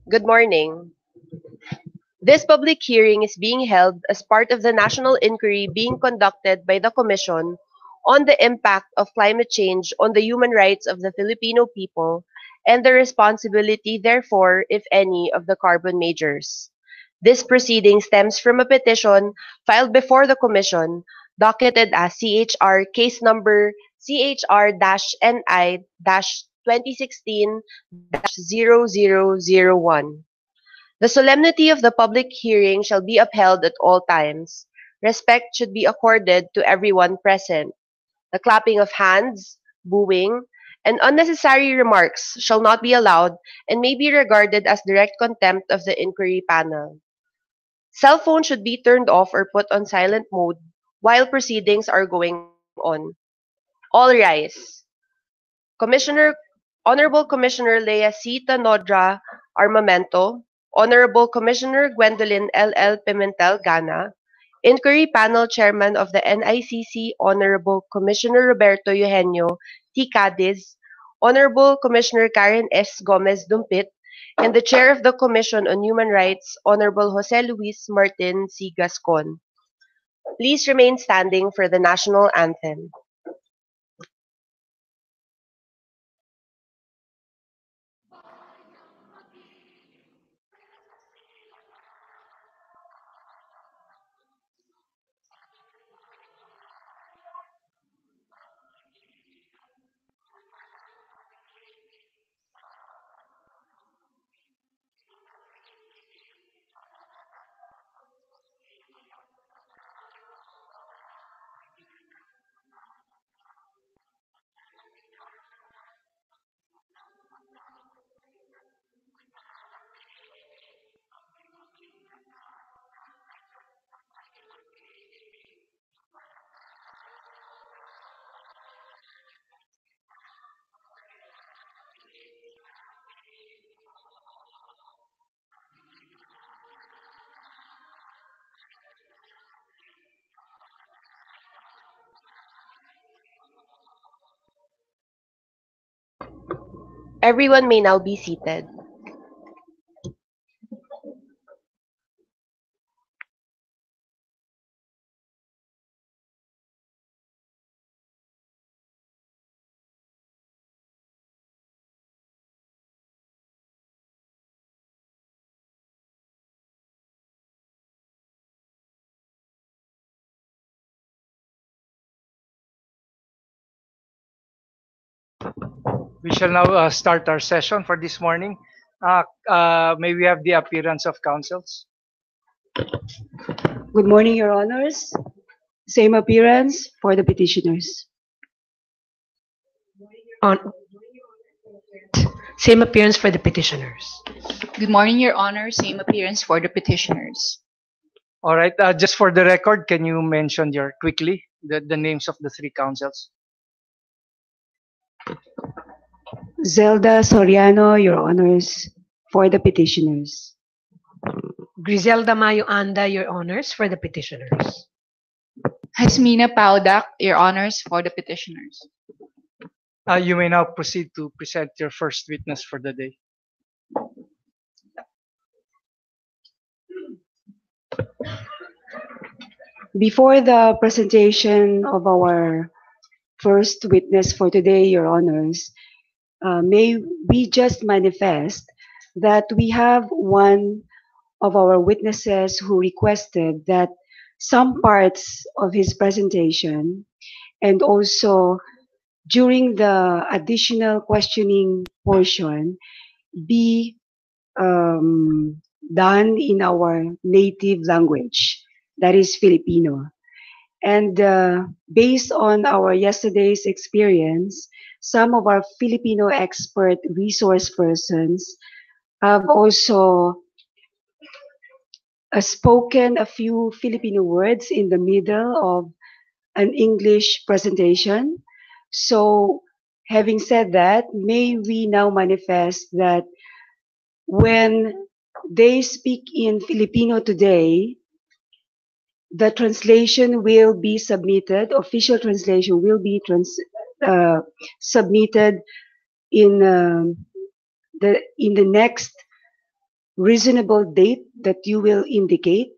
Good morning. This public hearing is being held as part of the national inquiry being conducted by the Commission on the impact of climate change on the human rights of the Filipino people and the responsibility, therefore, if any, of the carbon majors. This proceeding stems from a petition filed before the Commission, docketed as CHR case number CHR-NI-2016-00001. The solemnity of the public hearing shall be upheld at all times. Respect should be accorded to everyone present. The clapping of hands, booing, and unnecessary remarks shall not be allowed and may be regarded as direct contempt of the inquiry panel. Cell phones should be turned off or put on silent mode while proceedings are going on. All rise. Commissioner, Honorable Commissioner Lea C. Tanodra Armamento, Honorable Commissioner Gwendolyn L. Pimentel Gana, Inquiry Panel Chairman of the NICC, Honorable Commissioner Roberto Eugenio T. Cadiz, Honorable Commissioner Karen S. Gomez Dumpit, and the Chair of the Commission on Human Rights, Honorable Jose Luis Martin C. Gascon. Please remain standing for the national anthem. Everyone may now be seated. We shall now start our session for this morning. May we have the appearance of counsels? Good morning, Your Honors. Same appearance for the petitioners. On Same appearance for the petitioners. Good morning, Your Honor. Same appearance for the petitioners. All right. Just for the record, can you mention quickly the names of the three counsels? Zelda Soriano, Your Honors, for the petitioners. Griselda Mayo Anda, Your Honors, for the petitioners. Hasmina Paudak, Your Honors, for the petitioners. You may now proceed to present your first witness for the day. Before the presentation of our first witness for today, Your Honors, may we just manifest that we have one of our witnesses who requested that some parts of his presentation and also during the additional questioning portion be done in our native language, that is Filipino. And based on our yesterday's experience, some of our Filipino expert resource persons have also spoken a few Filipino words in the middle of an English presentation. So, having said that, may we now manifest that when they speak in Filipino today, the translation will be submitted, official translation will be submitted in the next reasonable date that you will indicate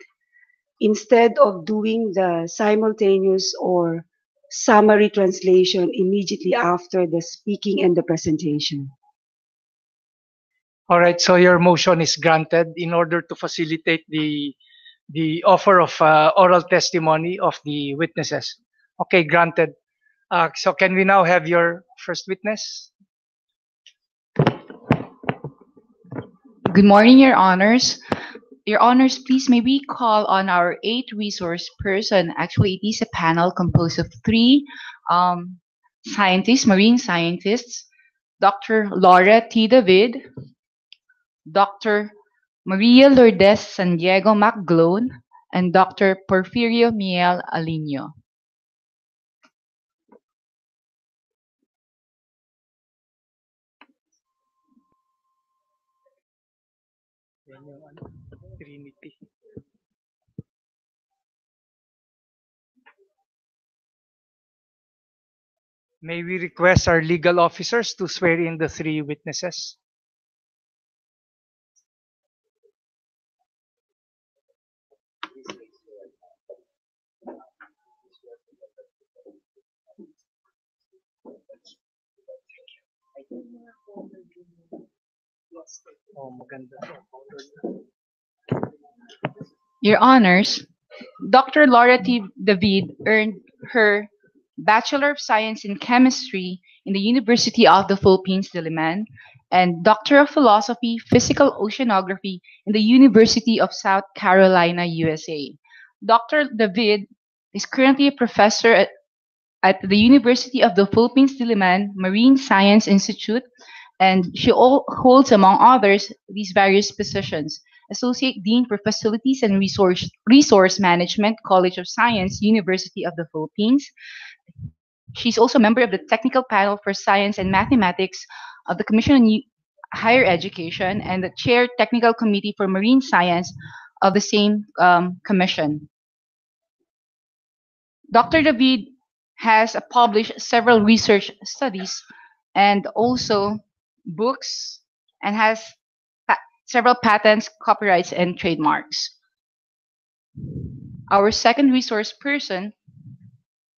instead of doing the simultaneous or summary translation immediately after the speaking and the presentation. All right, so your motion is granted in order to facilitate the offer of oral testimony of the witnesses. Okay, granted. So can we now have your first witness? Good morning, Your Honors. Your Honors, please may we call on our 8th resource person. Actually, it is a panel composed of 3 scientists, marine scientists, Dr. Laura T. David, Dr. Maria Lourdes San Diego Macglone, and Dr. Porfirio Miel Alino. Yan yung Trinity. May we request our legal officers to swear in the 3 witnesses? Oh, maganda to. Your Honors, Dr. Laura T. David earned her Bachelor of Science in Chemistry in the University of the Philippines, Diliman, and Doctor of Philosophy, Physical Oceanography in the University of South Carolina, USA. Dr. David is currently a professor at the University of the Philippines, Diliman Marine Science Institute, and she holds, among others, these various positions: Associate Dean for Facilities and Resource Management, College of Science, University of the Philippines. She's also a member of the Technical Panel for Science and Mathematics of the Commission on Higher Education and the Chair Technical Committee for Marine Science of the same commission. Dr. David has published several research studies and also books, and has several patents, copyrights, and trademarks. Our second resource person,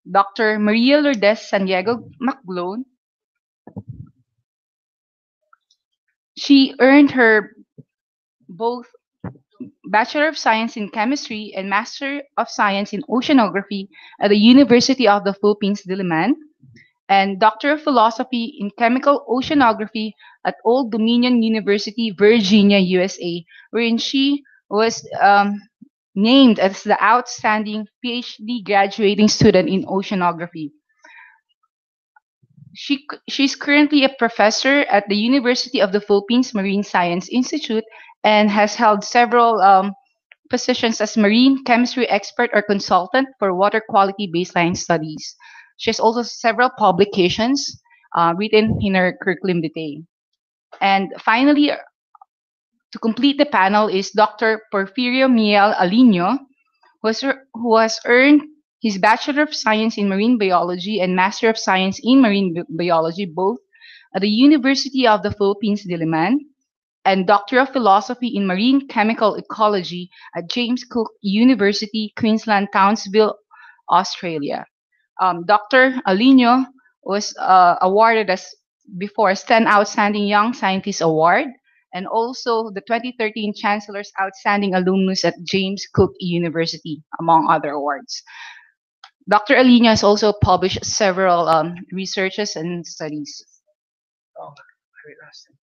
Dr. Maria Lourdes San Diego Macglone. She earned her both Bachelor of Science in Chemistry and Master of Science in Oceanography at the University of the Philippines, Diliman, and Doctor of Philosophy in Chemical Oceanography at Old Dominion University, Virginia, USA, wherein she was named as the outstanding PhD graduating student in oceanography. She's currently a professor at the University of the Philippines Marine Science Institute and has held several positions as marine chemistry expert or consultant for water quality baseline studies. She has also several publications written in her curriculum vitae. And finally, to complete the panel is Dr. Porfirio Miel Alino, who has earned his Bachelor of Science in Marine Biology and Master of Science in Marine Biology, both at the University of the Philippines, Diliman, and Doctor of Philosophy in Marine Chemical Ecology at James Cook University, Queensland, Townsville, Australia. Dr. Alino was awarded as before STEM Outstanding Young Scientist Award, and also the 2013 Chancellor's Outstanding Alumnus at James Cook University, among other awards. Dr. Alino has also published several researches and studies. Oh, I will ask them.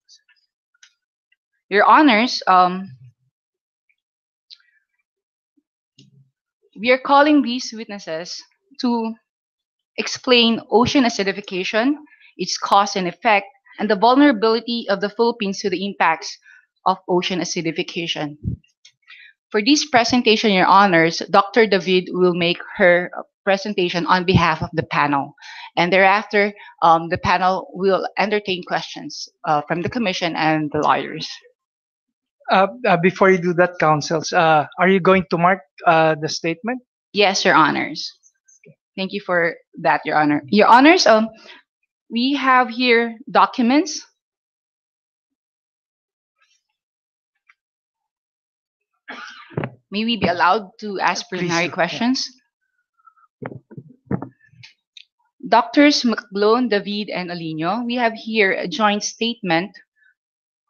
Your Honors, we are calling these witnesses to explain ocean acidification, its cause and effect, and the vulnerability of the Philippines to the impacts of ocean acidification. For this presentation, Your Honors, Dr. David will make her presentation on behalf of the panel. And thereafter, the panel will entertain questions from the Commission and the lawyers. Before you do that, counsels, are you going to mark the statement? Yes, Your Honors. Thank you for that, Your Honor. Your Honors, we have here documents May we be allowed to ask Please preliminary do. Yeah. questions? Doctors McGlone, David, and Alino, we have here a joint statement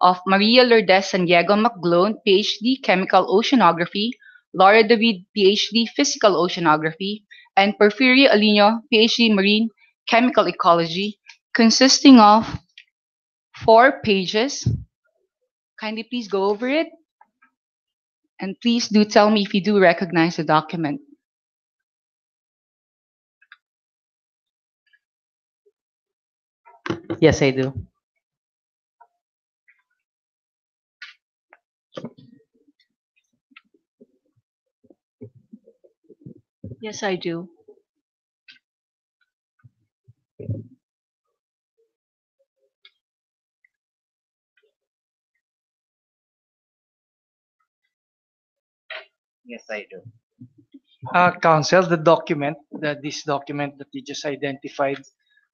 of Maria Lourdes Sandiego McGlone, PhD, Chemical Oceanography, Laura David, PhD, Physical Oceanography, and Porfirio Alino, PhD, Marine Chemical Ecology, consisting of 4 pages. Kindly please go over it. And please do tell me if you do recognize the document. Yes, I do. Yes, I do. Yes, I do. Counsel, this document that you just identified,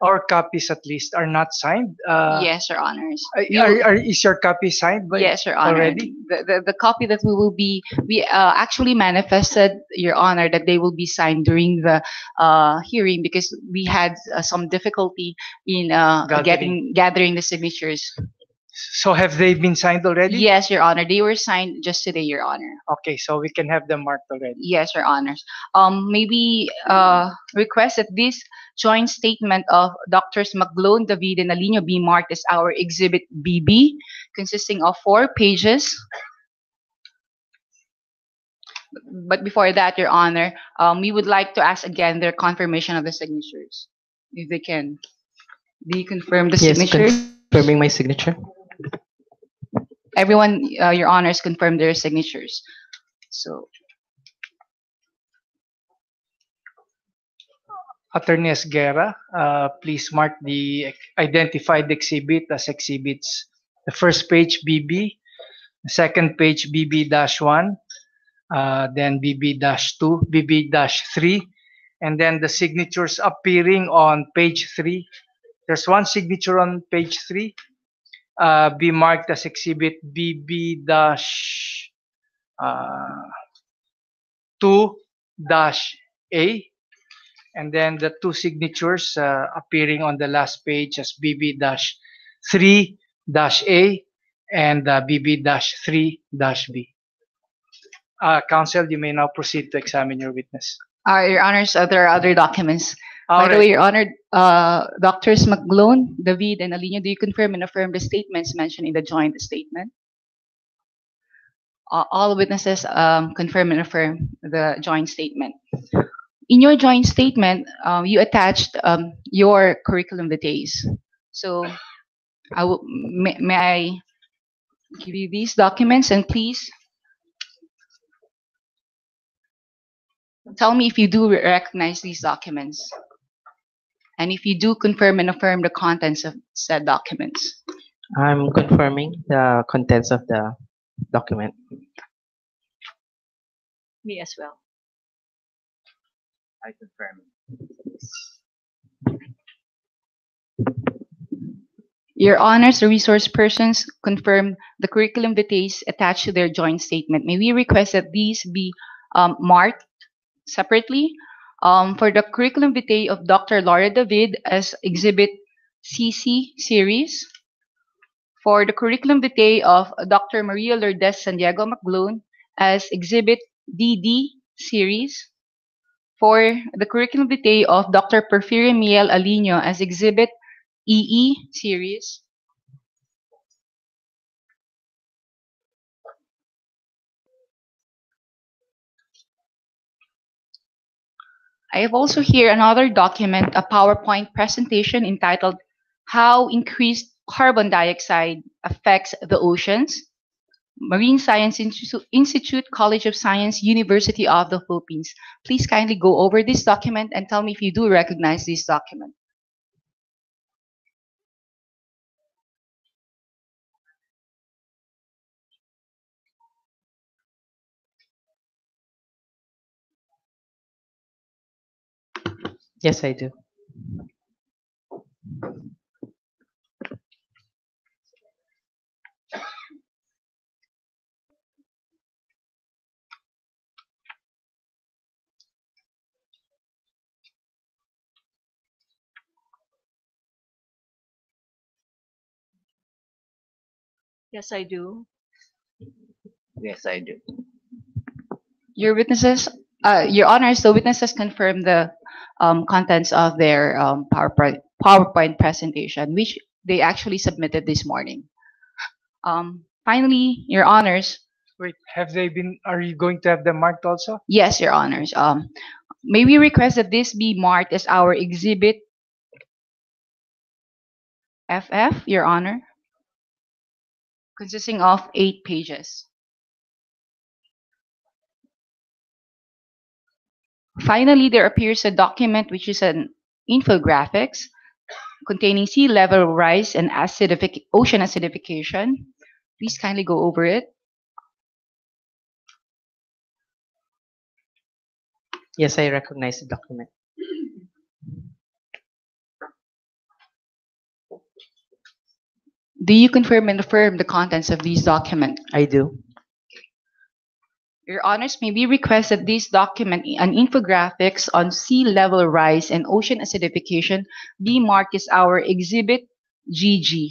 our copies at least are not signed. Yes, Your Honors. Is your copy signed by Yes, Your Honor. already? The copy that we actually manifested, Your Honor, that they will be signed during the hearing because we had some difficulty in gathering the signatures. So have they been signed already? Yes, Your Honor. They were signed just today, Your Honor. Okay, so we can have them marked already. Yes, Your Honors. Maybe request that this joint statement of Doctors McGlone, David, and Alino be marked as our Exhibit BB, consisting of 4 pages. But before that, Your Honor, we would like to ask again their confirmation of the signatures, if they can. Do you confirm the Yes, signatures? confirming my signature. Everyone, Your Honors, confirm their signatures. So, Attorney Esguerra, please mark the identified exhibit as exhibits. The first page BB, the second page BB-1, then BB-2, BB-3, and then the signatures appearing on page 3. There's one signature on page 3, be marked as exhibit BB-2-A, and then the two signatures appearing on the last page as BB-3-A and BB-3-B. Counsel, you may now proceed to examine your witness. Your Honors, there are other documents. All By the right. way, Your Honor, Doctors McGlone, David, and Alino, do you confirm and affirm the statements mentioned in the joint statement? All witnesses confirm and affirm the joint statement. In your joint statement, you attached your curriculum vitae. So, may I give you these documents, and please tell me if you do recognize these documents, and if you do confirm and affirm the contents of said documents. I'm confirming the contents of the document. Me as well. I confirm. Your Honors, the resource persons confirm the curriculum vitae attached to their joint statement. May we request that these be marked separately? For the curriculum vitae of Dr. Laura David as Exhibit CC series. For the curriculum vitae of Dr. Maria Lourdes Sandiego McGlone as Exhibit DD series. For the curriculum vitae of Dr. Porfirio Miel Alino as Exhibit EE series. I have also here another document, a PowerPoint presentation entitled How Increased Carbon Dioxide Affects the Oceans, Marine Science Institute, College of Science, University of the Philippines. Please kindly go over this document and tell me if you do recognize this document. Yes, I do. Yes, I do. Yes, I do. Your witnesses, Your Honors, the witnesses confirm the contents of their PowerPoint presentation, which they actually submitted this morning. Finally, Your Honors, Wait, have they been? Are you going to have them marked also? yes, Your Honors, may we request that this be marked as our Exhibit FF, Your Honor, consisting of 8 pages. Finally, there appears a document which is an infographics containing sea level rise and ocean acidification. Please kindly go over it. Yes, I recognize the document. Do you confirm and affirm the contents of these documents? I do. Your Honors, may we request that this document, an infographics on sea level rise and ocean acidification, be marked as our Exhibit GG.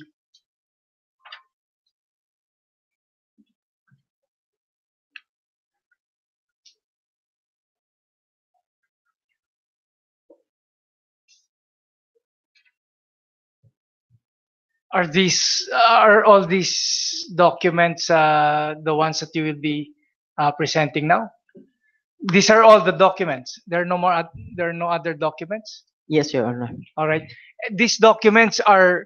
Are all these documents the ones that you will be presenting now? These are all the documents. There are no more. There are no other documents. Yes, Your Honor. All right. These documents are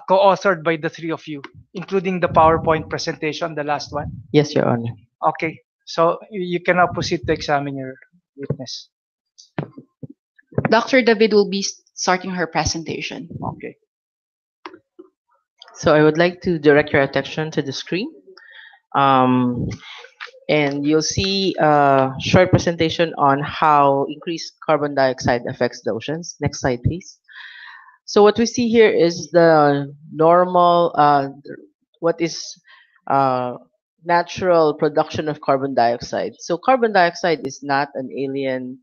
co-authored by the three of you, including the PowerPoint presentation, the last one. Yes, Your Honor. Okay. So you can now proceed to examine your witness. Dr. David will be starting her presentation. Okay. So I would like to direct your attention to the screen. Um, and you'll see a short presentation on how increased carbon dioxide affects the oceans. Next slide, please. So what we see here is the normal, what is natural production of carbon dioxide. So carbon dioxide is not an alien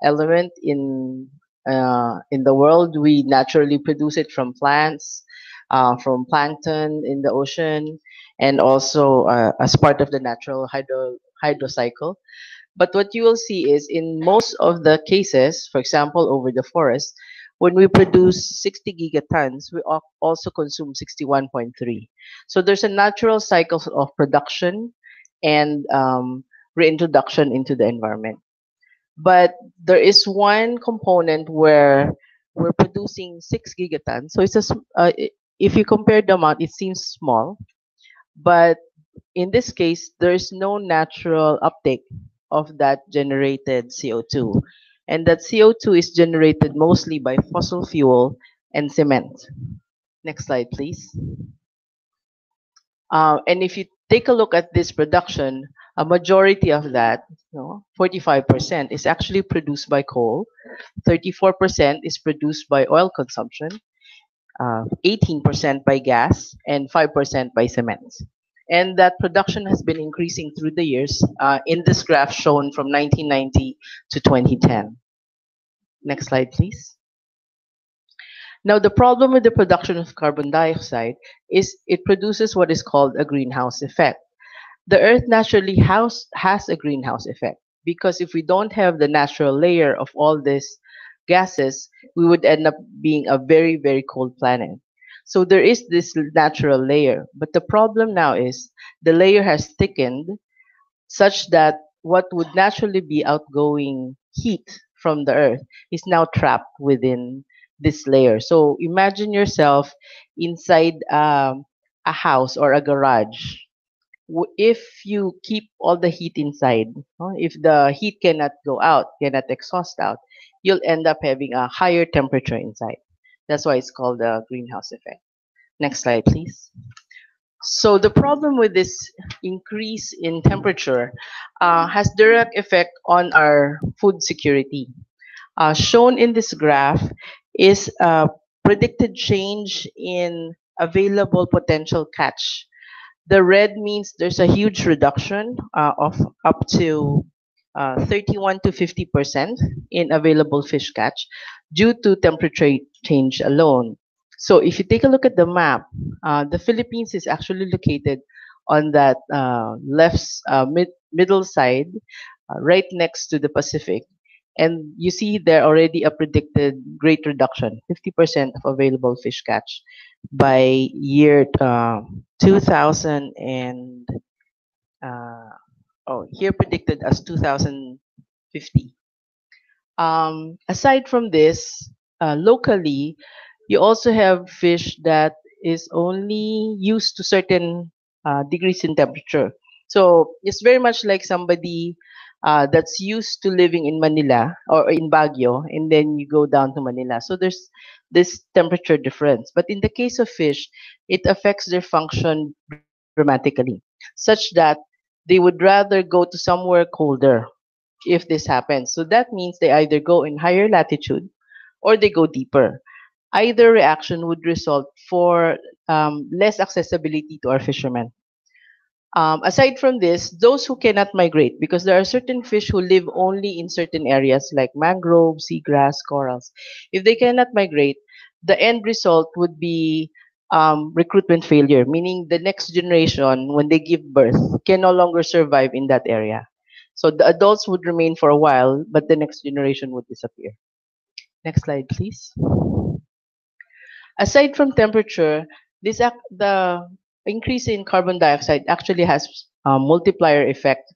element in the world. We naturally produce it from plants, from plankton in the ocean, and also as part of the natural hydro cycle. But what you will see is in most of the cases, for example, over the forest, when we produce 60 gigatons, we also consume 61.3. So there's a natural cycle of production and reintroduction into the environment. But there is one component where we're producing 6 gigatons. So if you compare the amount, it seems small. But in this case, there is no natural uptake of that generated CO2. And that CO2 is generated mostly by fossil fuel and cement. Next slide, please. And if you take a look at this production, a majority of that, 45%, is actually produced by coal, 34% is produced by oil consumption, 18% by gas, and 5% by cement. And that production has been increasing through the years in this graph shown from 1990 to 2010. Next slide, please. Now, the problem with the production of carbon dioxide is it produces what is called a greenhouse effect. The Earth naturally has a greenhouse effect because if we don't have the natural layer of all these gases, we would end up being a very, very cold planet. So there is this natural layer, but the problem now is the layer has thickened such that what would naturally be outgoing heat from the Earth is now trapped within this layer. So imagine yourself inside a house or a garage. If you keep all the heat inside, if the heat cannot go out, cannot exhaust out, you'll end up having a higher temperature inside. That's why it's called the greenhouse effect. Next slide, please. So the problem with this increase in temperature has direct effect on our food security. Shown in this graph is predicted change in available potential catch. The red means there's a huge reduction of up to 31 to 50% in available fish catch due to temperature change alone. So if you take a look at the map, the Philippines is actually located on that middle side, right next to the Pacific. And you see there already a predicted great reduction, 50% of available fish catch by year 2000 and here predicted as 2050. Aside from this, locally, you also have fish that is only used to certain degrees in temperature. So it's very much like somebody that's used to living in Manila or in Baguio, and then you go down to Manila. So there's this temperature difference. But in the case of fish, it affects their function dramatically, such that they would rather go to somewhere colder if this happens. So that means they either go in higher latitude or they go deeper. Either reaction would result for less accessibility to our fishermen. Aside from this, those who cannot migrate, because there are certain fish who live only in certain areas like mangroves, seagrass, corals. If they cannot migrate, the end result would be recruitment failure, meaning the next generation, when they give birth, can no longer survive in that area. So the adults would remain for a while, but the next generation would disappear. Next slide, please. Aside from temperature, the increase in carbon dioxide actually has a multiplier effect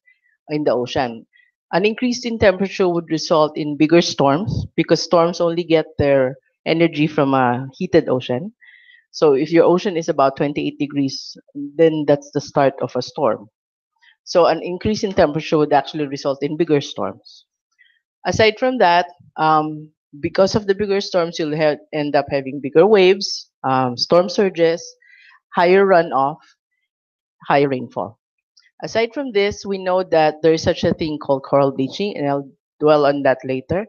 in the ocean. An increase in temperature would result in bigger storms because storms only get their energy from a heated ocean. So if your ocean is about 28 degrees, then that's the start of a storm. So an increase in temperature would actually result in bigger storms. Aside from that, because of the bigger storms, end up having bigger waves, storm surges, higher runoff, higher rainfall. Aside from this, we know that there is such a thing called coral bleaching, and I'll dwell on that later.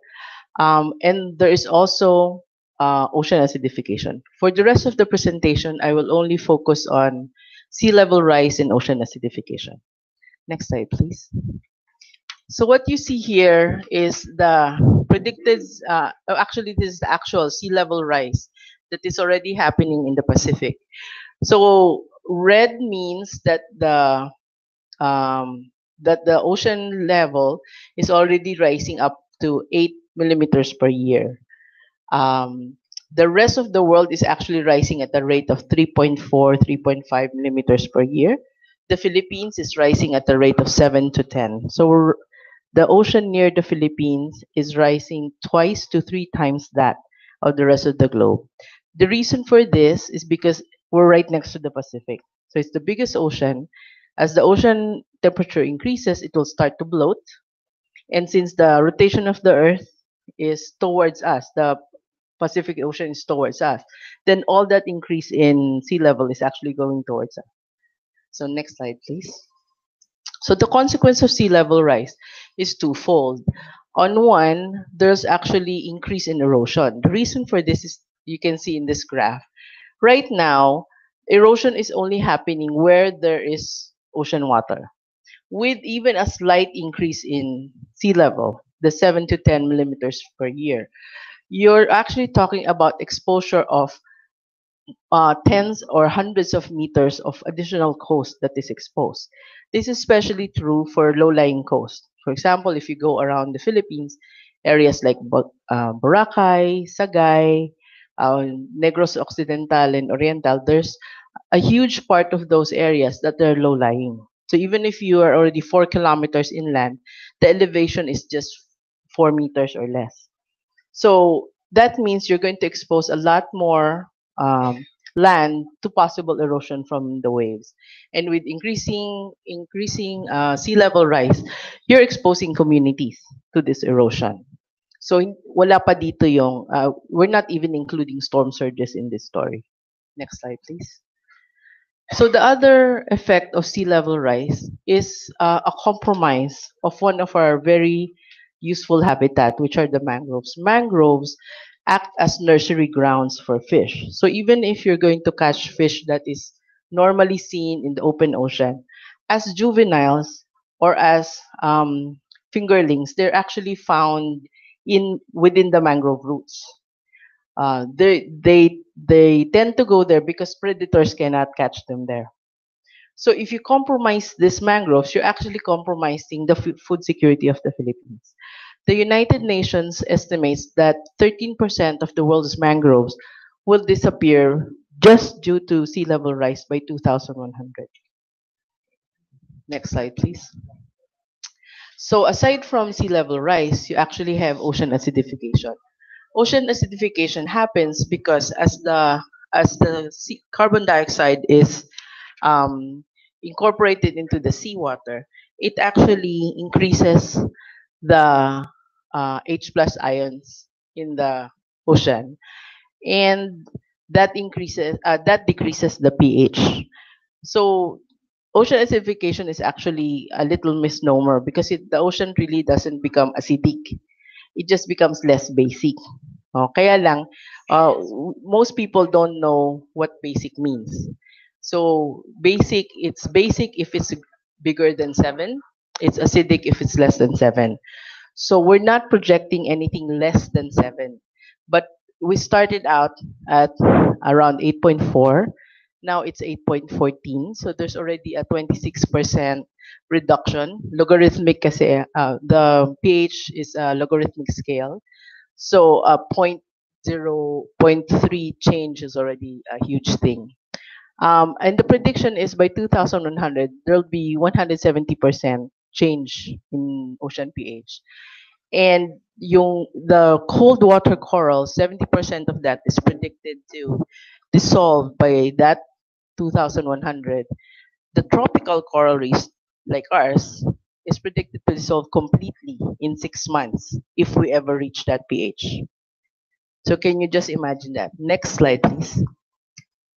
And there is also ocean acidification. For the rest of the presentation, I will only focus on sea level rise and ocean acidification. Next slide, please. So what you see here is the predicted, actually this is the actual sea level rise that is already happening in the Pacific. So red means that the ocean level is already rising up to 8 millimeters per year. The rest of the world is actually rising at a rate of 3.4, 3.5 millimeters per year. The Philippines is rising at a rate of 7 to 10. So the ocean near the Philippines is rising twice to three times that of the rest of the globe. The reason for this is because we're right next to the Pacific. So it's the biggest ocean. As the ocean temperature increases, it will start to bloat. And since the rotation of the Earth is towards us, the Pacific Ocean is towards us, then all that increase in sea level is actually going towards us. So next slide, please. So the consequence of sea level rise is twofold. On one, there's actually increase in erosion. The reason for this is you can see in this graph. Right now, erosion is only happening where there is ocean water. With even a slight increase in sea level, the 7 to 10 millimeters per year, you're actually talking about exposure of tens or hundreds of meters of additional coast that is exposed. This is especially true for low-lying coast. For example, if you go around the Philippines, areas like Boracay, Sagay, Negros Occidental, and Oriental, there's a huge part of those areas that are low-lying. So even if you are already 4 kilometers inland, the elevation is just 4 meters or less. So that means you're going to expose a lot more um, land to possible erosion from the waves. And with increasing sea level rise, you're exposing communities to this erosion. So wala pa dito yung we're not even including storm surges in this story. Next slide, please. So the other effect of sea level rise is a compromise of one of our very useful habitat, which are the mangroves. Mangroves act as nursery grounds for fish. So even if you're going to catch fish that is normally seen in the open ocean, as juveniles or as fingerlings, they're actually found within the mangrove roots. They tend to go there because predators cannot catch them there. So if you compromise these mangroves, you're actually compromising the food security of the Philippines. The United Nations estimates that 13% of the world's mangroves will disappear just due to sea level rise by 2100. Next slide, please. So aside from sea level rise, you actually have ocean acidification. Ocean acidification happens because as the carbon dioxide is um, incorporated into the seawater, it actually increases the H plus ions in the ocean, and that decreases the pH. So ocean acidification is actually a little misnomer because the ocean really doesn't become acidic. It just becomes less basic. Oh, kaya lang, most people don't know what basic means. So it's basic if it's bigger than 7. It's acidic if it's less than 7. So we're not projecting anything less than 7. But we started out at around 8.4. Now it's 8.14. So there's already a 26% reduction. Logarithmic kasi, the pH is a logarithmic scale. So a point 0.3 change is already a huge thing. And the prediction is by 2100, there'll be 170% change in ocean pH. And the cold water coral, 70% of that is predicted to dissolve by that 2100. The tropical coral reefs, like ours, is predicted to dissolve completely in 6 months if we ever reach that pH. So can you just imagine that? Next slide, please.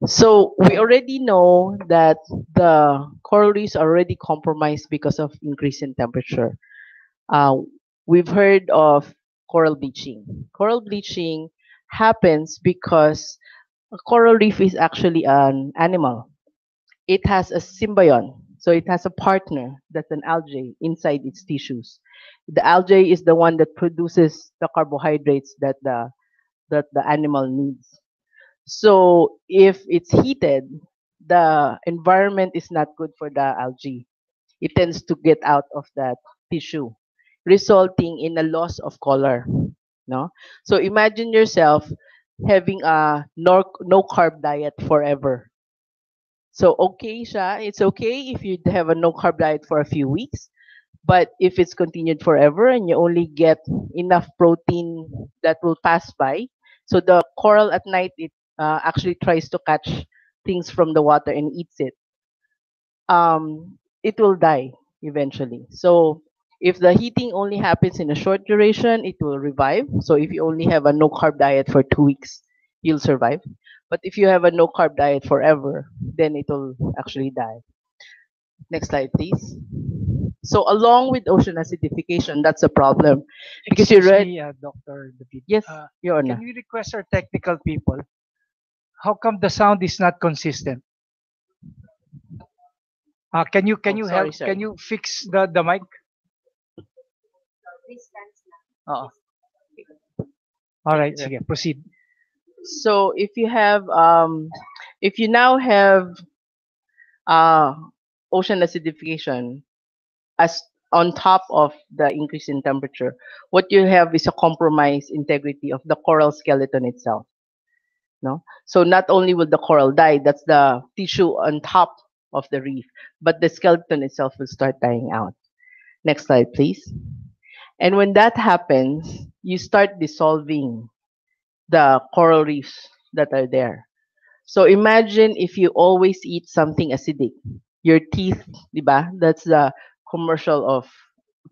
So we already know that the coral reefs are already compromised because of increase in temperature. Uh, we've heard of coral bleaching. Coral bleaching happens because a coral reef is actually an animal. It has a symbiont, so it has a partner that's an algae inside its tissues. The algae is the one that produces the carbohydrates that the animal needs. So if it's heated, the environment is not good for the algae. It tends to get out of that tissue, resulting in a loss of color. No? So imagine yourself having a no carb diet forever. So okay siya, it's okay if you have a no carb diet for a few weeks, but if it's continued forever and you only get enough protein that will pass by, so the coral at night, it actually tries to catch things from the water and eats it. It will die eventually. So if the heating only happens in a short duration, it will revive. So if you only have a no carb diet for 2 weeks, you'll survive. But if you have a no carb diet forever, then it will actually die. Next slide, please. So along with ocean acidification, that's a problem because you Excuse read. me, Dr. David. Yes, Your Can Honor. we request our technical people? How come the sound is not consistent? Can you Sorry, help? sorry. Can you fix the mic? Oo. All right, sige, proceed. So if you now have uh, ocean acidification as on top of the increase in temperature, what you have is a compromised integrity of the coral skeleton itself. No, so not only will the coral die, that's the tissue on top of the reef, but the skeleton itself will start dying out. Next slide, please. And when that happens, you start dissolving the coral reefs that are there. So imagine if you always eat something acidic. Your teeth, di ba? That's the commercial of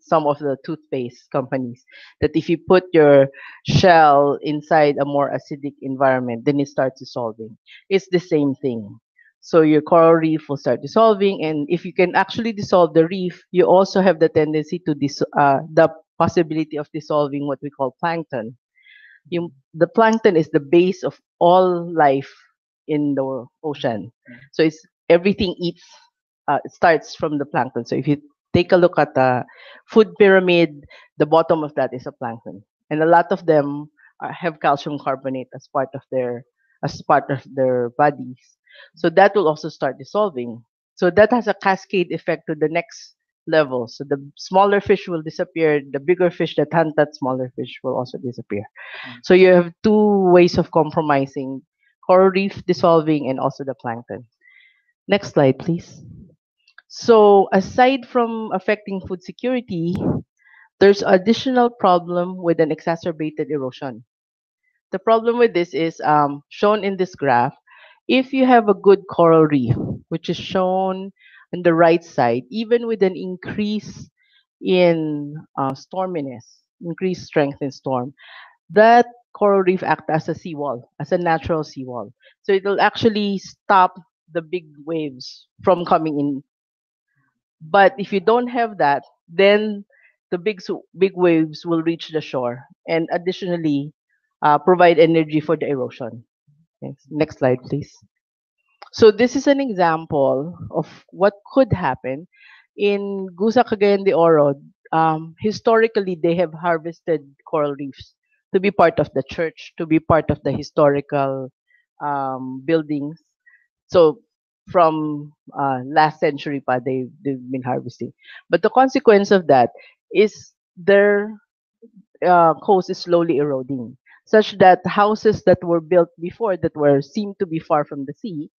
some of the toothpaste companies. That if you put your shell inside a more acidic environment, then it starts dissolving. It's the same thing. So your coral reef will start dissolving, and if you can actually dissolve the reef, you also have the tendency to the possibility of dissolving what we call plankton. The plankton is the base of all life in the ocean. So it's everything eats it starts from the plankton. So if you take a look at the food pyramid, the bottom of that is a plankton, and a lot of them have calcium carbonate as part of their bodies. So that will also start dissolving. So that has a cascade effect to the next level. So the smaller fish will disappear. The bigger fish that hunt that smaller fish will also disappear. So you have two ways of compromising: coral reef dissolving and also the plankton. Next slide, please. So aside from affecting food security, there's additional problem with an exacerbated erosion. The problem with this is shown in this graph. If you have a good coral reef, which is shown on the right side, even with an increase in storminess, increased strength in storm, that coral reef act as a seawall, as a natural seawall. So it will actually stop the big waves from coming in. But if you don't have that, then the big waves will reach the shore and additionally provide energy for the erosion. Next slide, please. So this is an example of what could happen in Gusa, Cagayan de Oro. Historically, they have harvested coral reefs to be part of the church, to be part of the historical buildings. So from last century pa, they've been harvesting. But the consequence of that is their coast is slowly eroding, such that houses that were built before that were seemed to be far from the sea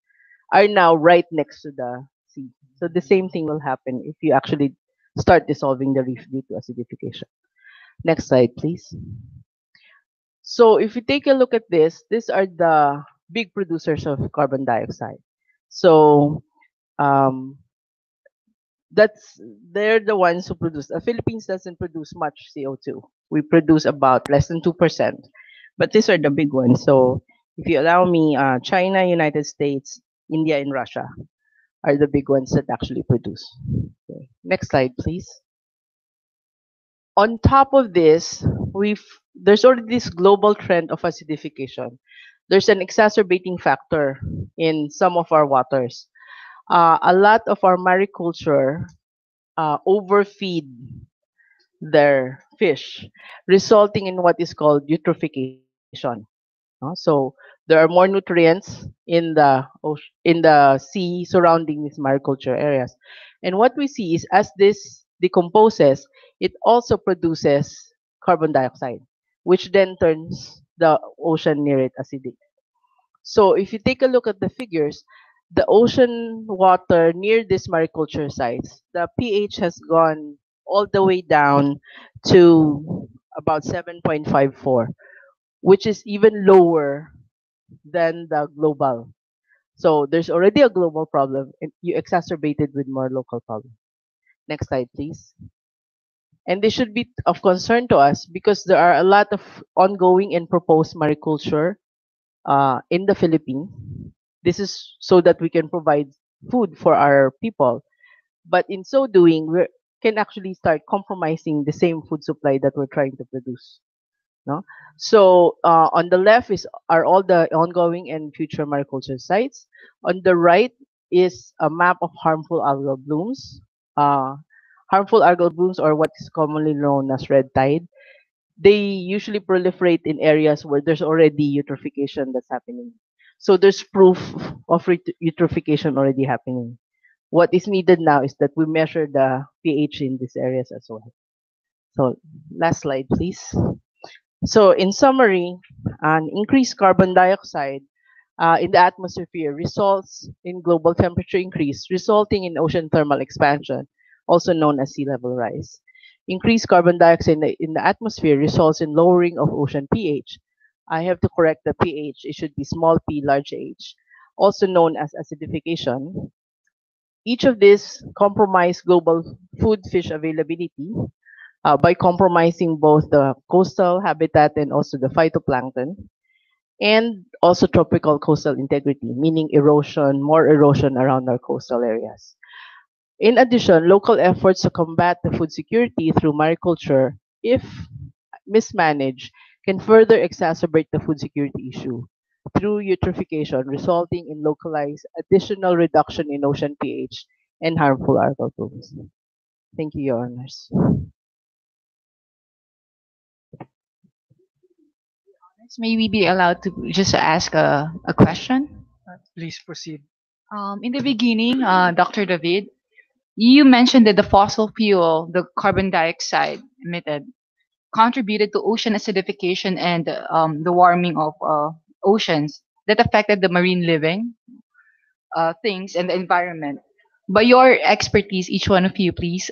are now right next to the sea. So the same thing will happen if you actually start dissolving the reef due to acidification. Next slide, please. So if you take a look at this, these are the big producers of carbon dioxide. So um, that's they're the ones who produce. The Philippines doesn't produce much CO2. We produce about less than 2%. But these are the big ones. So if you allow me, China, United States, India, and Russia are the big ones that actually produce. Okay. Next slide, please. On top of this, there's already this global trend of acidification. There's an exacerbating factor in some of our waters. A lot of our mariculture overfeed their fish, resulting in what is called eutrophication. So there are more nutrients in the sea surrounding these mariculture areas. And what we see is as this decomposes, it also produces carbon dioxide, which then turns the ocean near it acidic. So if you take a look at the figures, the ocean water near these mariculture sites, the pH has gone all the way down to about 7.54, which is even lower than the global. So there's already a global problem, and you exacerbate it with more local problem. Next slide, please. And this should be of concern to us because there are a lot of ongoing and proposed mariculture in the Philippines. This is so that we can provide food for our people. But in so doing, we can actually start compromising the same food supply that we're trying to produce. No? So on the left are all the ongoing and future mariculture sites. On the right is a map of harmful algal blooms. Harmful algal blooms, or what is commonly known as red tide, they usually proliferate in areas where there's already eutrophication that's happening. So there's proof of eutrophication already happening. What is needed now is that we measure the pH in these areas as well. So last slide, please. So in summary, an increased carbon dioxide in the atmosphere results in global temperature increase, resulting in ocean thermal expansion, also known as sea level rise. Increased carbon dioxide in the atmosphere results in lowering of ocean pH. I have to correct the pH. It should be small p, large h, also known as acidification. Each of these compromise global food fish availability by compromising both the coastal habitat and also the phytoplankton, and also tropical coastal integrity, meaning erosion, more erosion around our coastal areas. In addition, local efforts to combat the food security through mariculture, if mismanaged, can further exacerbate the food security issue through eutrophication, resulting in localized additional reduction in ocean pH and harmful algal blooms. Thank you, Your Honors. May we be allowed to just ask a question? Please proceed. In the beginning, Dr. David, you mentioned that the fossil fuel, the carbon dioxide emitted, contributed to ocean acidification and the warming of oceans that affected the marine living things and the environment. By your expertise, each one of you, please,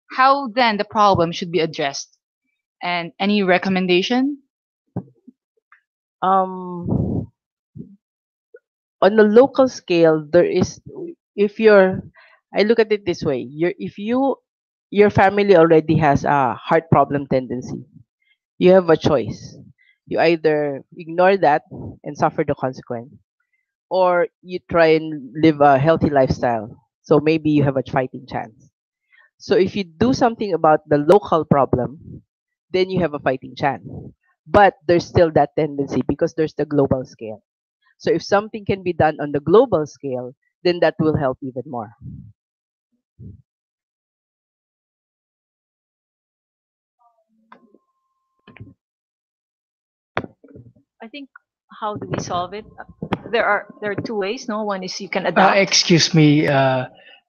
how then the problem should be addressed? And any recommendation? Um, on a local scale, there is, if you're, I look at it this way, if your family already has a heart problem tendency, you have a choice. You either ignore that and suffer the consequence, or you try and live a healthy lifestyle. So maybe you have a fighting chance. So if you do something about the local problem, then you have a fighting chance. But there's still that tendency because there's the global scale. So if something can be done on the global scale, then that will help even more. I think how do we solve it? There are two ways. No, one is you can adapt. Excuse me.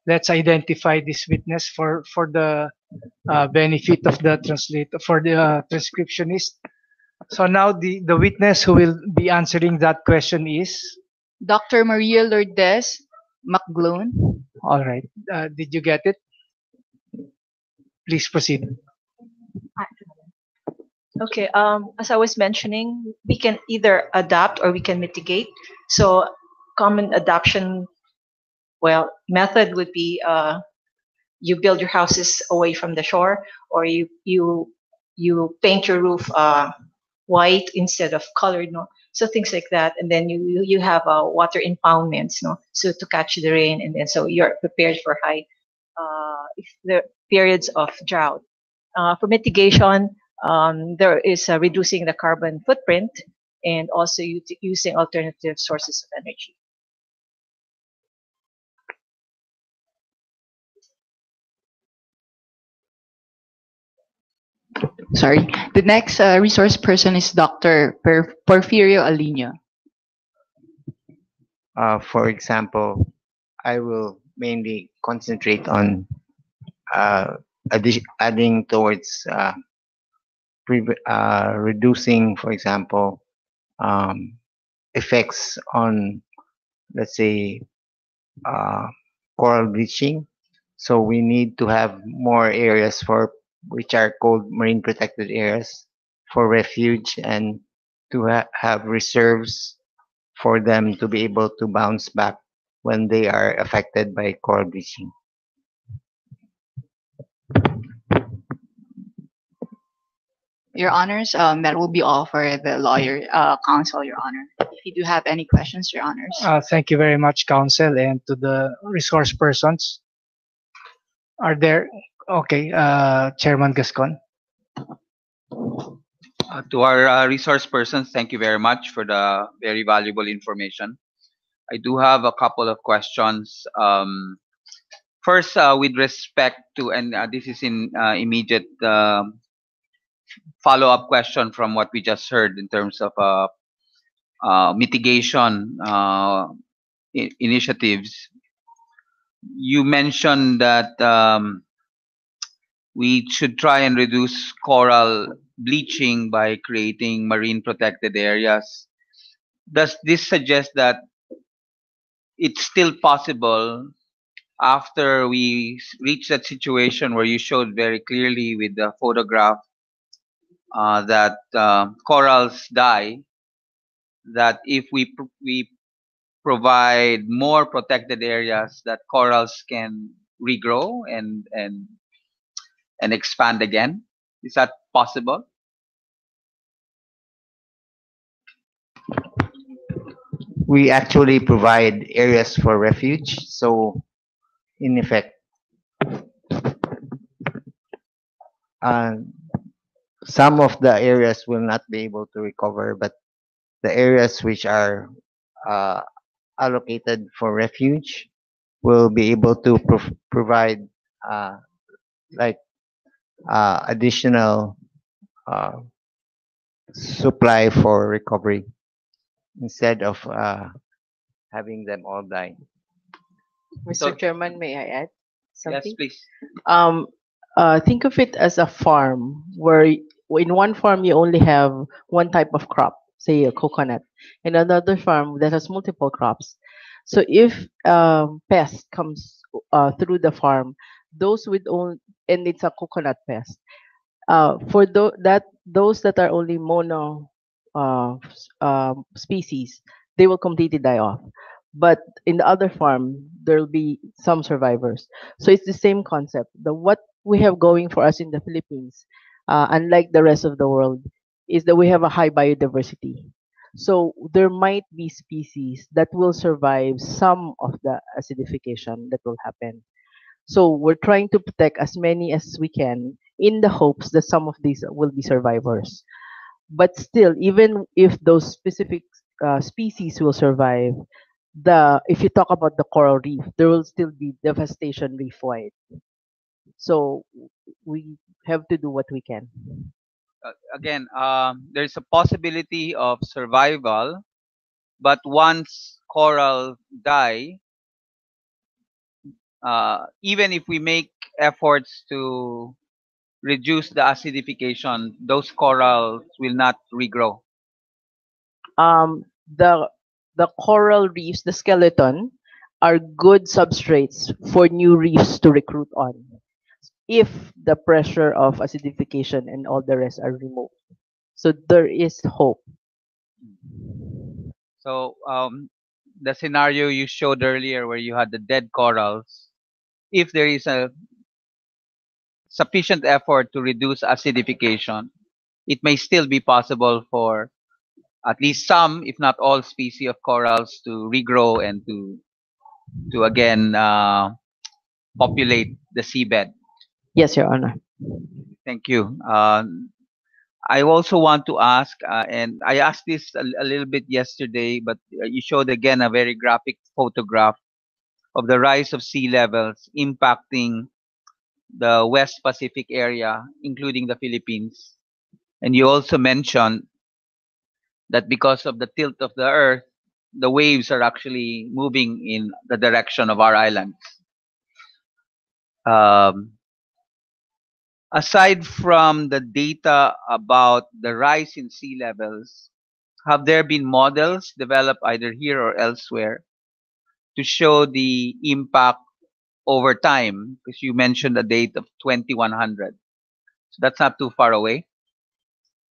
Let's identify this witness for the benefit of the translator, for the transcriptionist. So now the witness who will be answering that question is. Dr. Maria Lourdes McGlone. All right. Did you get it? Please proceed. Okay. As I was mentioning, we can either adapt or we can mitigate. So, common adaptation, well, method would be you build your houses away from the shore, or you paint your roof white instead of colored, no. So things like that, and then you have water impoundments, no, so to catch the rain, and then so you're prepared for high if the periods of drought. For mitigation, there is reducing the carbon footprint and also using alternative sources of energy. Sorry. The next resource person is Dr. Porfirio Alino. For example, I will mainly concentrate on adding towards reducing, for example, um, effects on, let's say, uh, coral bleaching. So we need to have more areas for which are called marine protected areas for refuge, and to have reserves for them to be able to bounce back when they are affected by coral bleaching. Your Honors, that will be all for the lawyer counsel, Your Honor. If you do have any questions, Your Honors. Thank you very much, counsel, and to the resource persons. Are there? Okay, Chairman Gascon. To our resource persons, thank you very much for the very valuable information. I do have a couple of questions. First, with respect to, and this is in immediate follow-up question from what we just heard in terms of mitigation initiatives. You mentioned that we should try and reduce coral bleaching by creating marine protected areas. Does this suggest that it's still possible after we reach that situation where you showed very clearly with the photograph that corals die, that if we provide more protected areas, that corals can regrow and expand again? Is that possible? We actually provide areas for refuge. So, in effect, uh, some of the areas will not be able to recover, but the areas which are uh, allocated for refuge will be able to provide uh, like additional uh, supply for recovery instead of having them all die. Mr. So Chairman, may I add yes, something? please. Um, think of it as a farm where in one farm you only have one type of crop, say a coconut, and another farm that has multiple crops. So if pest comes through the farm, those with only and it's a coconut pest, for those that are only mono species, they will completely die off. But in the other farm, there will be some survivors. So it's the same concept. The what we have going for us in the Philippines, unlike the rest of the world, is that we have a high biodiversity. So there might be species that will survive some of the acidification that will happen. So we're trying to protect as many as we can in the hopes that some of these will be survivors. But still, even if those specific species will survive, the if you talk about the coral reef, there will still be devastation reef-wide. So we have to do what we can. Again, there's a possibility of survival, but once coral die, even if we make efforts to reduce the acidification, those corals will not regrow. Um, the the coral reefs, the skeleton, are good substrates for new reefs to recruit on if the pressure of acidification and all the rest are removed. So there is hope. So the scenario you showed earlier where you had the dead corals, if there is a sufficient effort to reduce acidification, it may still be possible for at least some, if not all, species of corals to regrow and to again populate the seabed. Yes, Your Honor. Thank you. I also want to ask, and I asked this a little bit yesterday, but you showed again a very graphic photograph of the rise of sea levels impacting the West Pacific area, including the Philippines. And you also mentioned that because of the tilt of the earth, the waves are actually moving in the direction of our islands. Um, aside from the data about the rise in sea levels, have there been models developed either here or elsewhere to show the impact over time? Because you mentioned a date of 2100. So that's not too far away.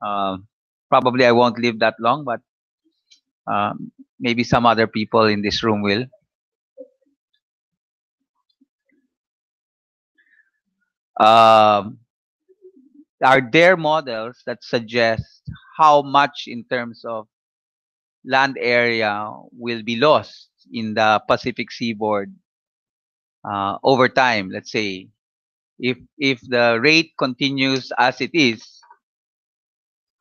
Probably I won't live that long, but maybe some other people in this room will. Um, are there models that suggest how much in terms of land area will be lost in the Pacific seaboard over time? Let's say if the rate continues as it is,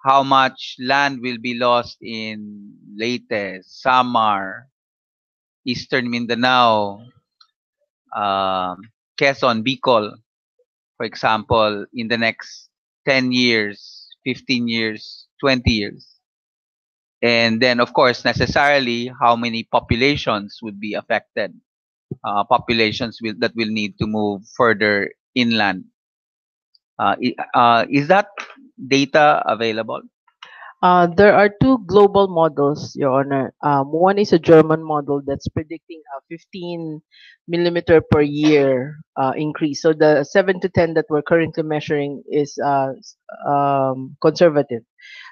how much land will be lost in Leyte, Samar, Eastern Mindanao, um, Quezon, Bicol, for example, in the next 10 years, 15 years, 20 years. And then, of course, necessarily, how many populations would be affected? Populations that will need to move further inland. Is that data available? There are two global models, Your Honor. One is a German model that's predicting a 15 millimeter per year increase. So the 7 to 10 that we're currently measuring is conservative.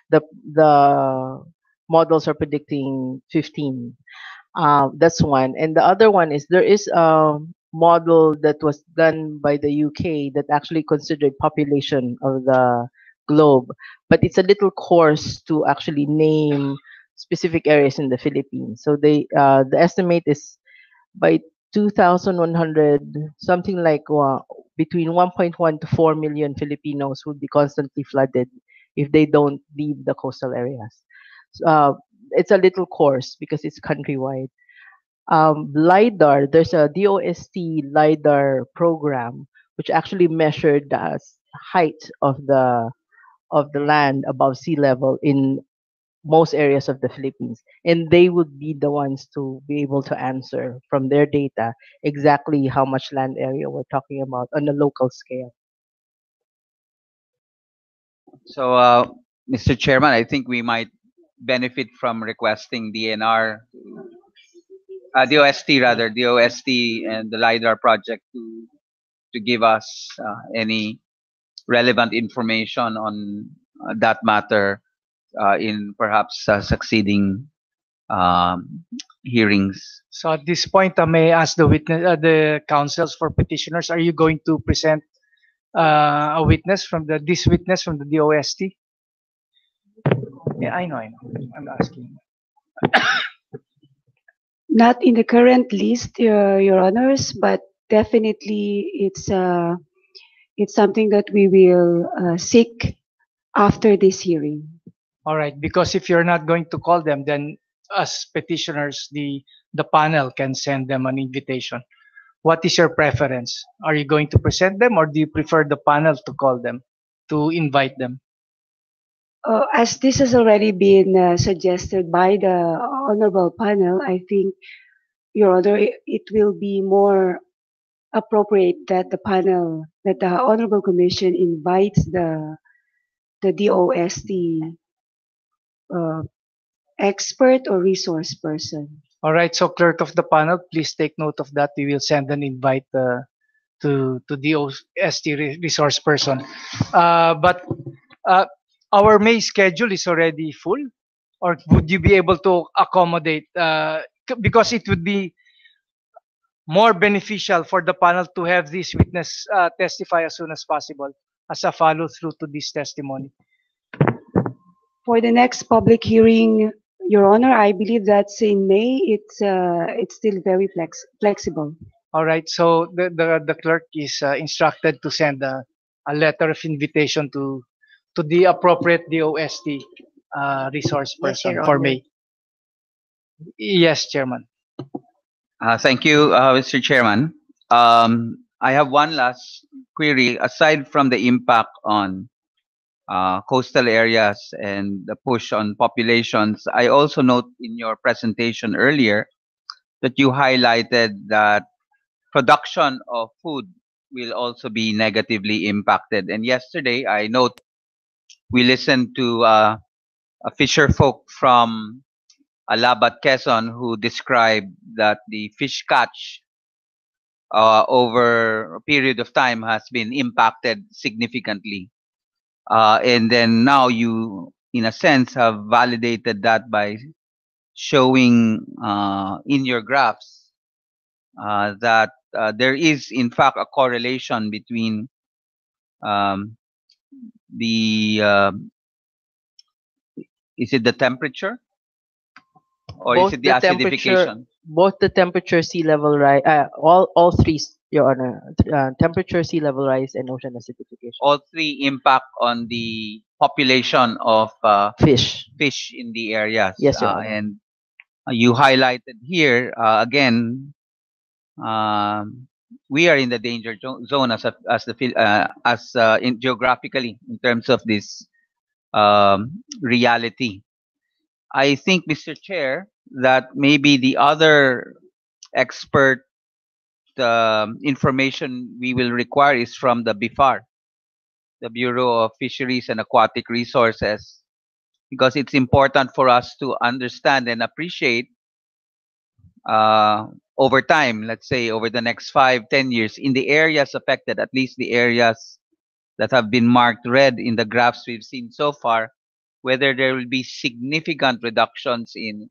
The models are predicting 15. That's one. And the other one is there is a model that was done by the UK that actually considered population of the globe, but it's a little coarse to actually name specific areas in the Philippines. So the estimate is by 2100, something like between 1.1 to 4 million Filipinos would be constantly flooded if they don't leave the coastal areas. It's a little coarse because it's countrywide. LIDAR, there's a DOST LIDAR program which actually measured the height of of the land above sea level in most areas of the Philippines. And they would be the ones to be able to answer from their data exactly how much land area we're talking about on a local scale. So, Mr. Chairman, I think we might benefit from requesting DNR, DOST rather, DOST and the LiDAR project to give us any relevant information on that matter in perhaps succeeding um, hearings. So at this point, may I ask the counsels for petitioners, are you going to present a witness from this witness from the DOST? Yeah, I know. I'm asking. Not in the current list, Your Honors, but definitely it's something that we will seek after this hearing. All right, because if you're not going to call them, then as petitioners, the panel can send them an invitation. What is your preference? Are you going to present them, or do you prefer the panel to call them, to invite them? As this has already been suggested by the honorable panel, I think, Your Honor, it will be more appropriate that the honorable commission invites the DOST uh, expert or resource person. All right, so clerk of the panel, please take note of that. We will send an invite to DOST resource person. But uh, our May schedule is already full, or would you be able to accommodate? Because it would be more beneficial for the panel to have this witness testify as soon as possible as a follow through to this testimony. For the next public hearing, Your Honor, I believe that's in May. It's still very flexible. All right, so the clerk is instructed to send a letter of invitation to the appropriate DOST resource Yes, person Your for Honor. May. Yes, Chairman. Thank you, Mr. Chairman. I have one last query. Aside from the impact on coastal areas and the push on populations, I also note in your presentation earlier that you highlighted that production of food will also be negatively impacted. And yesterday, I note we listened to a fisher folk from Alabat, Quezon, who described that the fish catch over a period of time has been impacted significantly. And then now you, in a sense, have validated that by showing in your graphs that there is, in fact, a correlation between um, the is it the temperature or is Both it the the temperature, acidification? both the temperature, sea level rise, all three, Your Honor, temperature, sea level rise, and ocean acidification. All three impact on the population of Fish. fish in the areas. Yes, Your Honor. And you highlighted here again. We are in the danger zone geographically in terms of this reality. I think, Mr. Chair, that maybe the other expert information we will require is from the BIFAR, the Bureau of Fisheries and Aquatic Resources, because it's important for us to understand and appreciate over time, let's say over the next 5, 10 years, in the areas affected, at least the areas that have been marked red in the graphs we've seen so far, whether there will be significant reductions in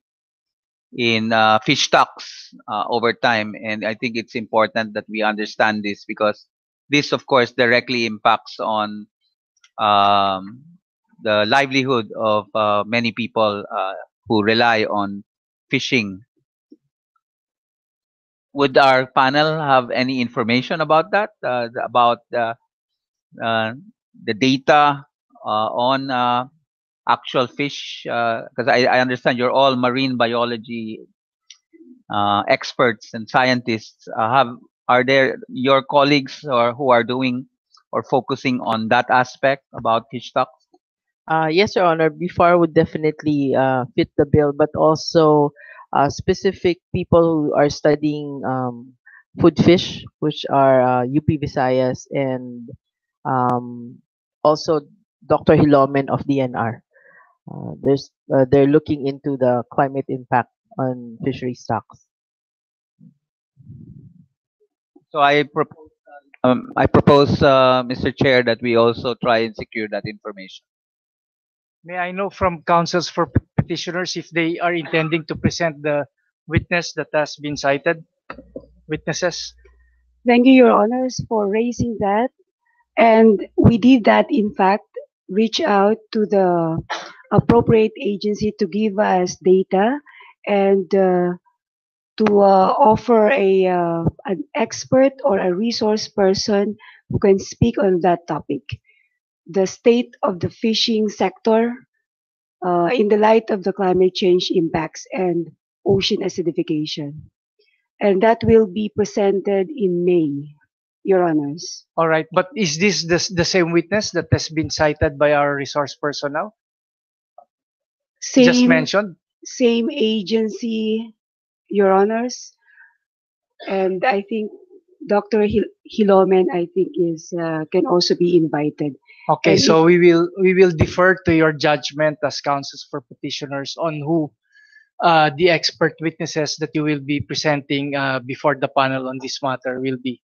fish stocks over time. And I think it's important that we understand this because this, of course, directly impacts on um, the livelihood of many people who rely on fishing. Would our panel have any information about that? About uh, the data on actual fish? Because I understand you're all marine biology experts and scientists. Are there your colleagues or who are doing or focusing on that aspect about fish stocks? Yes, Your Honor. BFAR would definitely fit the bill, but also specific people who are studying food fish, which are UP Visayas, and um, also Dr. Hilomen of DNR. They're looking into the climate impact on fishery stocks. So I propose, Mr. Chair, that we also try and secure that information. May I know from counsels for petitioners if they are intending to present the witness that has been cited? Witnesses? Thank you, Your Honors, for raising that. And we did that, in fact, reach out to the appropriate agency to give us data and to offer an expert or a resource person who can speak on that topic. The state of the fishing sector in the light of the climate change impacts and ocean acidification. And that will be presented in May, Your Honors. All right, but is this the same witness that has been cited by our resource person now? Just Same mentioned? same agency, Your Honors, and I think Dr. Hilomen, I think, is can also be invited. Okay, And if so we will defer to your judgment as counsels for petitioners on who the expert witnesses that you will be presenting before the panel on this matter will be.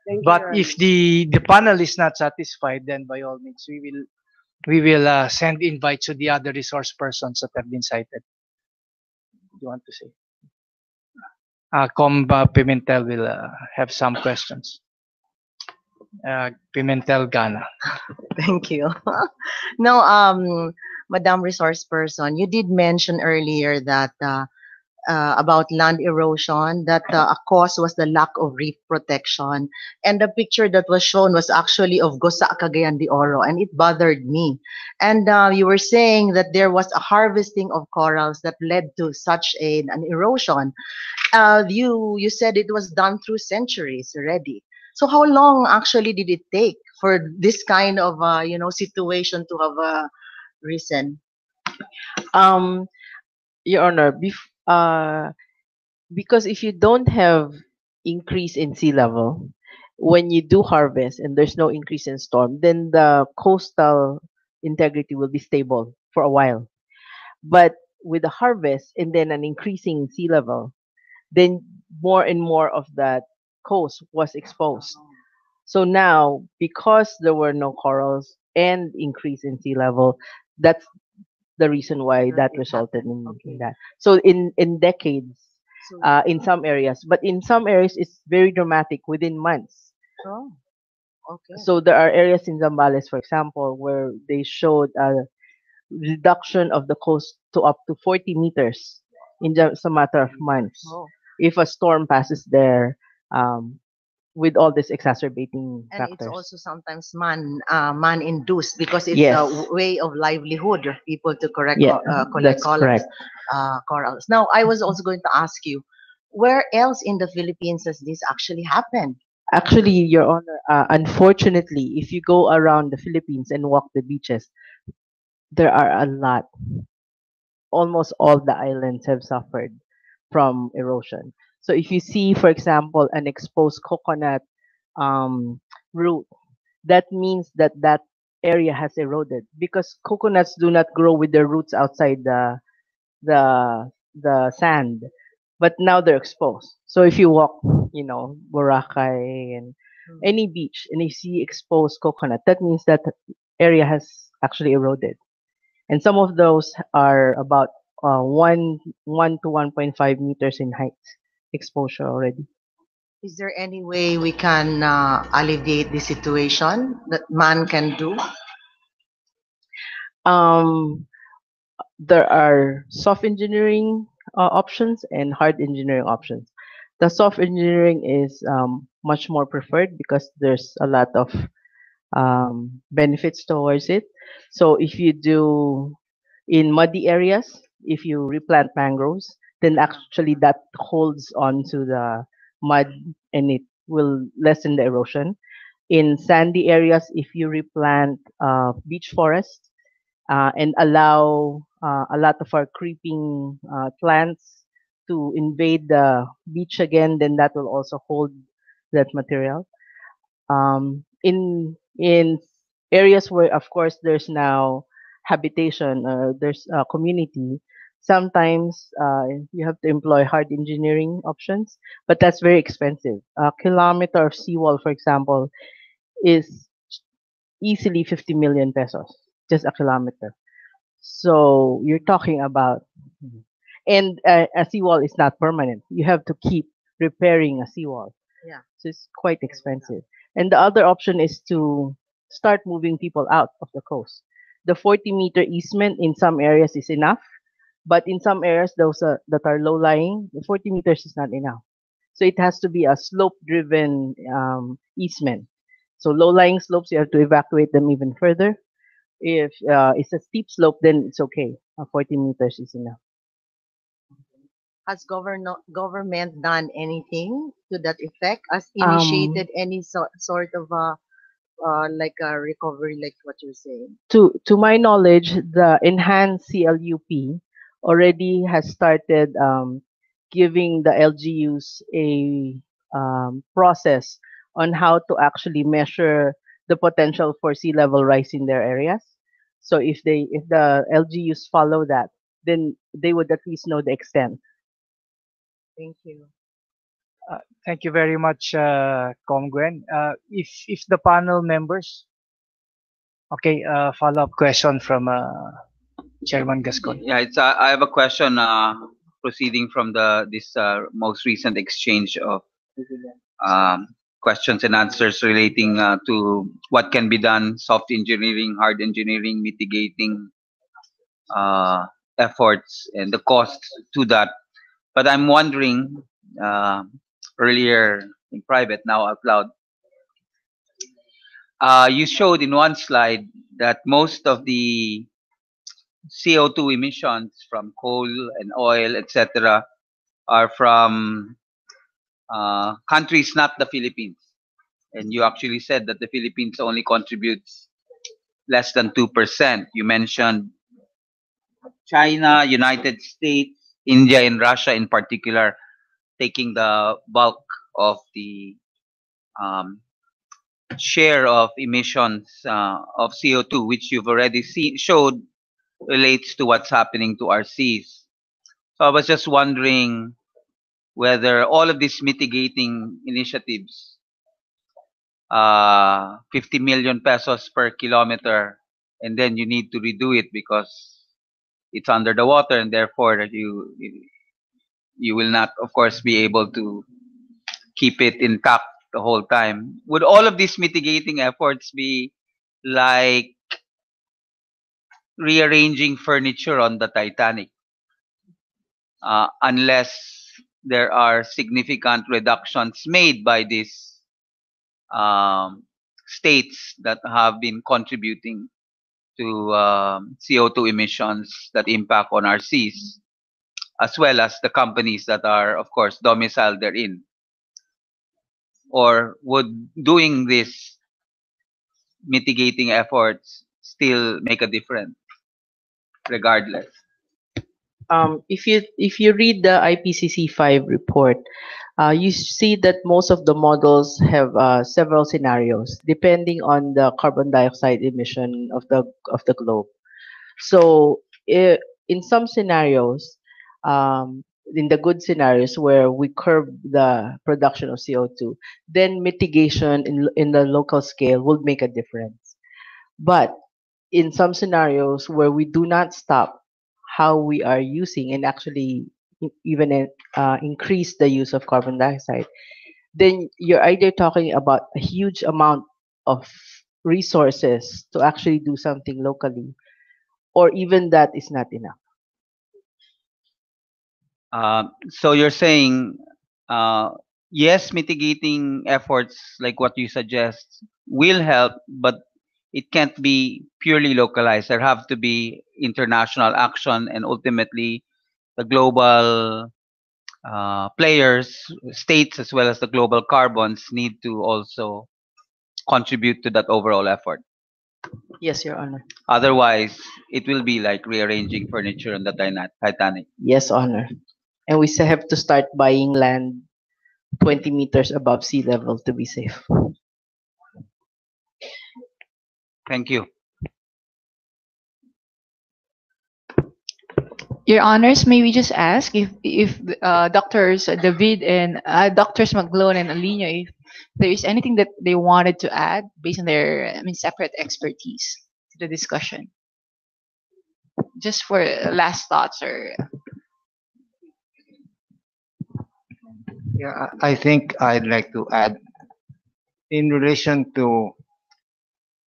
thank you, But Your if Honors. the panel is not satisfied, then by all means we will send invites to the other resource persons that have been cited. You want to say? Pimentel will have some questions. Pimentel Gana. Thank you. No, Madam Resource Person, you did mention earlier that about land erosion, that a cause was the lack of reef protection. And the picture that was shown was actually of Gosa Cagayan de Oro, and it bothered me. And you were saying that there was a harvesting of corals that led to such an erosion. You said it was done through centuries already. So how long actually did it take for this kind of situation to have risen? Um, Your Honor, because if you don't have increase in sea level, when you do harvest and there's no increase in storm, then the coastal integrity will be stable for a while. But with the harvest and then an increasing sea level, then more and more of that coast was exposed. So now, because there were no corals and increase in sea level, that's the reason why That that it resulted happened. in Okay. that. So in decades, So, in some areas, but in some areas it's very dramatic within months. oh, okay. So there are areas in Zambales, for example, where they showed a reduction of the coast to up to 40 meters in just a matter of months. Oh. If a storm passes there, with all these exacerbating And it's factors. also sometimes man induced because it's Yes. a way of livelihood of people to Yeah, collect that's correct. corals. Now, I was also going to ask you, where else in the Philippines has this actually happened? Actually, Your Honor, unfortunately, if you go around the Philippines and walk the beaches, there are a lot. Almost all the islands have suffered from erosion. So if you see, for example, an exposed coconut um, root, that means that that area has eroded because coconuts do not grow with their roots outside the sand, but now they're exposed. So if you walk, Boracay and any beach, and you see exposed coconut, that means that area has actually eroded. And some of those are about 1 to 1.5 meters in height exposure already. Is there any way we can alleviate the situation that man can do? Um, there are soft engineering options and hard engineering options. The soft engineering is much more preferred because there's a lot of benefits towards it. So if you do in muddy areas, if you replant mangroves, then actually that holds on to the mud and it will lessen the erosion. In sandy areas, if you replant beach forest, and allow a lot of our creeping plants to invade the beach again, then that will also hold that material. In areas where, of course, there's now habitation, there's a community. Sometimes you have to employ hard engineering options, but that's very expensive. A kilometer of seawall, for example, is easily 50 million pesos, just a kilometer. So you're talking about, and a seawall is not permanent. You have to keep repairing a seawall. Yeah. So it's quite expensive. And the other option is to start moving people out of the coast. The 40-meter easement in some areas is enough, but in some areas those that are low lying, the 40 meters is not enough. So it has to be a slope-driven easement. So low-lying slopes, you have to evacuate them even further. If it's a steep slope, then it's okay. 40 meters is enough. Has government done anything to that effect? Has Um, initiated any sort of like a recovery, like what you're saying? to my knowledge, the enhanced CLUP already has started giving the LGUs a process on how to actually measure the potential for sea level rise in their areas. So if the LGUs follow that, then they would at least know the extent. Thank you. Thank you very much, Com Gwen. If the panel members, okay, follow-up question from Chairman Gascon. Yeah, it's I have a question proceeding from the this most recent exchange of um, questions and answers relating to what can be done, soft engineering, hard engineering, mitigating uh, efforts, and the costs to that. But I'm wondering, uh, earlier in private, now out loud, you showed in one slide that most of the CO2 emissions from coal and oil, etc., are from countries not the Philippines. And you actually said that the Philippines only contributes less than 2%. You mentioned China, United States, India, and Russia in particular taking the bulk of the um, share of emissions of CO2, which you've already showed relates to what's happening to our seas. So I was just wondering whether all of these mitigating initiatives, 50 million pesos per kilometer, and then you need to redo it because it's under the water, and therefore you will not, of course, be able to keep it intact the whole time. Would all of these mitigating efforts be like rearranging furniture on the Titanic, unless there are significant reductions made by these um, states that have been contributing to CO2 emissions that impact on our seas, as well as the companies that are, of course, domiciled therein? Or would doing these mitigating efforts still make a difference regardless? If you read the IPCC 5 report, you see that most of the models have several scenarios depending on the carbon dioxide emission of the globe. So in some scenarios, in the good scenarios where we curb the production of CO2, then mitigation in the local scale would make a difference. But in some scenarios where we do not stop how we are using and actually even increase the use of carbon dioxide, then you're either talking about a huge amount of resources to actually do something locally, or even that is not enough. So you're saying, uh, yes, mitigating efforts like what you suggest will help, but it can't be purely localized. There have to be international action, and ultimately, the global players, states, as well as the global carbons, need to also contribute to that overall effort. Yes, Your Honor. Otherwise, it will be like rearranging furniture on the Titanic. Yes, Honor. And we still have to start buying land 20 meters above sea level to be safe. Thank you. Your Honors, may we just ask if doctors David and doctors McGlone and Alina, if there is anything that they wanted to add based on their, I mean, separate expertise to the discussion, just for last thoughts or Yeah, I think I'd like to add in relation to,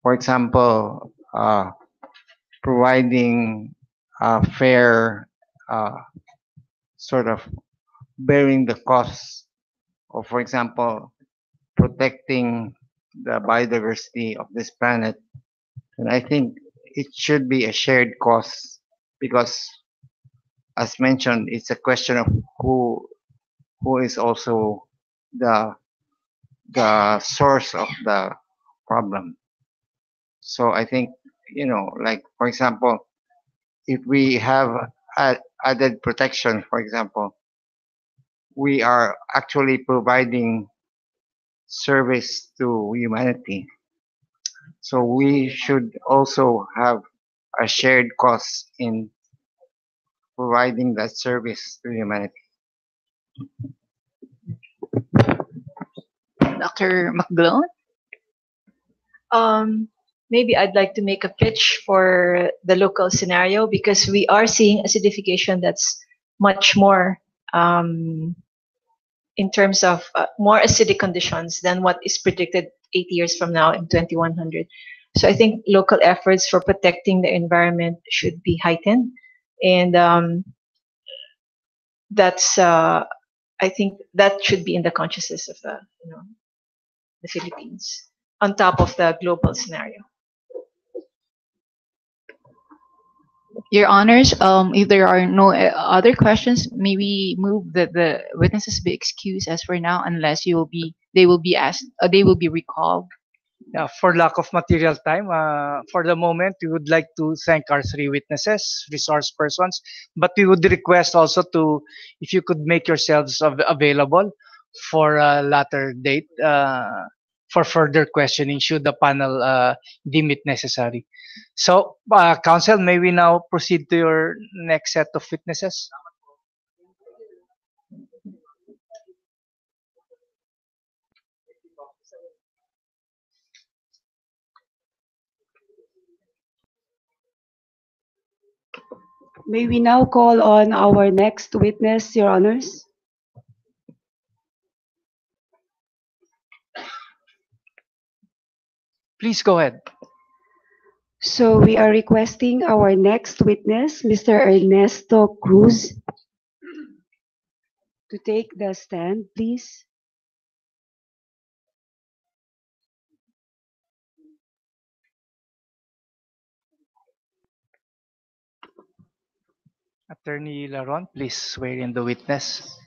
for example, providing a fair sort of bearing the costs of, for example, protecting the biodiversity of this planet. And I think it should be a shared cost because, as mentioned, it's a question of who is also the source of the problem. So I think, like for example, if we have added protection, for example, we are actually providing service to humanity. So we should also have a shared cost in providing that service to humanity. Dr. McGlone? Maybe I'd like to make a pitch for the local scenario because we are seeing acidification that's much more in terms of more acidic conditions than what is predicted 80 years from now in 2100. So I think local efforts for protecting the environment should be heightened, and that's I think that should be in the consciousness of the Philippines on top of the global scenario. Your Honors, if there are no other questions, may we move that the witnesses be excused as for now, unless they will be asked, they will be recalled. Yeah, for lack of material time, for the moment, we would like to thank our three witnesses, resource persons, but we would request also if you could make yourselves available for a latter date for further questioning should the panel deem it necessary. So, Counsel, may we now proceed to your next set of witnesses? May we now call on our next witness, Your Honors? Please go ahead. So we are requesting our next witness, Mr. Ernesto Cruz, to take the stand, please. Attorney Laron, please swear in the witness.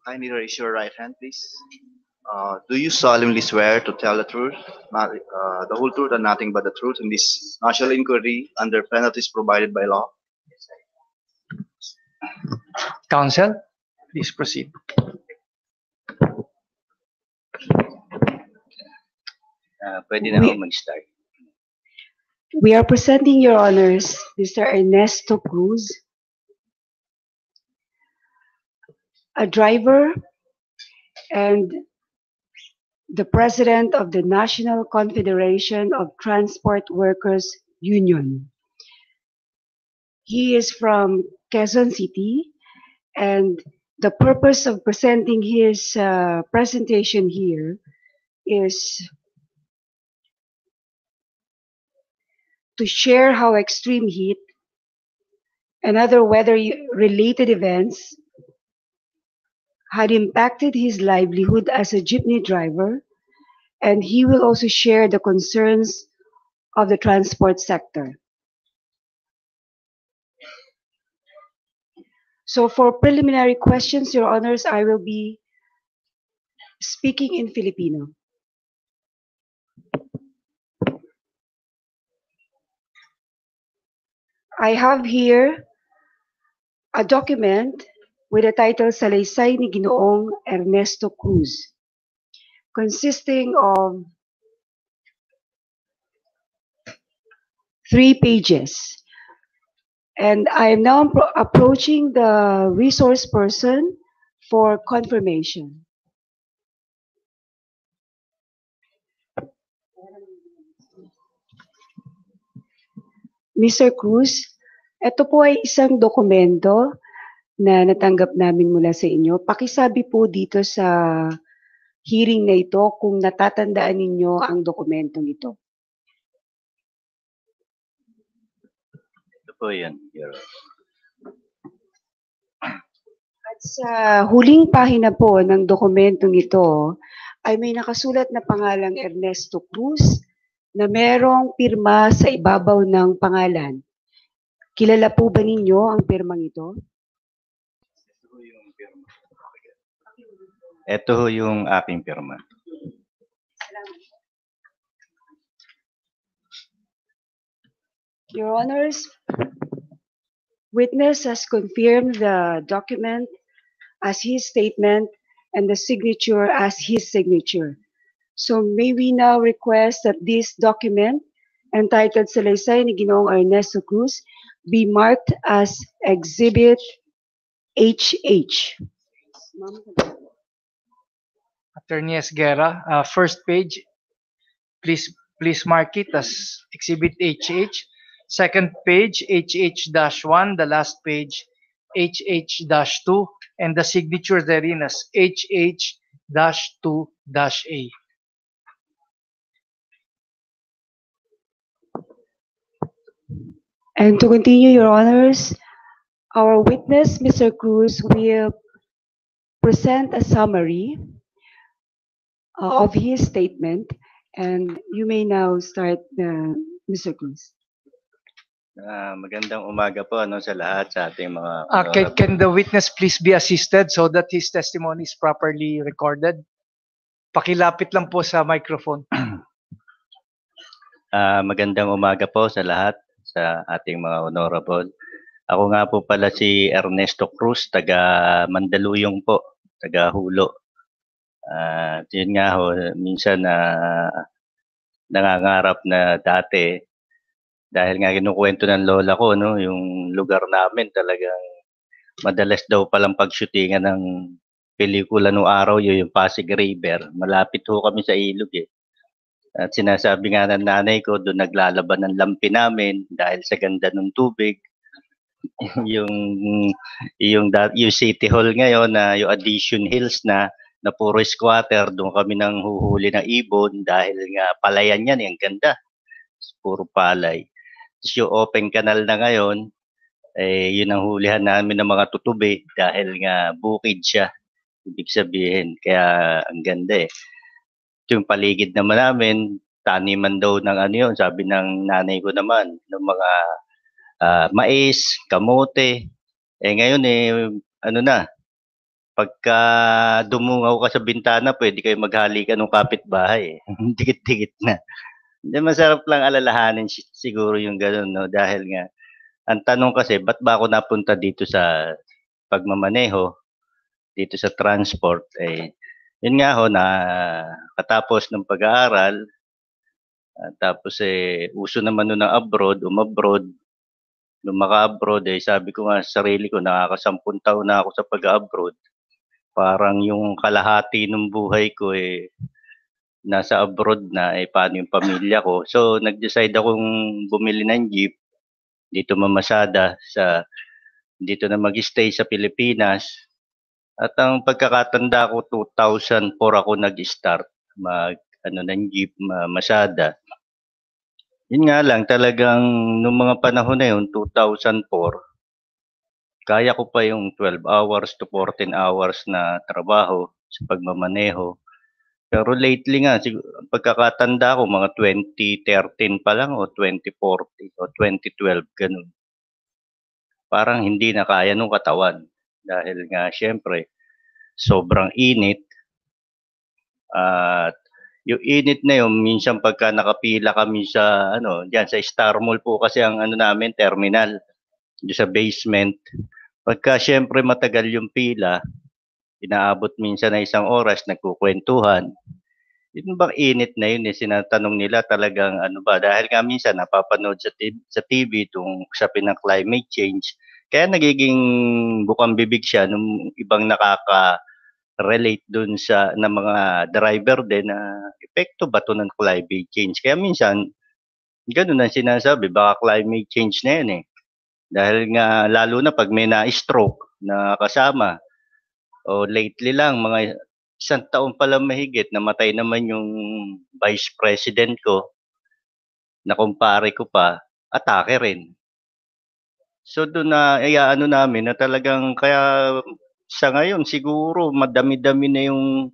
Kindly raise your right hand, please. Do you solemnly swear to tell the truth, the whole truth, and nothing but the truth in this national inquiry under penalties provided by law? Counsel, please proceed. Pwede na ako mag-start. We are presenting, Your Honors, Mr. Ernesto Cruz, a driver and the president of the National Confederation of Transport Workers Union. He is from Quezon City, and the purpose of presenting his presentation here is to share how extreme heat and other weather-related events had impacted his livelihood as a jeepney driver, and he will also share the concerns of the transport sector. So for preliminary questions, Your Honors, I will be speaking in Filipino. I have here a document with the title Salaysay ni Ginoong Ernesto Cruz, consisting of 3 pages. And I am now approaching the resource person for confirmation. Mr. Cruz, ito po ay isang dokumento na natanggap namin mula sa inyo. Pakisabi po dito sa hearing na ito kung natatandaan ninyo ang dokumentong ito. Ito po yan, Your At sa huling pahina po ng dokumentong ito ay may nakasulat na pangalang Ernesto Cruz na merong pirma sa ibabaw ng pangalan. Kilala po ba ninyo ang pirmang ito? Ito ho yung aking pirma. Your Honors, witness has confirmed the document as his statement and the signature as his signature. So may we now request that this document entitled Salaysay ni Ginoong Ernesto Cruz be marked as Exhibit HH. Attorney Esguerra, first page, please mark it as Exhibit HH. Second page, HH-1, the last page, HH-2, and the signature therein as HH-2-A. And to continue, Your Honors, our witness, Mr. Cruz, will present a summary of his statement, and you may now start, Mr. Cruz. Magandang umaga po sa lahat sa ating mga Can the witness please be assisted so that his testimony is properly recorded? Pakilapit lang po sa microphone. Magandang umaga po sa lahat sa ating mga honorable. Ako nga po pala si Ernesto Cruz, taga Mandaluyong po, taga Hulo. Yun nga ho, minsan nangangarap na dati dahil nga kinukwento ng lola ko, no, yung lugar namin talagang madalas daw palang pag-shootingan ng pelikula noong araw yun, yung Pasig River. Malapit ho kami sa ilog eh. At sinasabi nga ng nanay ko, doon naglalaban ng lampi namin dahil sa ganda ng tubig. yung City Hall ngayon na yung Addition Hills na puro squatter, doon kami nang huhuli ng ibon dahil nga palayan yan, yung ganda. Puro palay. Yung open canal na ngayon, yun ang hulihan namin ng mga tutubi dahil nga bukid siya. Ibig sabihin, kaya ang ganda eh. Yung paligid naman namin, taniman daw ng yun, sabi ng nanay ko naman, ng mga mais, kamote. Ngayon pagka dumungaw ka sa bintana, pwede kayo maghalikan ng kapitbahay. Dikit-dikit na. Masarap lang alalahanin siguro yung gano'n, no? Dahil nga, ang tanong kasi, ba't ba ako napunta dito sa pagmamaneho, dito sa transport? Yun nga ho, na katapos ng pag-aaral, tapos uso naman nun ng abroad, umabroad, nung maka-abroad, sabi ko nga sa sarili ko, nakakasampung taon na ako sa pag-abroad. Parang yung kalahati ng buhay ko nasa abroad na, paano yung pamilya ko. So, nag-decide akong bumili ng jeep, dito mamasada, dito na mag-stay sa Pilipinas. At ang pagkakatanda ko, 2004 ako nag-start ng jeep, masada. Yun nga lang, talagang nung mga panahon na yun, 2004, kaya ko pa yung 12 hours to 14 hours na trabaho sa pagmamaneho. Pero lately nga, pagkakatanda ko, mga 2013 pa lang o 2014 o 2012, ganun. Parang hindi na kaya nung katawan. Dahil nga, syempre, sobrang init. At yung init na yun, minsan pagka nakapila kami sa ano, diyan sa Star Mall po kasi ang ano namin terminal, diyan sa basement. Pagka siyempre matagal yung pila, inaabot minsan na 1 oras nagkukuwentuhan. Yun bang init na yun, sinatanong nila talagang ano ba, dahil nga minsan napapanood sa TV itong usapin ng climate change, kaya nagiging bukang bibig siya nung ibang nakaka-relate dun sa na mga driver din na epekto ba 'to ng climate change. Kaya minsan gano'n ang sinasabi, baka climate change na 'yan, eh. Dahil nga lalo na 'pag may na-stroke na kasama o lately lang mga 1 taon pa lang mahigit namatay naman yung vice president ko, na kumpare ko pa, atake rin. So dun na iaano namin na talagang kaya sa ngayon siguro madami-dami na yung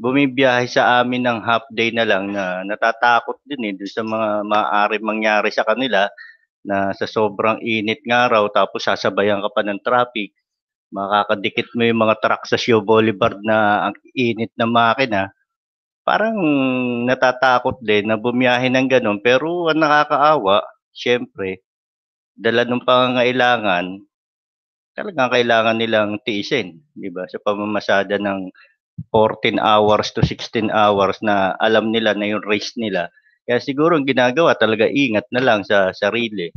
bumibiyahe sa amin ng half day na lang na natatakot din, eh, dun sa mga maaaring mangyari sa kanila na sa sobrang init nga raw tapos sasabayan ka pa ng traffic, makakadikit mo yung mga truck sa Shaw Boulevard na ang init ng makina. Parang natatakot din na bumiyahe ng gano'n pero ang nakakaawa siyempre dala nung pangangailangan, talagang kailangan nilang tiisin, 'di ba, sa pamamasada ng 14 hours to 16 hours na alam nila na yung race nila. Kaya siguro ang ginagawa talaga ingat na lang sa sarili.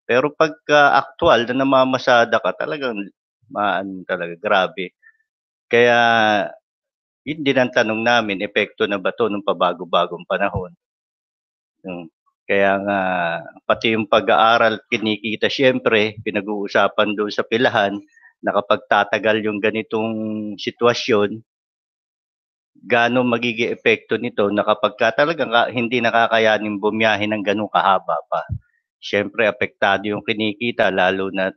Pero pagka aktuwal na namamasada ka talagang maano talaga, grabe. Kaya yun din ang tanong namin, epekto na ba 'to nung pabago-bagong panahon? Kaya nga pati yung pag-aaral kinikita siyempre pinag-uusapan do'n sa pilahan na kapag tatagal yung ganitong sitwasyon, gaano magiging epekto nito na kapagka talagang hindi nakakayaning bumiyahe ng gano'ng kahaba pa. Siyempre apektado yung kinikita lalo na't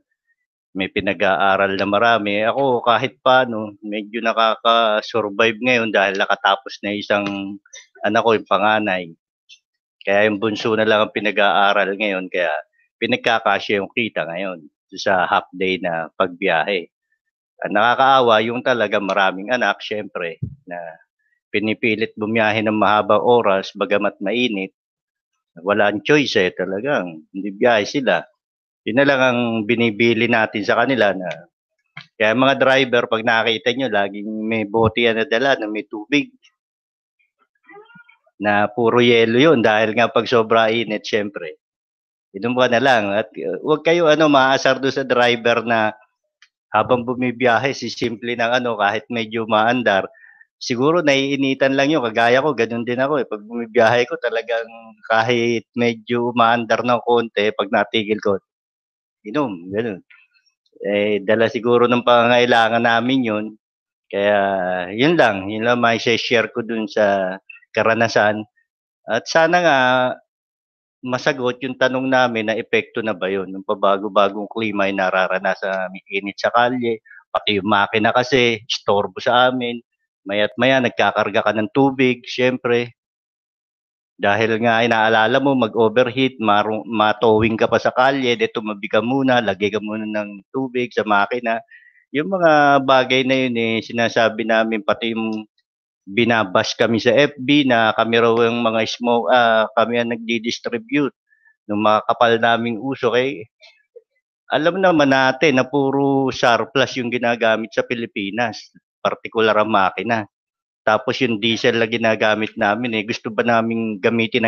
may pinag-aaral na marami. Ako kahit paano medyo nakaka-survive ngayon dahil nakatapos na isang anak ko, yung panganay. Kaya yung bunso na lang ang pinag-aaral ngayon kaya pinagkakasya yung kita ngayon sa half day na pagbiyahe. Ang nakakaawa yung talaga maraming anak siyempre na pinipilit bumiyahe ng mahabang oras bagamat mainit. Walang choice, eh, talagang bibiyahe sila. Yun na lang ang binibili natin sa kanila na kaya mga driver 'pag nakita niyo laging may bote yan na dala na may tubig. Na puro yelo yun dahil nga 'pag sobra init siyempre, inom ka na lang at huwag kayo ano maaasar dun sa driver na habang bumibiyahe sisimple ng ano kahit medyo maandar. Siguro naiinitan lang yun kagaya ko gano'n din ako, eh, 'pag bumibiyahe ko talagang kahit medyo umaandar ng konti 'pag natigil ko, inom gano'n. Eh, dala siguro ng pangangailangan namin yun, kaya yun lang mai-she-share ko dun sa karanasan at sana nga masagot yung tanong namin na epekto na ba yun nung pabago-bagong klima ay nararanasan naming init sa kalye, pati yung makina kasi istorbo sa amin, maya't maya nagkakarga ka ng tubig siyempre, dahil nga inaalala mo mag-overheat, matowing ka pa sa kalye, 'di tumabi ka muna, lagay ka muna ng tubig sa makina. Yung mga bagay na yun, eh, sinasabi namin pati yung binabash kami sa FB na kami raw yung mga kami ang nagdi-distribute ng mga kapal naming usok, eh, alam naman natin na puro surplus yung ginagamit sa Pilipinas, partikular ang makina. Tapos yung diesel na ginagamit namin, eh, gusto ba naming gamitin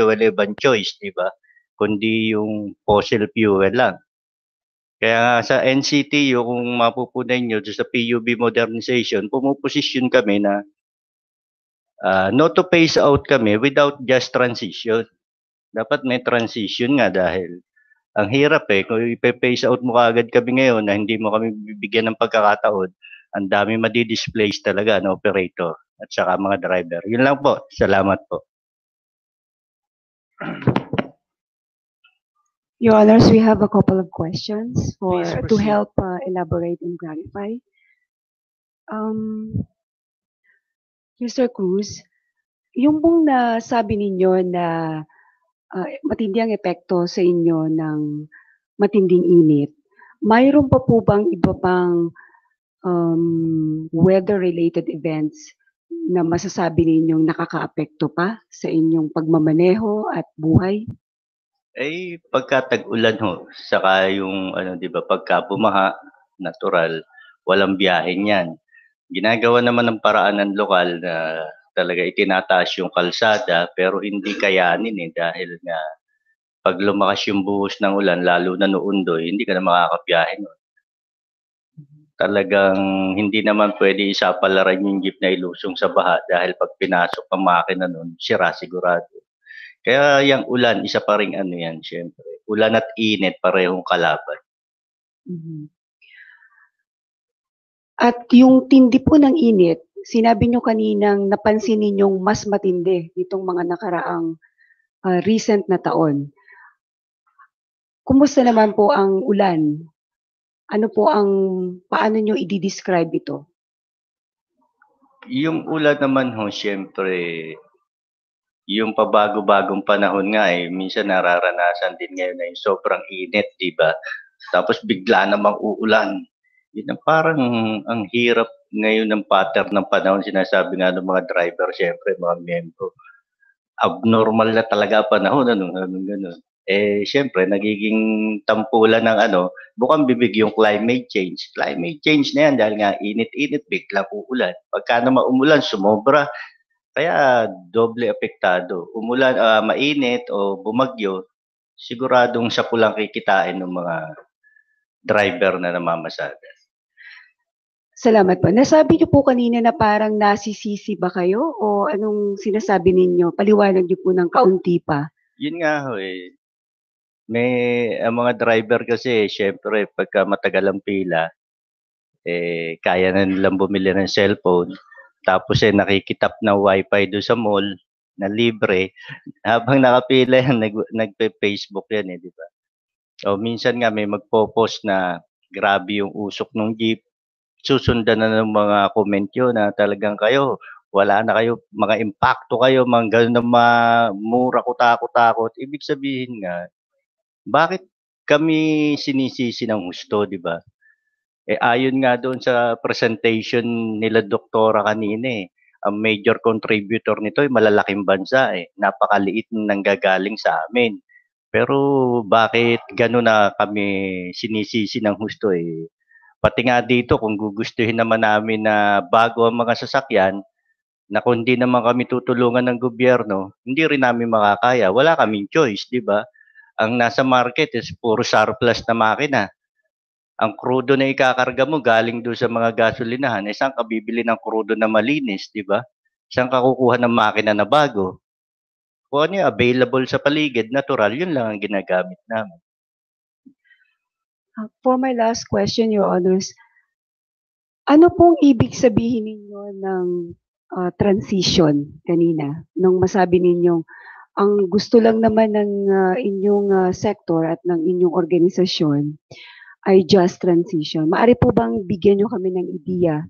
wala ibang choice, 'di ba? Kundi yung fossil fuel lang. Kaya nga sa NCTU kung mapupunan niyo sa PUB modernization, pumoposisyon kami na no to phase out kami without just transition. Dapat may transition nga dahil ang hirap, eh, kung ipe-phase out mo kaagad kami ngayon na hindi mo kami bibigyan ng pagkakataon, ang daming madi-displace talaga na operator at saka mga driver. Yun lang po. Salamat po. Your Honors, we have a couple of questions Please to proceed. help elaborate and clarify. Mr. Cruz, yung pong nasabi ninyo na matindi ang epekto sa inyo ng matinding init, mayroon pa po bang iba pang weather-related events na masasabi ninyong nakakaapekto pa sa inyong pagmamaneho at buhay? Pagka tag-ulan ho, saka yung ano 'di ba, pagka bumaha, natural, walang biyahe niyan. Ginagawa naman ng paraan ng lokal na talaga itinataas yung kalsada pero hindi kayanin, dahil nga 'pag lumakas yung buhos ng ulan lalo na noon Undoy, hindi ka na makakabiyahe nun. Talagang hindi naman puwede isapalaran yung jeep na ilusong sa baha dahil 'pag pinasok ang makina nun, sira sigurado. Kaya yang ulan isa pa ring ano yan siyempre, ulan at init parehong kalaban. Mhm. At yung tindi po ng init, sinabi niyo kaninang napansin ninyong mas matindi nitong mga nakaraang, recent na taon. Kumusta naman po ang ulan? Paano niyo i-de-describe ito? Yung ulan naman ho siyempre, yung pabago-bagong panahon nga, minsan nararanasan din ngayon na yung sobrang init 'di ba? Tapos bigla namang uulan. Yun ang parang ang hirap ngayon ng pattern ng panahon, sinasabi nga ng mga driver siyempre, mga miyembro, abnormal na talaga panahon ano, anong gano'n. Siyempre nagiging tampulan ng ano, bukang bibig yung climate change. Climate change na yan dahil nga init-init biglang uulan. Pagka naman umulan sumobra, kaya doble apektado. Umulan, mainit o bumagyo, siguradong siya po lang kikitain ng mga driver na namamasada. Salamat po. Nasabi niyo po kanina na parang nasisisi ba kayo o anong sinasabi ninyo? Paliwanag niyo po ng kaunti pa. Yun nga ho, ang mga driver kasi siyempre pagka matagal ang pila, kaya na nilang bumili ng cellphone, tapos, nakikitap ng wifi do'n sa mall na libre, habang nakapila yan nagfe-Facebook yan, 'di ba? O minsan nga may magpo-post na grabe yung usok nung jeep, susundan na ng mga comment yun na talagang kayo wala na kayo, mga impakto kayo, mga gano'n na mura kuta-takot. Ibig sabihin nga, bakit kami sinisisi ng husto, 'di ba? Ayon nga doon sa presentation nila doktora kanina, ang major contributor nito ay malalaking bansa, napakaliit ng nanggagaling sa amin. Pero bakit gano'n na kami sinisisi ng husto, pati nga dito kung gugustuhin naman namin na bago ang mga sasakyan, na kung hindi naman kami tutulungan ng gobyerno, hindi rin namin makakaya. Wala kaming choice, 'di ba? Ang nasa market is puro surplus na makina. Ang krudo na ikakarga mo galing do'n sa mga gasolinahan, saan ka bibili ng krudo na malinis, 'di ba? Saan ka kukuha ng makina na bago? Kung ano yung available sa paligid, natural, yun lang ang ginagamit namin. For my last question, Your Honors, ano pong ibig sabihin ninyo ng transition kanina? Nung masabi ninyong ang gusto lang naman ng inyong sector at ng inyong organisasyon ay just transition. Maaari po bang bigyan nyo kami ng ideya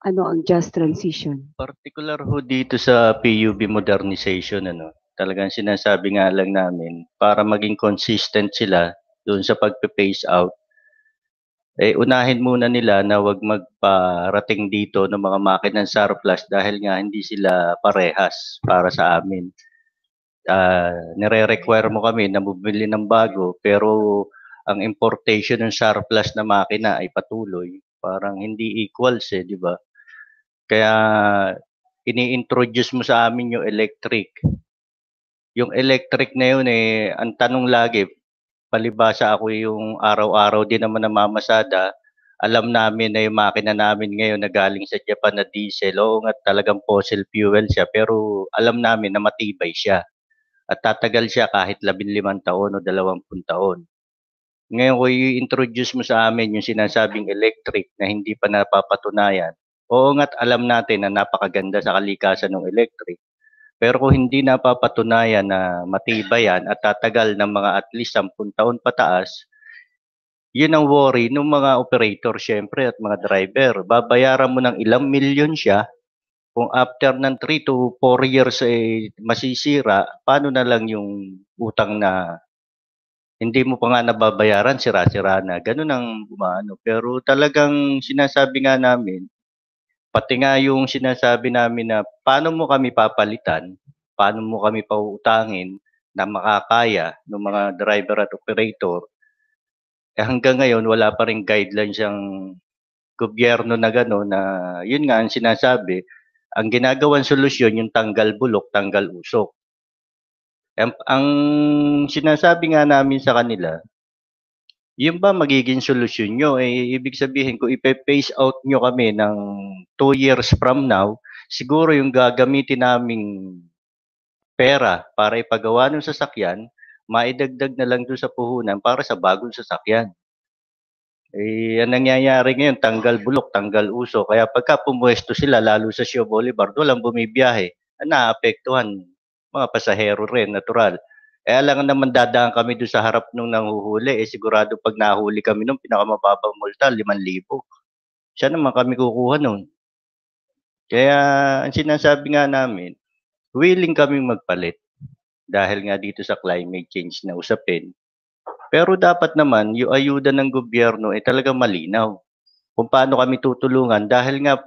ano ang just transition? Particular ho dito sa PUB modernization ano, talagang sinasabi nga lang namin para maging consistent sila doon sa pagpe-phase out, unahin muna nila na 'wag magparating dito ng mga makinang surplus dahil nga hindi sila parehas para sa amin. Nire-require mo kami na bumili ng bago pero ang importation ng surplus na makina ay patuloy, parang hindi equals, 'di ba? Kaya ini-introduce mo sa amin yung electric. Yung electric na yun, ang tanong lagi, palibhasa ako yung araw-araw din naman namamasada, alam namin na yung makina namin ngayon na galing sa Japan na diesel, oo nga talagang fossil fuel siya, pero alam namin na matibay siya at tatagal siya kahit 15 taon o 20 taon. Ngayon kung i-introduce mo sa amin yung sinasabing electric na hindi pa napapatunayan, oo nga't alam natin na napakaganda sa kalikasan ng electric. Pero kung hindi napapatunayan na matibay yan at tatagal ng mga at least 10 taon pataas, yun ang worry ng mga operator siyempre at mga driver. Babayaran mo ng ilang milyon siya, kung after ng 3 to 4 years masisira, paano na lang yung utang na hindi mo pa nga nababayaran, sira-sira na. Gano'n ang umaano. Pero talagang sinasabi nga namin, Pati nga yung sinasabi namin na paano mo kami papalitan, paano mo kami pauutangin na makakaya ng mga driver at operator, eh hanggang ngayon wala pa ring guidelines ang gobyerno na gano'n na yun nga ang sinasabi, ang ginagawang solusyon yung tanggal bulok, tanggal usok. Ang sinasabi nga namin sa kanila, yun ba magiging solusyon nyo? Eh, ibig sabihin, kung ipe-phase out nyo kami ng 2 years from now, siguro yung gagamitin naming pera para ipagawa ng sasakyan, maidagdag na lang doon sa puhunan para sa bagong sasakyan. Eh, ang nangyayari ngayon, tanggal bulok, tanggal uso. Kaya pagka pumuesto sila, lalo sa Sio Boulevard, walang bumibiyahe. Naapektuhan, mga pasahero rin, natural. Eh, alam naman dadaan kami doon sa harap nung nanghuhuli. Eh, sigurado pag nahuli kami nung pinakamababang multa, 5,000. Siya naman kami kukuha nun. Kaya, ang sinasabi nga namin, willing kaming magpalit dahil nga dito sa climate change na usapin. Pero dapat naman yung ayuda ng gobyerno ay talagang malinaw kung paano kami tutulungan dahil nga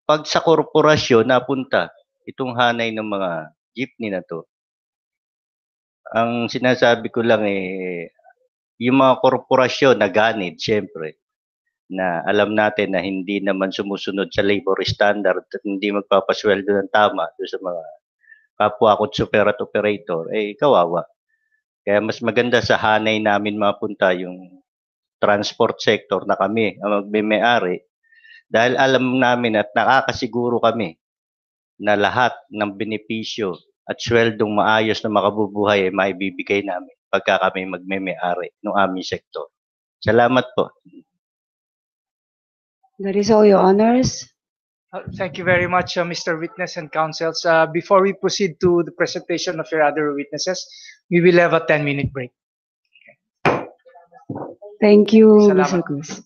pag sa korporasyon napunta itong hanay ng mga jeepney na 'to, ang sinasabi ko lang, eh, yung mga korporasyon na ganid siyempre na alam natin na hindi naman sumusunod sa labor standard at hindi magpapasuweldo ng tama do'n sa mga kapwa kotsuper at operator, eh, kawawa. Kaya mas maganda sa hanay namin mapunta yung transport sector na kami ang magme-may-ari dahil alam namin at nakakasiguro kami na lahat ng benepisyo at suweldong maayos na makabubuhay ay maibibigay namin pagka kami magme-may-ari ng aming sektor. Salamat po. That is all, Your Honors. Thank you very much, Mr. Witness and counsels. Before we proceed to the presentation of your other witnesses, we will have a 10-minute break. Thank you, Mr. Salamat. Cruz.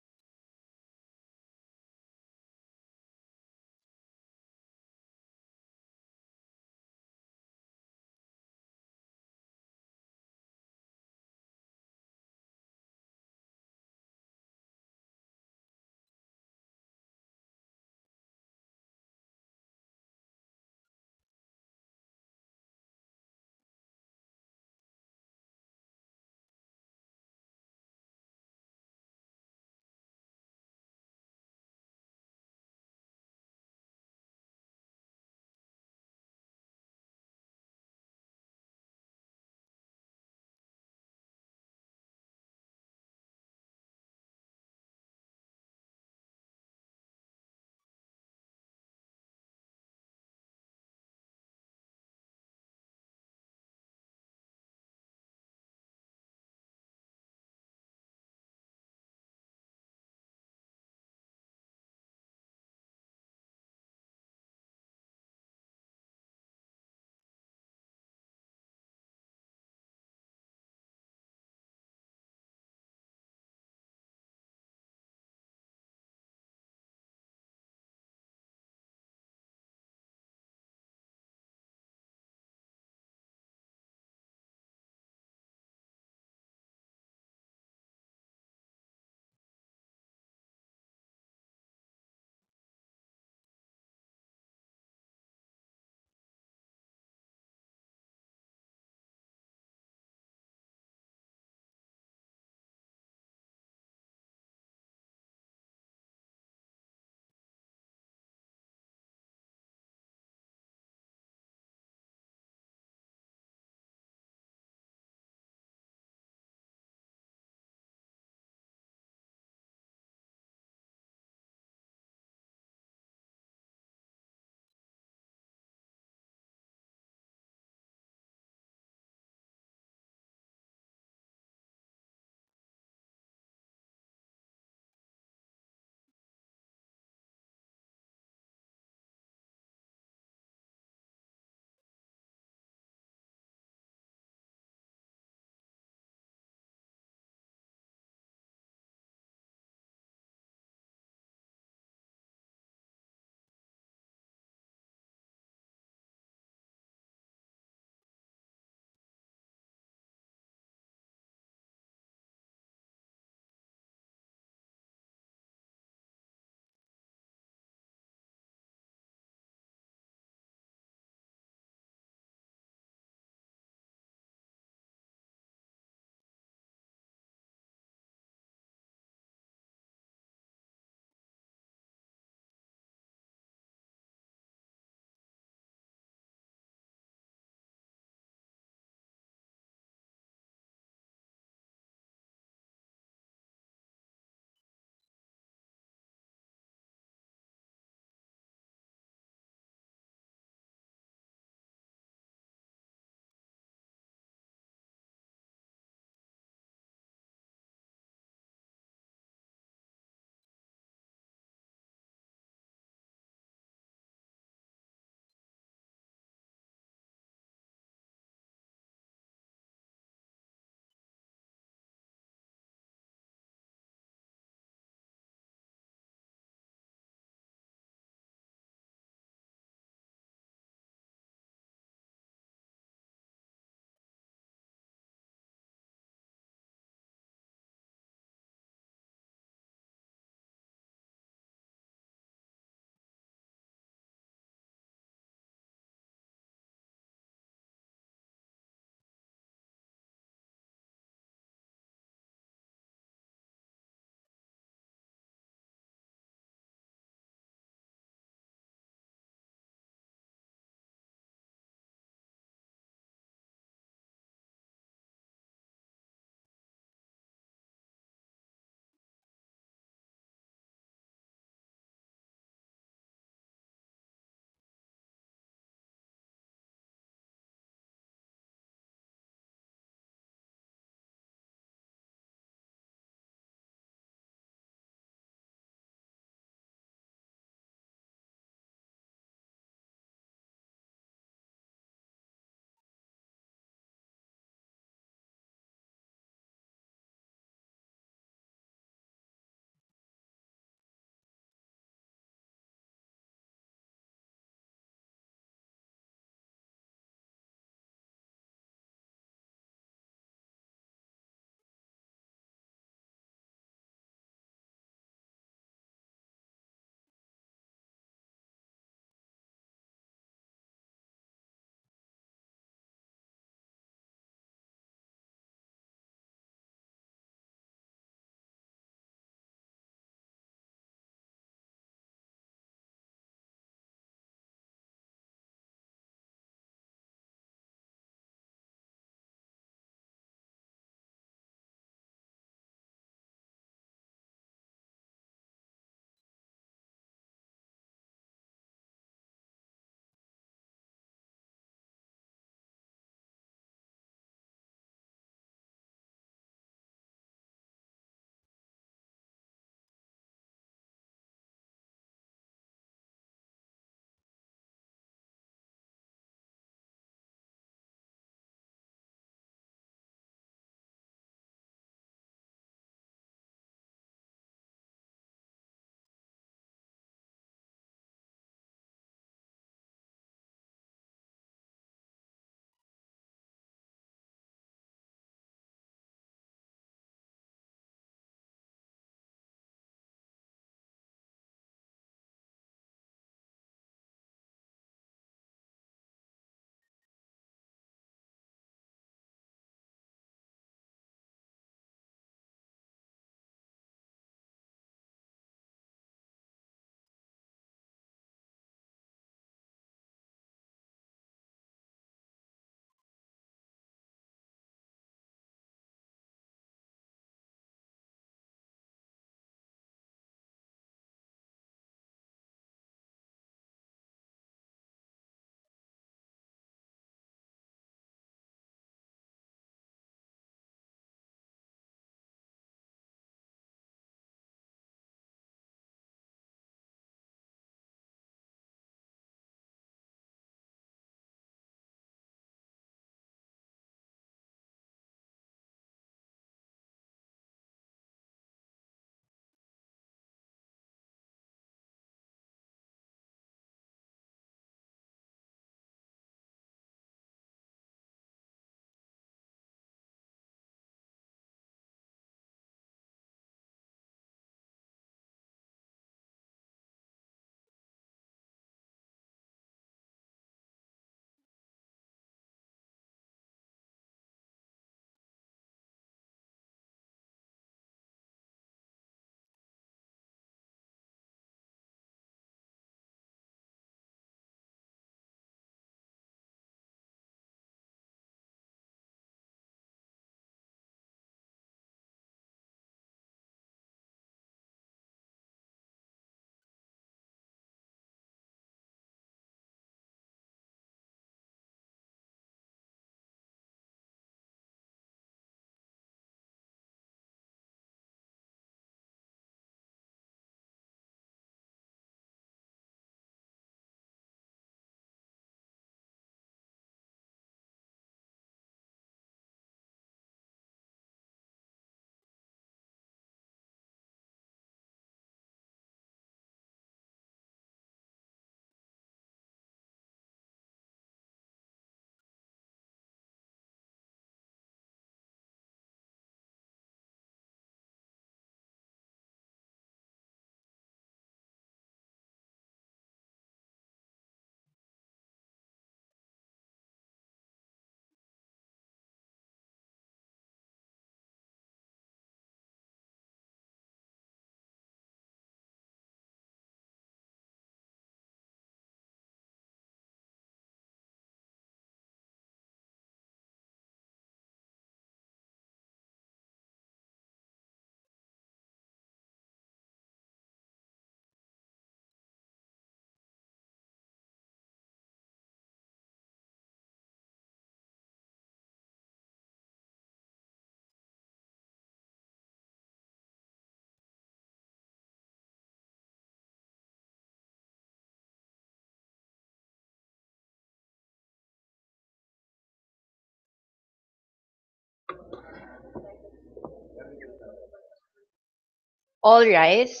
All rise.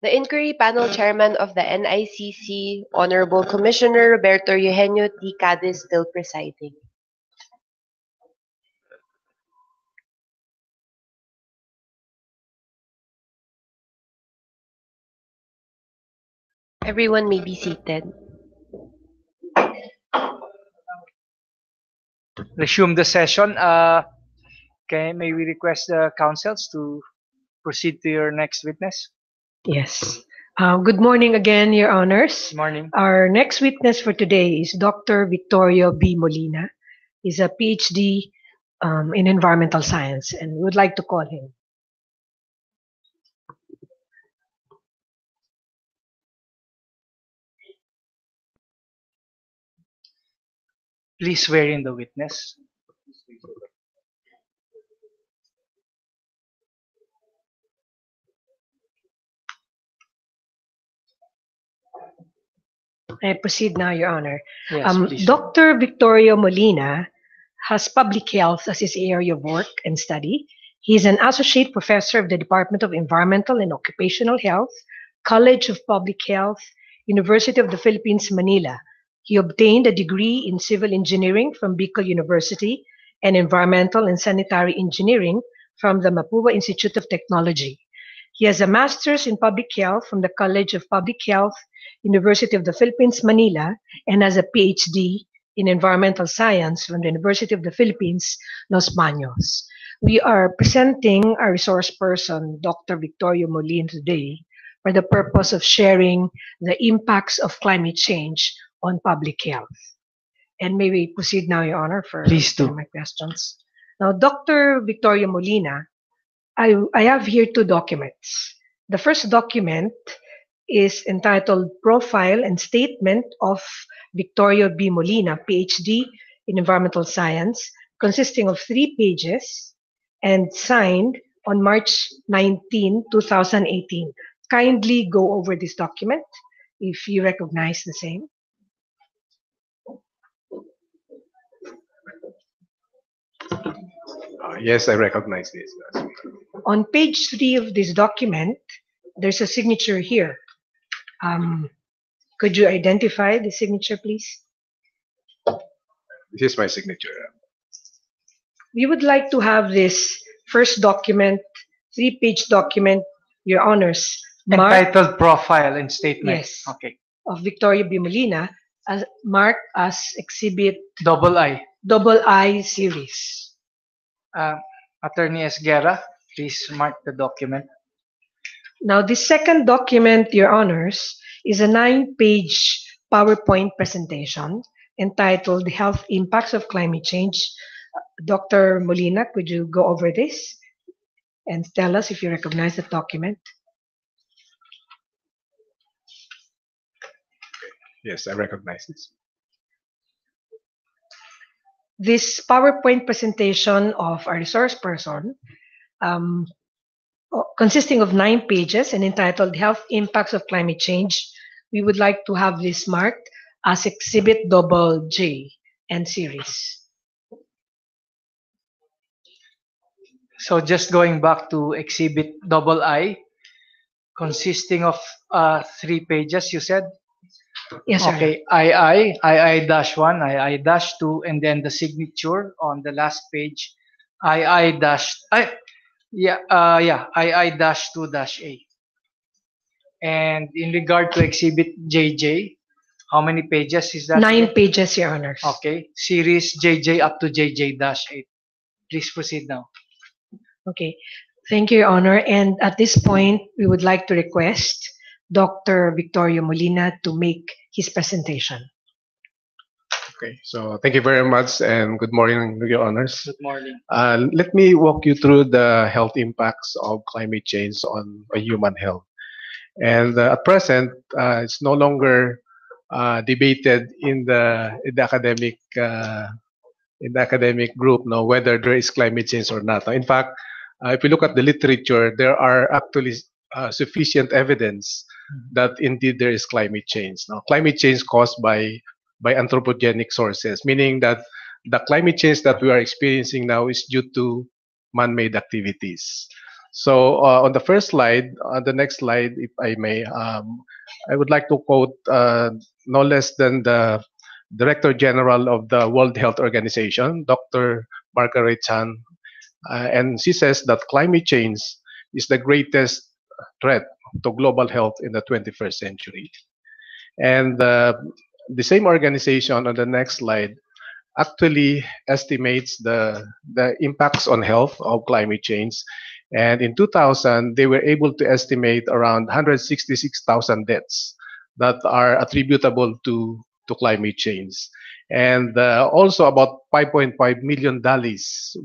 The Inquiry Panel Chairman of the NICC, Honorable Commissioner Roberto Eugenio T. Cadiz, still presiding. Everyone may be seated. Resume the session. May we request the counsels to proceed to your next witness? Yes. Good morning again, Your Honors. Good morning. Our next witness for today is Dr. Victorio B. Molina. He's a PhD in environmental science, and we would like to call him. Please swear in the witness. I proceed now, Your Honor. Yes, please. Dr. Victorio Molina has public health as his area of work and study. He is an associate professor of the Department of Environmental and Occupational Health, College of Public Health, University of the Philippines, Manila. He obtained a degree in civil engineering from Bicol University and environmental and sanitary engineering from the Mapua Institute of Technology. He has a master's in public health from the College of Public Health, University of the Philippines, Manila, and has a PhD in environmental science from the University of the Philippines, Los Baños. We are presenting our resource person, Dr. Victorio Molina, today for the purpose of sharing the impacts of climate change on public health. And may we proceed now, Your Honor, for Please do. my questions. Now, Dr. Victorio Molina, I have here two documents. The first document is entitled Profile and Statement of Victorio B. Molina, PhD in Environmental Science, consisting of 3 pages and signed on March 19, 2018. Kindly go over this document if you recognize the same. Yes, I recognize this. On page 3 of this document, there's a signature here. Could you identify the signature, please? This is my signature. We would like to have this first document, 3-page document, Your Honors, Entitled Profile and Statement. Yes. Okay. of Victorio B. Molina, as marked as Exhibit II. series. Attorney Esguerra, please mark the document. Now, the second document, Your Honors, is a 9-page PowerPoint presentation entitled The Health Impacts of Climate Change. Dr. Molina, could you go over this and tell us if you recognize the document? Yes, I recognize this. This PowerPoint presentation of a resource person, consisting of 9 pages and entitled Health Impacts of Climate Change, we would like to have this marked as Exhibit J and series. So just going back to Exhibit I, consisting of 3 pages, you said? Yes, sir. Okay, II-1, II-2, and then the signature on the last page, II-2-A. And in regard to Exhibit JJ, how many pages is that? 9 pages, Your Honors. Okay, series JJ up to JJ-8. Please proceed now. Okay, thank you, Your Honor. And at this point, we would like to request Dr. Victorio Molina to make his presentation. Okay, so thank you very much and good morning, Your Honors. Good morning. Let me walk you through the health impacts of climate change on human health. And at present, it's no longer debated in the academic group, no, whether there is climate change or not. In fact, if you look at the literature, there are actually sufficient evidence that indeed there is climate change. Now, climate change caused by anthropogenic sources, meaning that the climate change that we are experiencing now is due to man-made activities. So on the first slide, on the next slide, if I may, I would like to quote no less than the Director General of the World Health Organization, Dr. Margaret Chan, and she says that climate change is the greatest threat to global health in the 21st century. And the same organization on the next slide actually estimates the impacts on health of climate change. And in 2000, they were able to estimate around 166,000 deaths that are attributable to climate change. And also about 5.5 million DALIs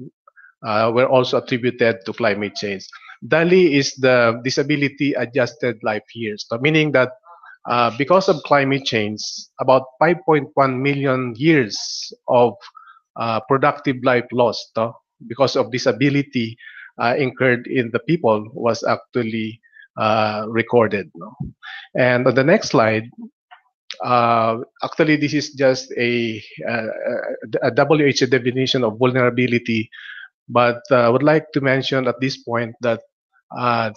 were also attributed to climate change. DALI is the disability adjusted life years, so meaning that because of climate change, about 5.1 million years of productive life lost because of disability incurred in the people was actually recorded. No? And on the next slide, actually, this is just a WHO definition of vulnerability, but I would like to mention at this point that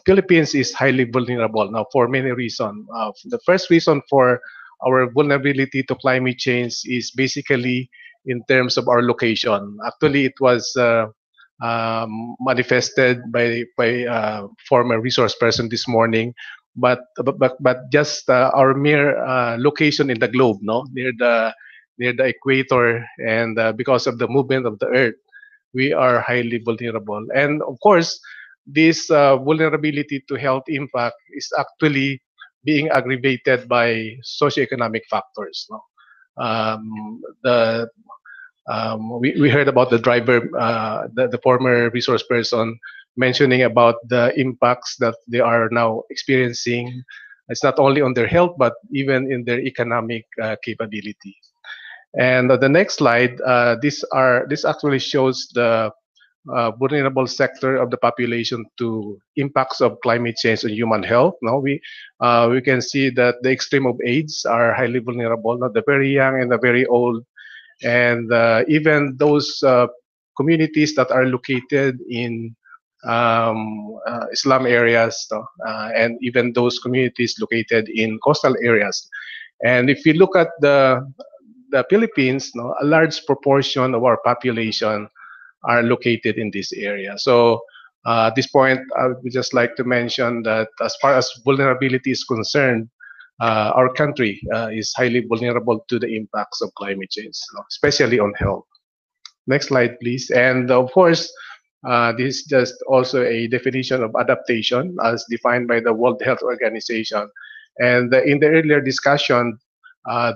Philippines is highly vulnerable now for many reasons. The first reason for our vulnerability to climate change is basically in terms of our location. Actually, it was manifested by former resource person this morning, but just our mere location in the globe, no, near the equator, and because of the movement of the Earth, we are highly vulnerable. And of course, this vulnerability to health impact is actually being aggravated by socioeconomic factors. No? The we heard about the driver, the former resource person mentioning about the impacts that they are now experiencing. It's not only on their health, but even in their economic capability. And the next slide, this actually shows the vulnerable sector of the population to impacts of climate change on human health. Now we can see that the extreme of age are highly vulnerable, not the very young and the very old, and even those communities that are located in slum areas, and even those communities located in coastal areas. And if you look at the Philippines, no, a large proportion of our population are located in this area. So at this point, I would just like to mention that as far as vulnerability is concerned, our country is highly vulnerable to the impacts of climate change, especially on health. Next slide, please. And of course, this is just also a definition of adaptation as defined by the World Health Organization. And in the earlier discussion,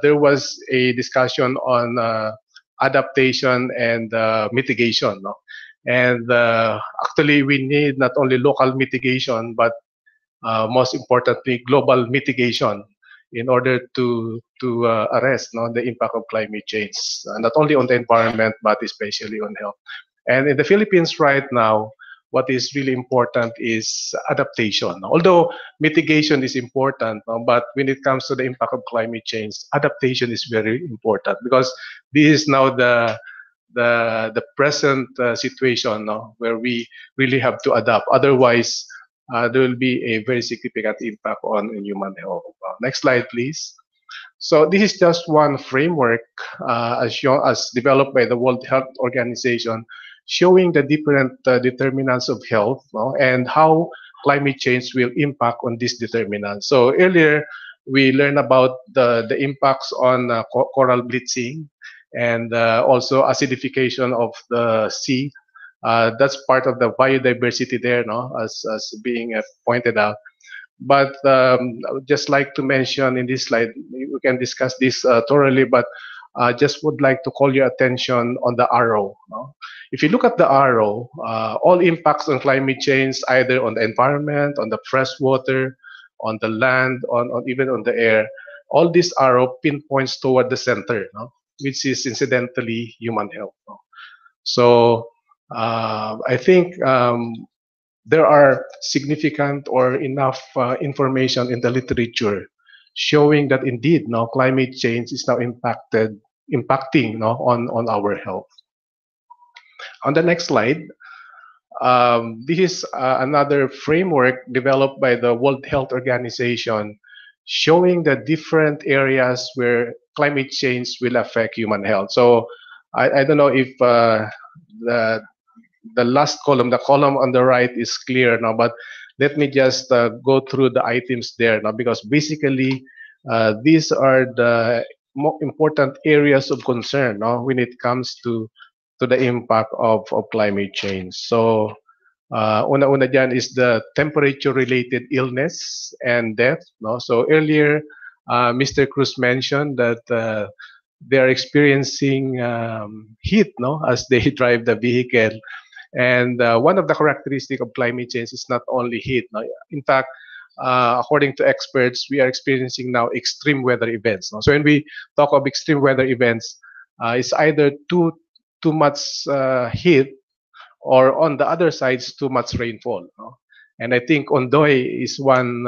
there was a discussion on adaptation and mitigation. No? And actually, we need not only local mitigation, but most importantly, global mitigation in order to arrest, no, the impact of climate change, not only on the environment, but especially on health. And in the Philippines right now, what is really important is adaptation. Although mitigation is important, but when it comes to the impact of climate change, adaptation is very important because this is now the present situation, no, where we really have to adapt. Otherwise, there will be a very significant impact on human health. Next slide, please. So this is just one framework as developed by the World Health Organization, showing the different determinants of health, no, and how climate change will impact on these determinants. So earlier, we learned about the impacts on coral bleaching and also acidification of the sea. That's part of the biodiversity there, no, as being pointed out. But I would just like to mention in this slide, we can discuss this thoroughly, but just would like to call your attention on the arrow. No? If you look at the arrow, all impacts on climate change, either on the environment, on the fresh water, on the land, on even on the air, all this arrow pinpoints toward the center, no? Which is incidentally human health. No? So I think there are significant or enough information in the literature showing that indeed now climate change is now impacting, no, on our health. On the next slide, this is another framework developed by the World Health Organization showing the different areas where climate change will affect human health. So I don't know if the the last column, the column on the right is clear now, but let me just go through the items there now, because basically these are the more important areas of concern now when it comes to the impact of climate change. So una-una dyan is the temperature-related illness and death. No? So earlier, Mr. Cruz mentioned that they are experiencing heat, no, as they drive the vehicle. And one of the characteristics of climate change is not only heat. No? In fact, according to experts, we are experiencing now extreme weather events. No? So when we talk of extreme weather events, it's either too much heat, or on the other side, it's too much rainfall. No? And I think Ondoy is one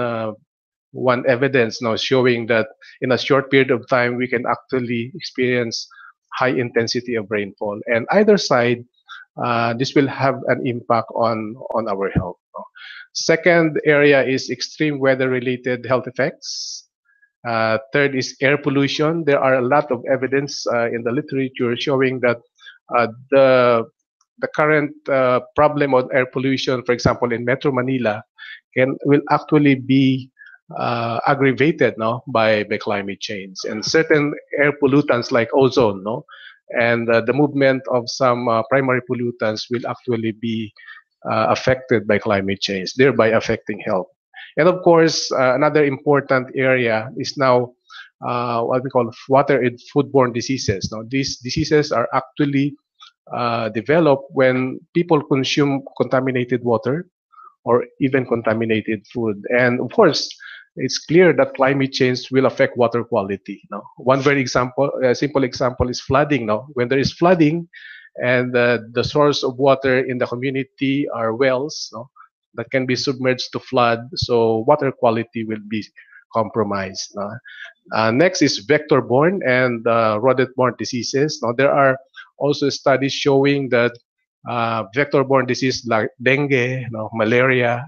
evidence now showing that in a short period of time we can actually experience high intensity of rainfall. And either side, this will have an impact on our health. No? Second area is extreme weather related health effects. Third is air pollution. There are a lot of evidence in the literature showing that the current problem of air pollution, for example, in Metro Manila, will actually be aggravated now by climate change, and certain air pollutants like ozone, no, and the movement of some primary pollutants will actually be affected by climate change, thereby affecting health. And of course, another important area is now what we call water and foodborne diseases. Now, these diseases are actually developed when people consume contaminated water or even contaminated food. And of course, it's clear that climate change will affect water quality. No? One very simple example is flooding. No? When there is flooding and the source of water in the community are wells, no? that can be submerged to flood, so water quality will be compromised. No? Next is vector-borne and rodent-borne diseases. Now, there are also studies showing that vector-borne disease like dengue, no, malaria,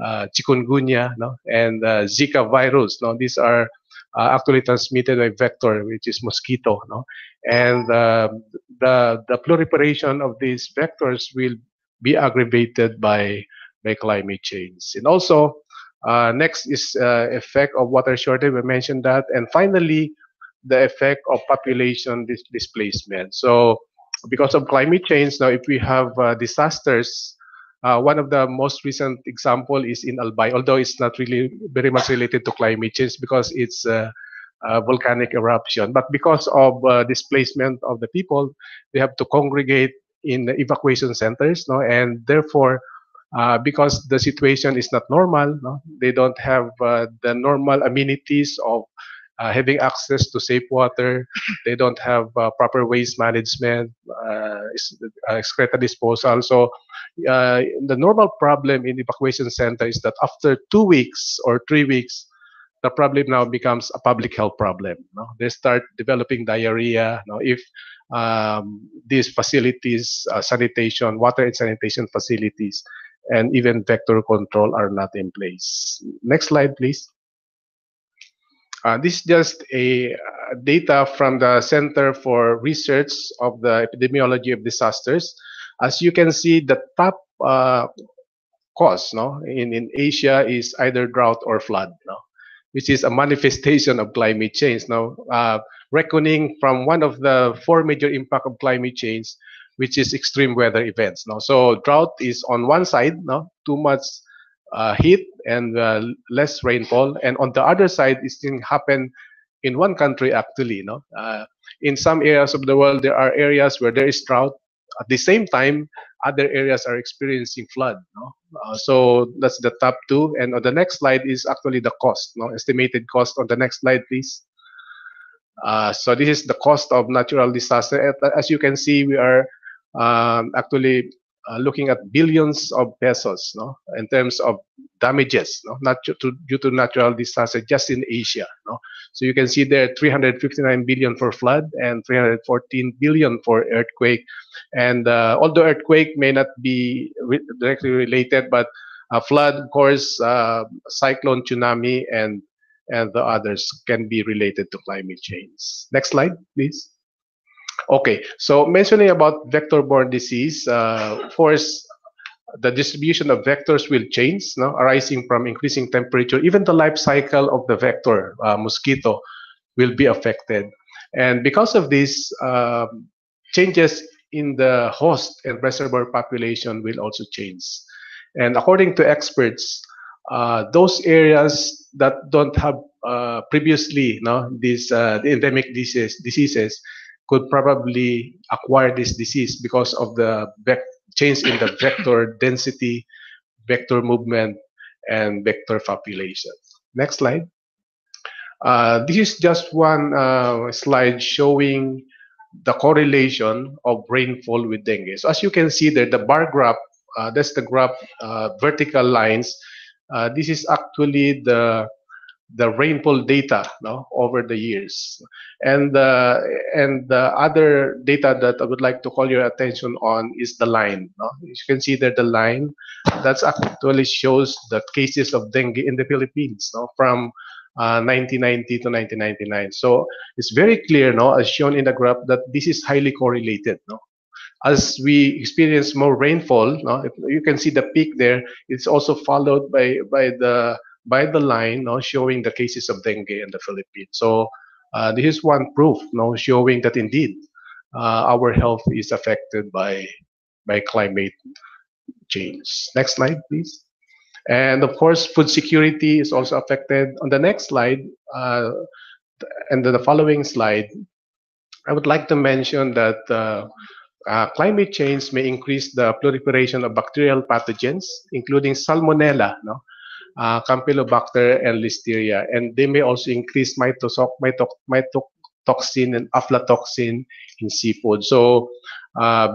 chikungunya, no, and Zika virus. No, these are actually transmitted by vector, which is mosquito. No, and the proliferation of these vectors will be aggravated by climate change. And also, next is effect of water shortage. We mentioned that, and finally, the effect of population displacement. So, because of climate change, now if we have disasters, one of the most recent example is in Albay, although it's not really very much related to climate change because it's a volcanic eruption. But because of displacement of the people, they have to congregate in the evacuation centers, no? And therefore, because the situation is not normal, no? They don't have the normal amenities of having access to safe water. They don't have proper waste management, excreta disposal. So the normal problem in evacuation center is that after 2 weeks or 3 weeks, the problem now becomes a public health problem. No? They start developing diarrhea. No? If these facilities, sanitation, water and sanitation facilities, and even vector control are not in place. Next slide, please. This is just a data from the Center for Research of the Epidemiology of Disasters. As you can see, the top cause, no, in Asia is either drought or flood, no, which is a manifestation of climate change. Now, reckoning from one of the four major impact of climate change, which is extreme weather events. No, so drought is on one side, no, too much heat and less rainfall, and on the other side, it can happen in one country actually. No, in some areas of the world, there are areas where there is drought. At the same time, other areas are experiencing flood. No? So that's the top two. And on the next slide is actually the cost, no? Estimated cost. On the next slide, please. So this is the cost of natural disaster. As you can see, we are actually looking at billions of pesos, no, in terms of damages, no, not due to natural disaster, just in Asia, no. So you can see there 359 billion for flood and 314 billion for earthquake. And although earthquake may not be directly related, but flood, of course, cyclone, tsunami, and the others can be related to climate change. Next slide, please. Okay, so mentioning about vector-borne disease, of course, the distribution of vectors will change, no, arising from increasing temperature. Even the life cycle of the vector, mosquito, will be affected. And because of this, changes in the host and reservoir population will also change. And according to experts, those areas that don't have previously, no, these the endemic diseases could probably acquire this disease because of the change in the vector density, vector movement, and vector population. Next slide. This is just one slide showing the correlation of rainfall with dengue. So as you can see there, the bar graph, that's the graph, vertical lines. This is actually the rainfall data, no, over the years. And the other data that I would like to call your attention on is the line. No? You can see that the line that's actually shows the cases of dengue in the Philippines, no, from 1990 to 1999. So it's very clear, no, as shown in the graph, that this is highly correlated. No? As we experience more rainfall, no, you can see the peak there. It's also followed by the line, no, showing the cases of dengue in the Philippines. So this is one proof, no, showing that indeed our health is affected by climate change. Next slide, please. And of course, food security is also affected. On the next slide, and the following slide, I would like to mention that climate change may increase the proliferation of bacterial pathogens, including Salmonella, no, Campylobacter, and Listeria, and they may also increase mycotoxin and aflatoxin in seafood. So,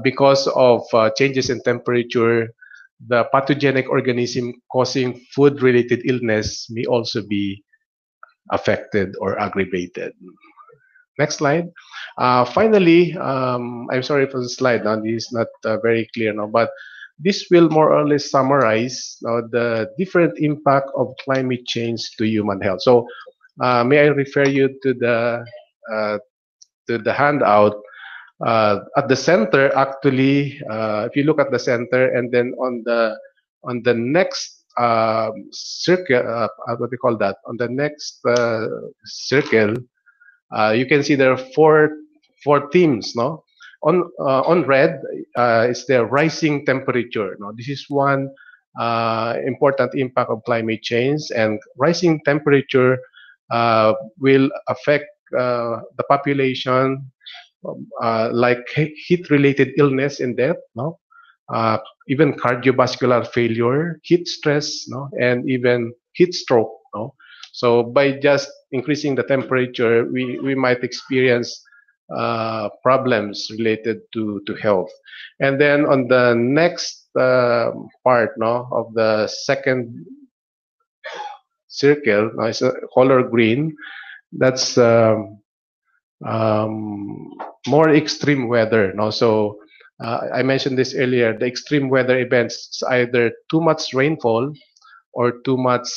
because of changes in temperature, the pathogenic organism causing food-related illness may also be affected or aggravated. Next slide. Finally, I'm sorry for the slide. Now, this is not very clear now, but this will more or less summarize the different impact of climate change to human health. So, may I refer you to the handout. At the center, actually, if you look at the center, and then on the next circle, what do you call that? On the next circle, you can see there are four themes, no? On red is the rising temperature. No, this is one important impact of climate change, and rising temperature will affect the population, like heat-related illness and death, no, even cardiovascular failure, heat stress, no, and even heat stroke, no. So by just increasing the temperature, we might experience problems related to health. And then on the next part, no, of the second circle, no, it's a color green. That's more extreme weather. No, so I mentioned this earlier. The extreme weather events is either too much rainfall or too much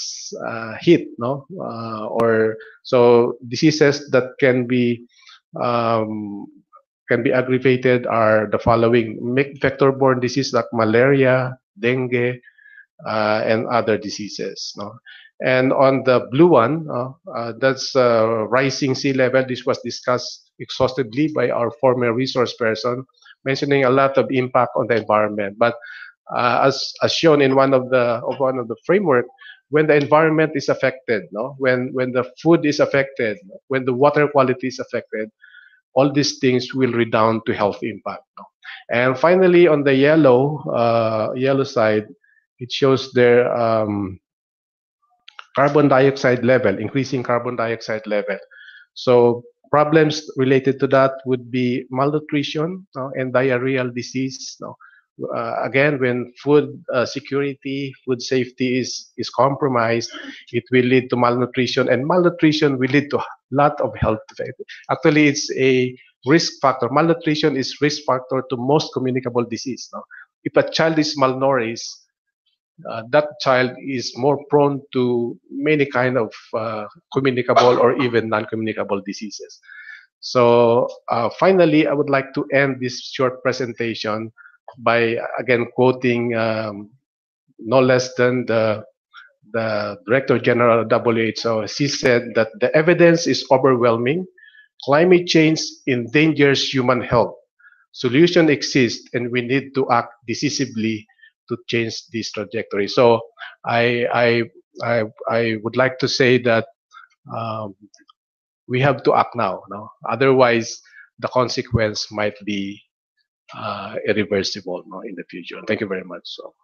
heat. No, or so diseases that can be aggravated are the following: vector-borne diseases like malaria, dengue, and other diseases. No? And on the blue one, that's rising sea level. This was discussed exhaustively by our former resource person, mentioning a lot of impact on the environment. But as shown in one of the framework, when the environment is affected, no, when the food is affected, when the water quality is affected, all these things will redound to health impact. No? And finally, on the yellow side, it shows their carbon dioxide level, increasing carbon dioxide level. So problems related to that would be malnutrition, and diarrheal disease, Again, when food security, food safety is compromised, it will lead to malnutrition, and malnutrition will lead to a lot of health effects. Actually, it's a risk factor. Malnutrition is risk factor to most communicable disease. No? If a child is malnourished, that child is more prone to many kind of communicable or even non-communicable diseases. So finally, I would like to end this short presentation by again quoting no less than the Director General of WHO. She said that the evidence is overwhelming. Climate change endangers human health. Solution exists, and we need to act decisively to change this trajectory. So I I I would like to say that um, we have to act now. No? Otherwise, the consequence might be irreversible, no, in the future. Thank you very much. So.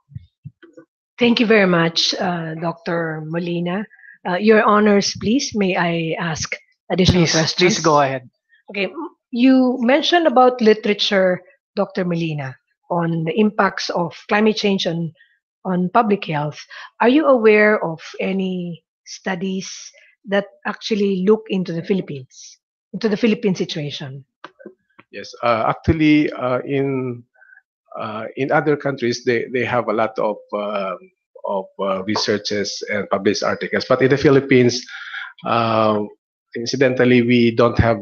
Thank you very much, Dr. Molina. Your honors, please, may I ask additional questions? Please go ahead. Okay, you mentioned about literature, Dr. Molina, on the impacts of climate change on public health. Are you aware of any studies that actually look into the Philippine situation? Yes, actually, in other countries, they have a lot of researches and published articles, but in the Philippines, uh, incidentally, we don't have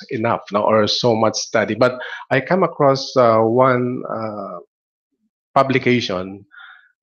enough, no, or so much study. But I come across one publication.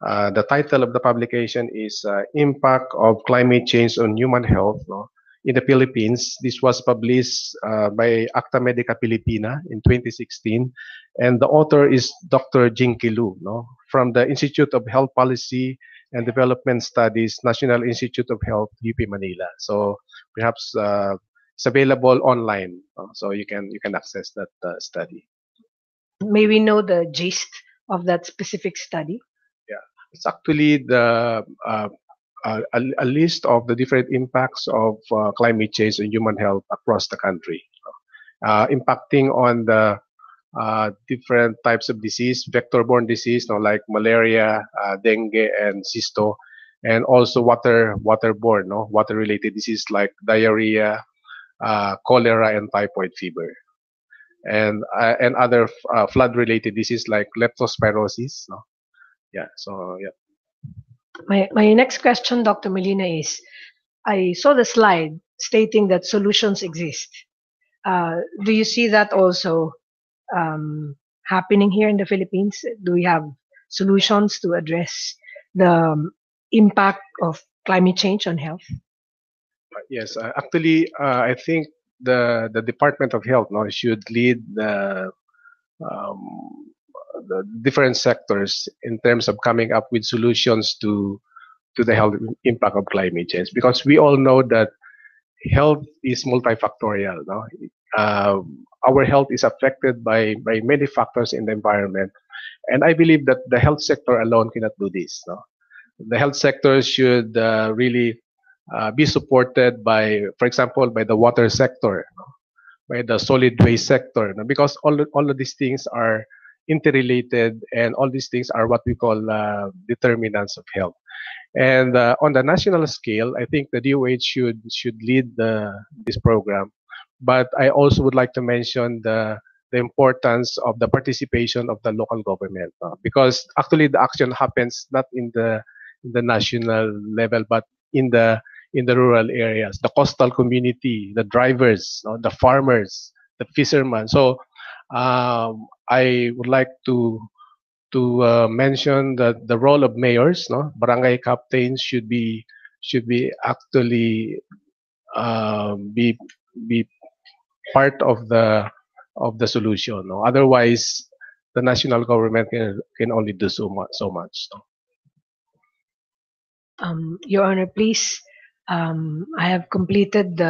The title of the publication is "Impact of Climate Change on Human Health." No? In the Philippines, this was published by Acta Medica Filipina in 2016, and the author is Dr. Jinky Lu, no, from the Institute of Health Policy and Development Studies, National Institute of Health, UP Manila. So perhaps it's available online, so you can access that study. May we know the gist of that specific study? Yeah, it's actually a list of the different impacts of climate change on human health across the country, impacting on the different types of disease, vector-borne disease, no, like malaria, dengue, and cysto, and also waterborne, no, water-related disease like diarrhea, cholera, and typhoid fever, and other flood-related disease like leptospirosis. No? Yeah. So yeah. My next question, Dr. Molina, is I saw the slide stating that solutions exist. Do you see that also happening here in the Philippines? Do we have solutions to address the impact of climate change on health? Yes, actually, I think the Department of Health, no, should lead um, the different sectors in terms of coming up with solutions to the health impact of climate change, because we all know that health is multifactorial. No? Our health is affected by many factors in the environment, and I believe that the health sector alone cannot do this. No? The health sector should really be supported by, for example, by the water sector, no? By the solid waste sector, no? Because all of these things are interrelated, and all these things are what we call determinants of health. And on the national scale, I think the DOH should lead this program. But I also would like to mention the importance of the participation of the local government, because actually the action happens not in the national level, but in the rural areas, the coastal community, the drivers, the farmers, the fishermen. So I would like to mention that the role of mayors, no, barangay captains should be actually be part of the solution. No? Otherwise, the national government can only do so much. No? Your Honor, please. I have completed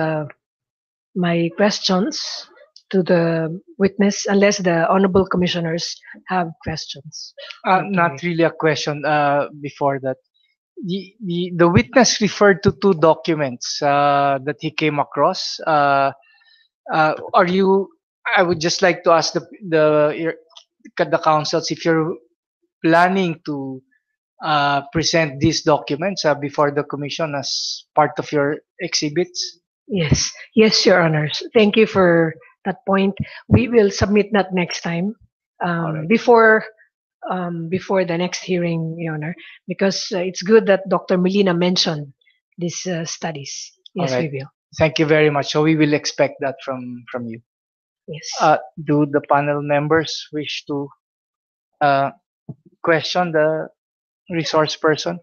my questions to the witness, unless the honorable commissioners have questions. Not really a question. Before that, the witness referred to two documents that he came across. Are you? I would just like to ask the councils if you're planning to present these documents before the commission as part of your exhibits? Yes, yes, Your Honors. Thank you for that point. We will submit that next time, All right. before the next hearing, Your Honor, because it's good that Dr. Molina mentioned these studies. All Yes, right. we will. Thank you very much. So we will expect that from you. Yes. Do the panel members wish to question the resource person?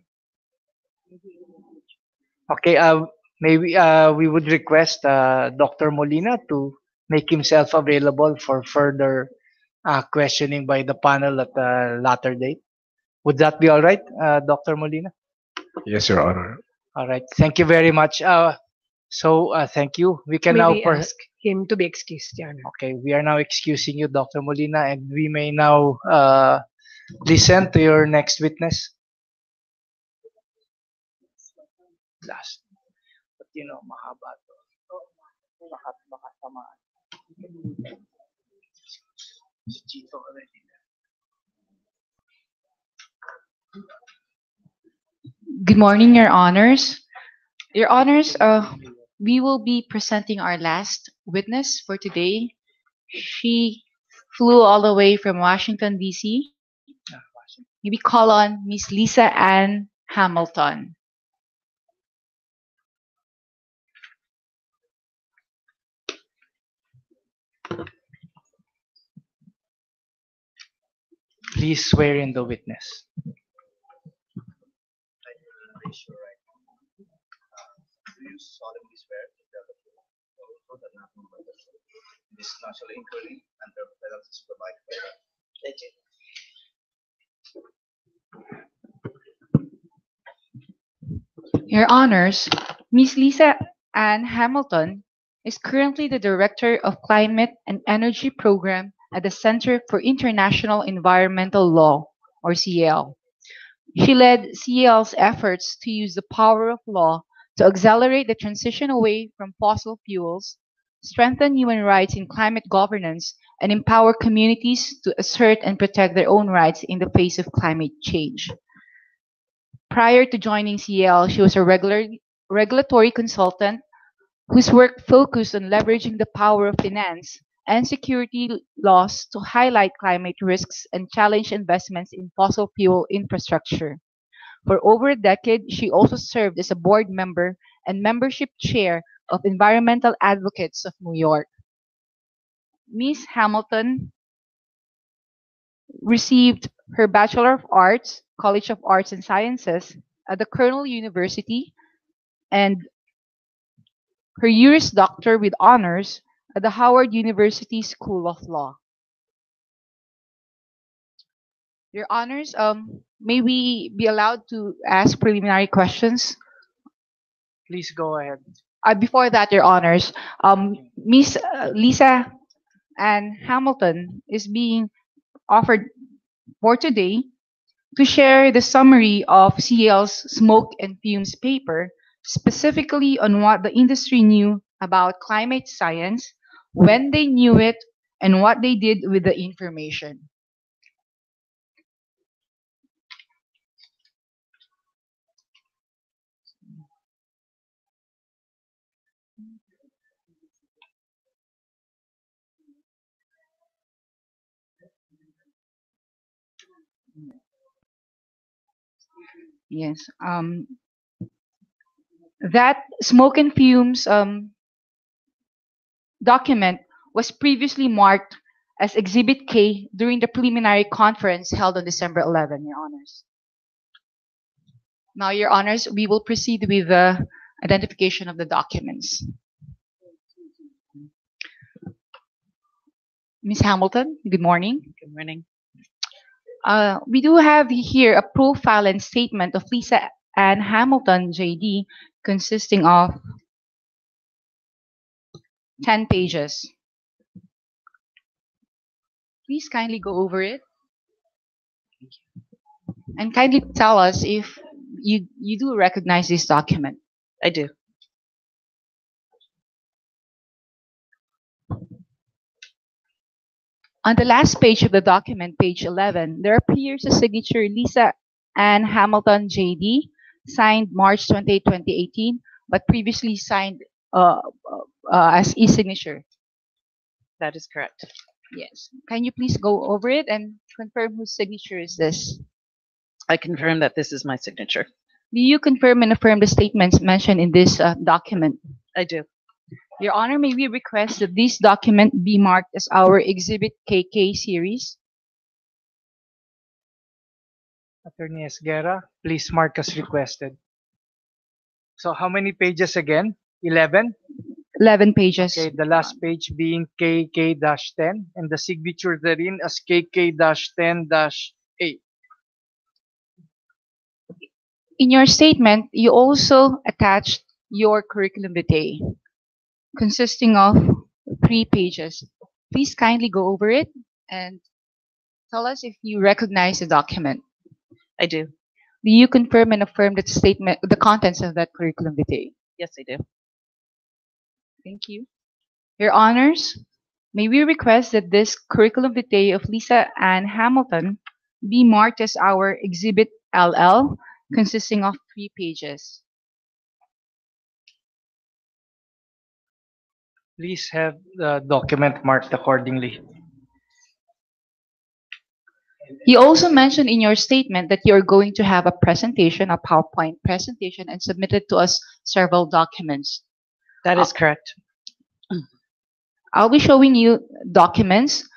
Okay. Maybe we would request Dr. Molina to make himself available for further questioning by the panel at a later date. Would that be all right, Dr. Molina? Yes, Your Honor. All right. Thank you very much. Thank you. We can May now. we ask him to be excused, Your Honor? Okay, we are now excusing you, Dr. Molina, and we may now listen to your next witness. Last. But mahaba to. Baka tamaan. Si Chito already. Good morning, Your Honors. Your Honors, we will be presenting our last witness for today. She flew all the way from Washington, D.C. Maybe call on Miss Lisa Ann Hamilton. Please swear in the witness. Raise your right hand. Do you solemnly swear to tell the truth, the whole truth, and nothing but the truth? This national inquiry and the penalties provided by law. Thank you. Your Honors, Miss Lisa Ann Hamilton is currently the Director of Climate and Energy Program at the Center for International Environmental Law, or CEL. She led CEL's efforts to use the power of law to accelerate the transition away from fossil fuels, strengthen human rights in climate governance, and empower communities to assert and protect their own rights in the face of climate change. Prior to joining CEL, she was a regulatory consultant whose work focused on leveraging the power of finance and security laws to highlight climate risks and challenge investments in fossil fuel infrastructure. For over a decade, she also served as a board member and membership chair of Environmental Advocates of New York. Ms. Hamilton received her Bachelor of Arts, College of Arts and Sciences at the Cornell University, and her Juris Doctor with honors at the Howard University School of Law. Your Honors, may we be allowed to ask preliminary questions? Please go ahead. Before that, Your Honors, Miss Lisa Ann Hamilton is being offered for today to share the summary of CEL's smoke and fumes paper, specifically on what the industry knew about climate science, when they knew it, and what they did with the information. Yes. That smoke and fumes document was previously marked as Exhibit K during the preliminary conference held on December 11, Your Honors. Now, Your Honors, we will proceed with the identification of the documents. Ms. Hamilton, good morning. Good morning. We do have here a profile and statement of Lisa Ann Hamilton, JD, consisting of 10 pages. Please kindly go over it. And kindly tell us if you do recognize this document. I do. On the last page of the document, page 11, there appears a signature Lisa Ann Hamilton JD, signed March 28, 2018, but previously signed uh, as e-signature. That is correct. Yes. Can you please go over it and confirm whose signature is this? I confirm that this is my signature. Do you confirm and affirm the statements mentioned in this document? I do. Your Honor, may we request that this document be marked as our Exhibit KK series? Attorney Esguerra, please mark as requested. So how many pages again? 11? 11 pages. Okay, the last page being KK-10 and the signature therein as KK-10-A. In your statement, you also attached your curriculum vitae, consisting of 3 pages. Please kindly go over it and tell us if you recognize the document. I do. Do you confirm and affirm that statement, the contents of that curriculum vitae? Yes, I do. Thank you. Your Honors, may we request that this curriculum vitae of Lisa Ann Hamilton be marked as our Exhibit LL, consisting of 3 pages. Please have the document marked accordingly. You also mentioned in your statement that you're going to have a presentation, a PowerPoint presentation, and submitted to us several documents. That is correct. I'll be showing you documents.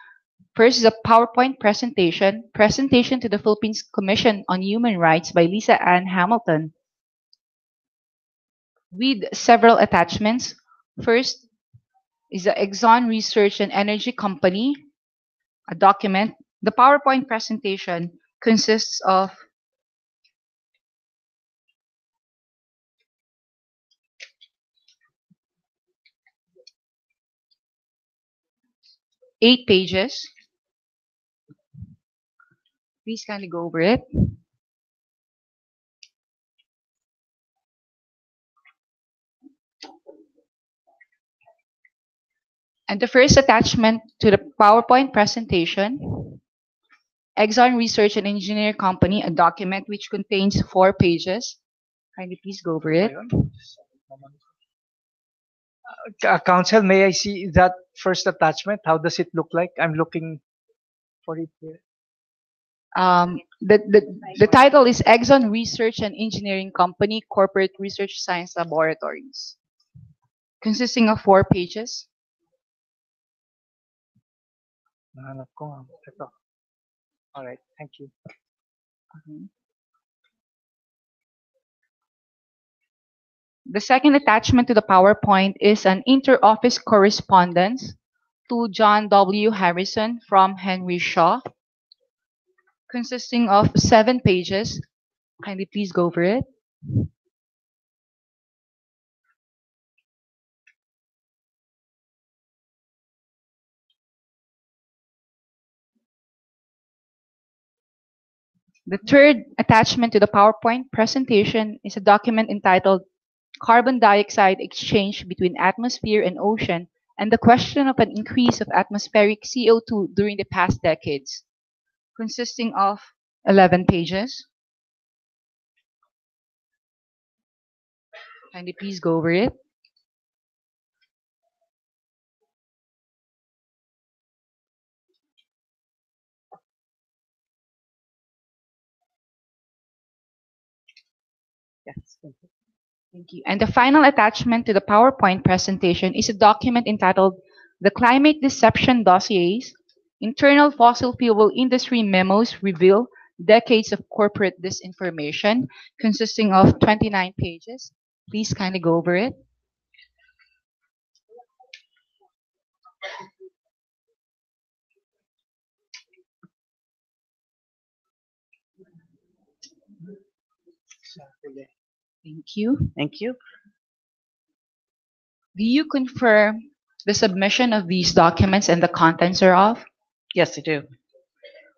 First is a PowerPoint presentation, presentation to the Philippines Commission on Human Rights by Lisa Ann Hamilton, with several attachments. First is the Exxon Research and Energy Company, a document. The PowerPoint presentation consists of 8 pages. Please kindly go over it. And the first attachment to the PowerPoint presentation, Exxon Research and Engineer Company, a document which contains 4 pages. Kindly please go over it. Counsel, may I see that first attachment? How does it look like? I'm looking for it here. The title is Exxon Research and Engineering Company, Corporate Research Science Laboratories, consisting of 4 pages. Nahanap ko nga. Ito. All right, thank you. The second attachment to the PowerPoint is an inter-office correspondence to John W. Harrison from Henry Shaw, consisting of 7 pages. Kindly please go over it. The third attachment to the PowerPoint presentation is a document entitled Carbon Dioxide Exchange Between Atmosphere and Ocean and the Question of an Increase of Atmospheric CO2 During the Past Decades, consisting of 11 pages. Kindly please go over it. Yes. Thank you. And the final attachment to the PowerPoint presentation is a document entitled The Climate Deception Dossiers, Internal Fossil Fuel Industry Memos Reveal Decades of Corporate Disinformation, consisting of 29 pages. Please kindly go over it. Thank you. Thank you. Do you confirm the submission of these documents and the contents thereof? Yes, I do.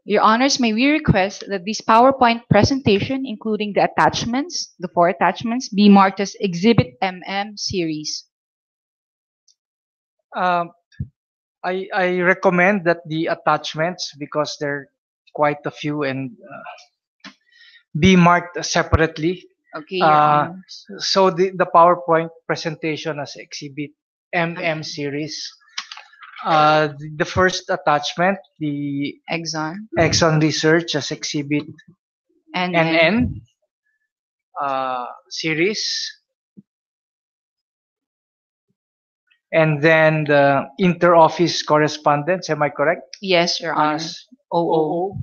Your Honors, may we request that this PowerPoint presentation, including the attachments, the 4 attachments, be marked as Exhibit MM Series? I recommend that the attachments, because there are quite a few, and be marked separately. Okay, Your Uh, Honors. so the PowerPoint presentation as Exhibit MM series. The first attachment, the Exxon. Exxon Research as Exhibit NN. NN series, and then the inter-office correspondence. Am I correct? Yes, Your Honor. As OO. OO,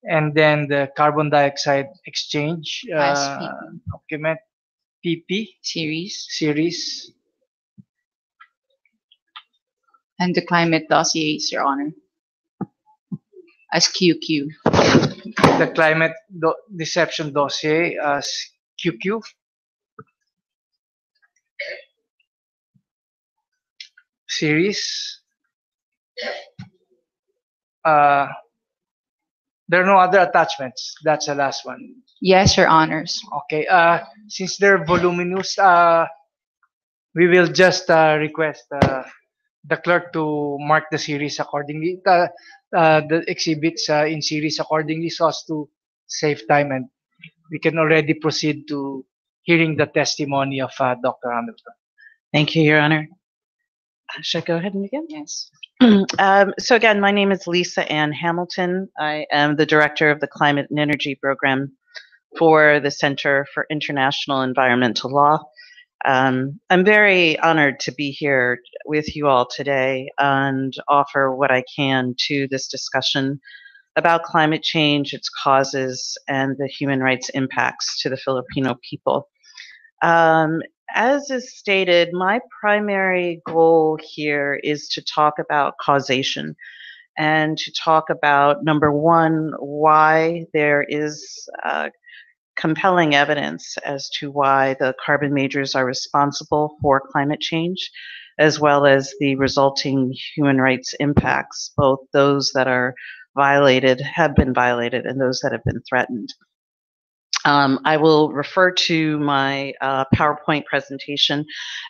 and then the carbon dioxide exchange As PP. document PP Series. series, And the climate dossiers, Your Honor. As QQ. the climate deception dossier as QQ, series. Uh, there are no other attachments. That's the last one. Yes, Your Honors. Okay. Since they're voluminous, we will just request the clerk to mark the series accordingly, the exhibits in series accordingly, so as to save time, and we can already proceed to hearing the testimony of Dr. Hamilton. Thank you, Your Honor. Should I go ahead and begin? Yes. So again, my name is Lisa Ann Hamilton. I am the director of the Climate and Energy Program for the Center for International Environmental Law. I'm very honored to be here with you all today and offer what I can to this discussion about climate change, its causes, and the human rights impacts to the Filipino people. As is stated, my primary goal here is to talk about causation and to talk about, number one, why there is compelling evidence as to why the carbon majors are responsible for climate change, as well as the resulting human rights impacts, both those that are violated, have been violated, and those that have been threatened. I will refer to my PowerPoint presentation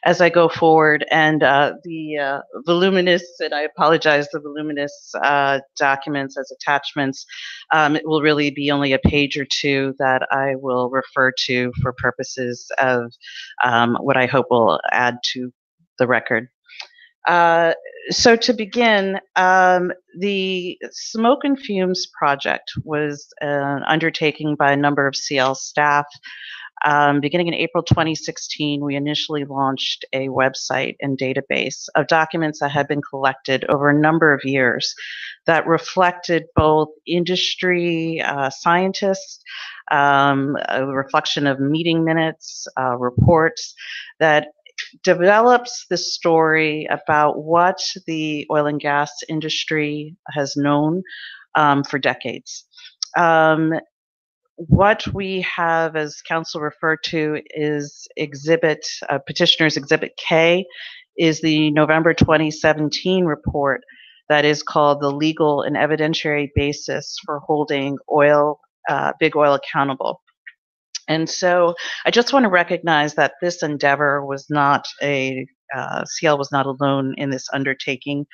as I go forward, and the voluminous, and I apologize, the voluminous documents as attachments, it will really be only a page or two that I will refer to for purposes of what I hope will add to the record. So to begin, the Smoke and Fumes project was an undertaking by a number of CL staff. Beginning in April 2016, we initially launched a website and database of documents that had been collected over a number of years that reflected both industry scientists, a reflection of meeting minutes, reports that develops the story about what the oil and gas industry has known for decades. What we have, as counsel referred to, is petitioner's exhibit K, is the November 2017 report that is called the legal and evidentiary basis for holding big oil accountable. And so I just want to recognize that this endeavor was not CL was not alone in this undertaking,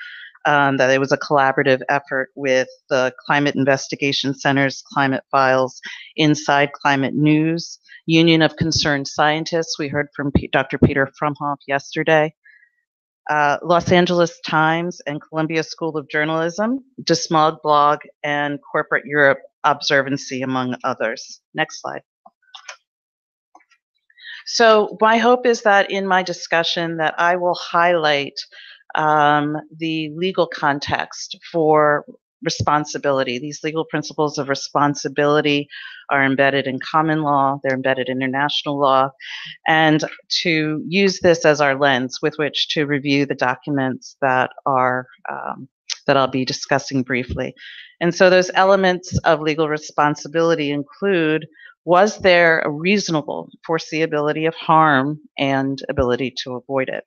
that it was a collaborative effort with the Climate Investigation Center's Climate Files, Inside Climate News, Union of Concerned Scientists. We heard from Dr. Peter Frumhoff yesterday. Los Angeles Times and Columbia School of Journalism, Dismog Blog, and Corporate Europe Observancy, among others. Next slide. So my hope is that in my discussion that I will highlight the legal context for responsibility. These legal principles of responsibility are embedded in common law, they're embedded in international law, and to use this as our lens with which to review the documents that are that I'll be discussing briefly. And so those elements of legal responsibility include: was there a reasonable foreseeability of harm and ability to avoid it?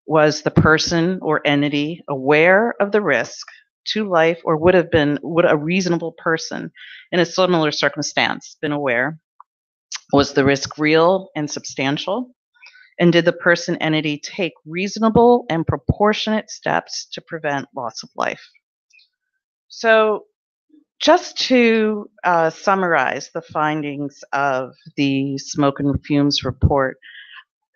Was the person or entity aware of the risk to life, or would a reasonable person in a similar circumstance been aware? Was the risk real and substantial? And did the person entity take reasonable and proportionate steps to prevent loss of life? So, just to summarize the findings of the smoke and fumes report,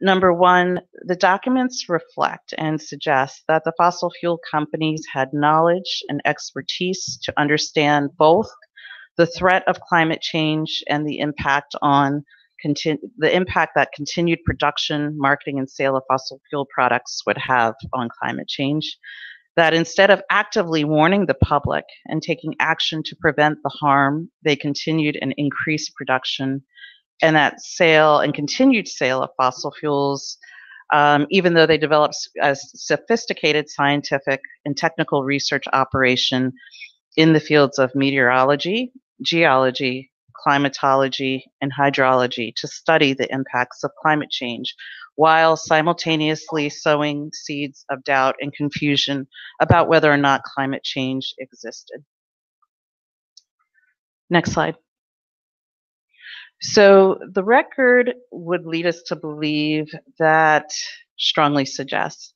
number one, the documents reflect and suggest that the fossil fuel companies had knowledge and expertise to understand both the threat of climate change and the impact that continued production, marketing, and sale of fossil fuel products would have on climate change. That instead of actively warning the public and taking action to prevent the harm, they continued and increased production, and that sale and continued sale of fossil fuels, even though they developed a sophisticated scientific and technical research operation in the fields of meteorology, geology, climatology, and hydrology to study the impacts of climate change, while simultaneously sowing seeds of doubt and confusion about whether or not climate change existed. Next slide. So the record would lead us to believe that, strongly suggests,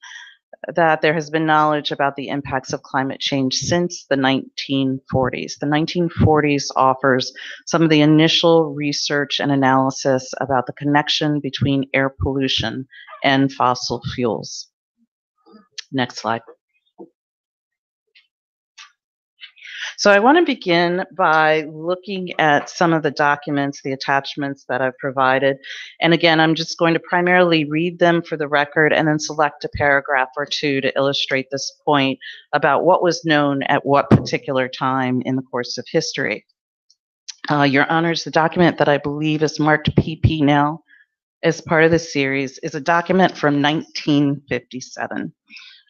that there has been knowledge about the impacts of climate change since the 1940s. The 1940s offers some of the initial research and analysis about the connection between air pollution and fossil fuels. Next slide. So I want to begin by looking at some of the documents, the attachments that I've provided. And again, I'm just going to primarily read them for the record and then select a paragraph or two to illustrate this point about what was known at what particular time in the course of history. Your Honors, the document that I believe is marked PP now as part of this series is a document from 1957.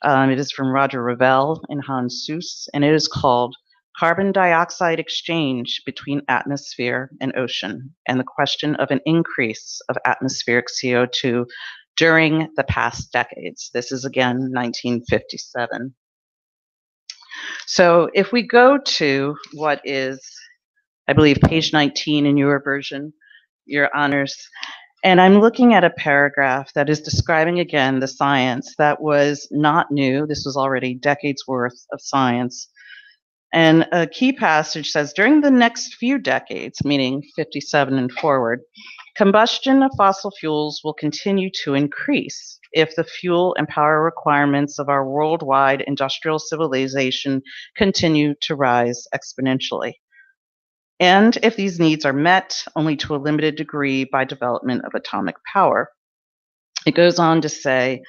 It is from Roger Revelle and Hans Suess, and it is called Carbon Dioxide Exchange Between Atmosphere and Ocean, and the Question of an Increase of Atmospheric CO2 During the Past Decades. This is again 1957. So if we go to what is, I believe, page 19 in your version, Your Honors, and I'm looking at a paragraph that is describing again the science that was not new. This was already decades worth of science. And a key passage says, during the next few decades, meaning 57 and forward, combustion of fossil fuels will continue to increase if the fuel and power requirements of our worldwide industrial civilization continue to rise exponentially. And if these needs are met only to a limited degree by development of atomic power. It goes on to say,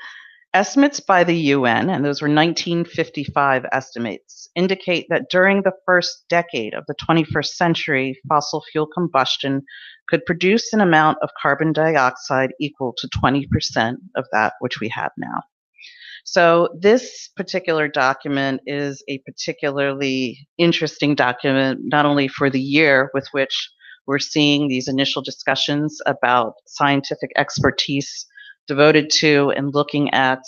estimates by the UN, and those were 1955 estimates, indicate that during the first decade of the 21st century, fossil fuel combustion could produce an amount of carbon dioxide equal to 20% of that which we have now. So this particular document is a particularly interesting document, not only for the year with which we're seeing these initial discussions about scientific expertise devoted to and looking at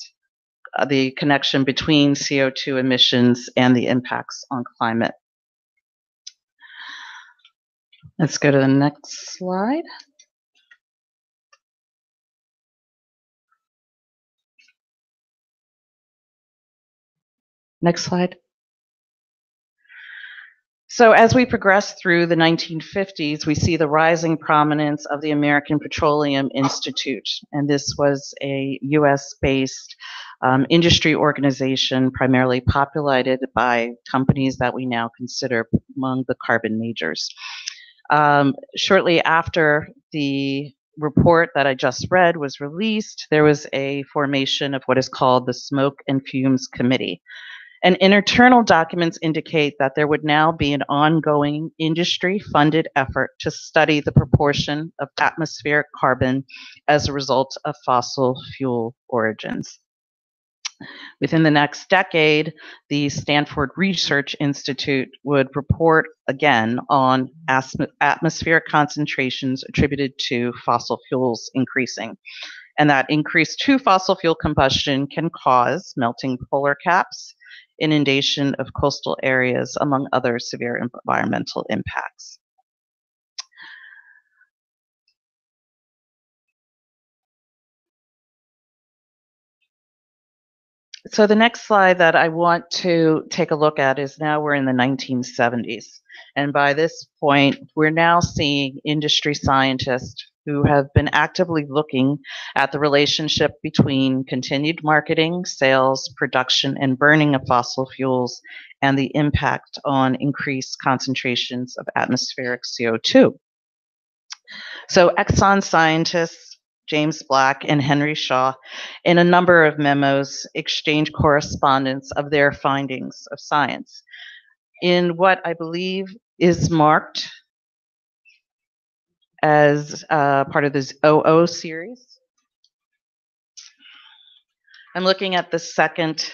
the connection between CO2 emissions and the impacts on climate. Let's go to the next slide. Next slide. So as we progress through the 1950s, we see the rising prominence of the American Petroleum Institute. And this was a US-based industry organization primarily populated by companies that we now consider among the carbon majors. Shortly after the report that I just read was released, there was a formation of what is called the Smoke and Fumes Committee. And internal documents indicate that there would now be an ongoing industry-funded effort to study the proportion of atmospheric carbon as a result of fossil fuel origins. Within the next decade, the Stanford Research Institute would report again on atmospheric concentrations attributed to fossil fuels increasing. And that increase to fossil fuel combustion can cause melting polar caps, inundation of coastal areas, among other severe environmental impacts. So the next slide that I want to take a look at is now we're in the 1970s. And by this point, we're now seeing industry scientists who have been actively looking at the relationship between continued marketing, sales, production, and burning of fossil fuels and the impact on increased concentrations of atmospheric CO2. So Exxon scientists, James Black and Henry Shaw, in a number of memos, exchange correspondence of their findings of science in what I believe is marked as part of this OO series. I'm looking at the second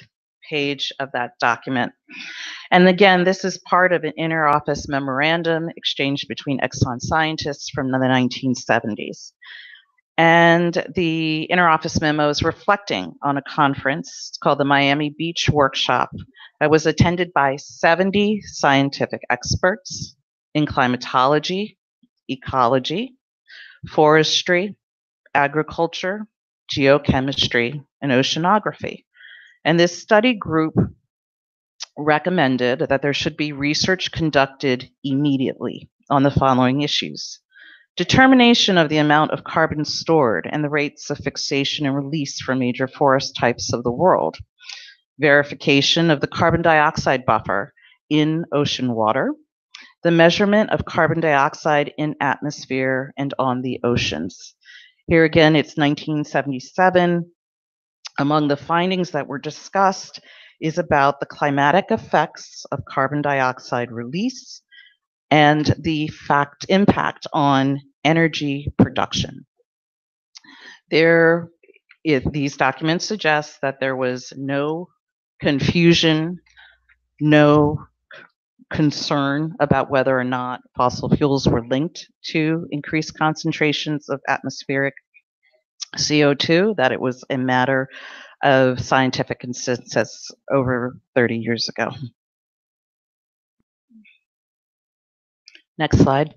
page of that document. And again, this is part of an inter-office memorandum exchanged between Exxon scientists from the 1970s. And the interoffice memo is reflecting on a conference called the Miami Beach Workshop that was attended by 70 scientific experts in climatology, ecology, forestry, agriculture, geochemistry, and oceanography. And this study group recommended that there should be research conducted immediately on the following issues: determination of the amount of carbon stored and the rates of fixation and release for major forest types of the world, verification of the carbon dioxide buffer in ocean water, the measurement of carbon dioxide in atmosphere and on the oceans. Here again, it's 1977. Among the findings that were discussed is about the climatic effects of carbon dioxide release and the impact on energy production. These documents suggest that there was no confusion, no concern about whether or not fossil fuels were linked to increased concentrations of atmospheric CO2, that it was a matter of scientific consensus over 30 years ago. Next slide.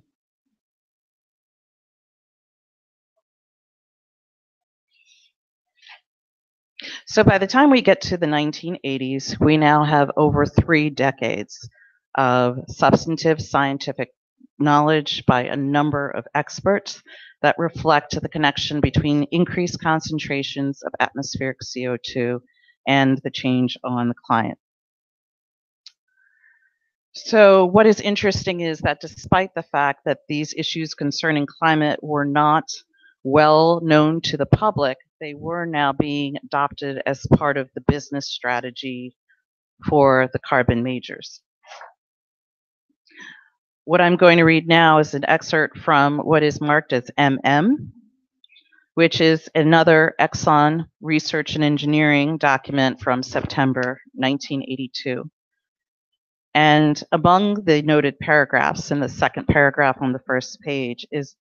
So by the time we get to the 1980s, we now have over 3 decades of substantive scientific knowledge by a number of experts that reflect the connection between increased concentrations of atmospheric CO2 and the change on the climate. So what is interesting is that despite the fact that these issues concerning climate were not well known to the public, they were now being adopted as part of the business strategy for the carbon majors. What I'm going to read now is an excerpt from what is marked as MM, which is another Exxon Research and Engineering document from September 1982. And among the noted paragraphs in the second paragraph on the first page is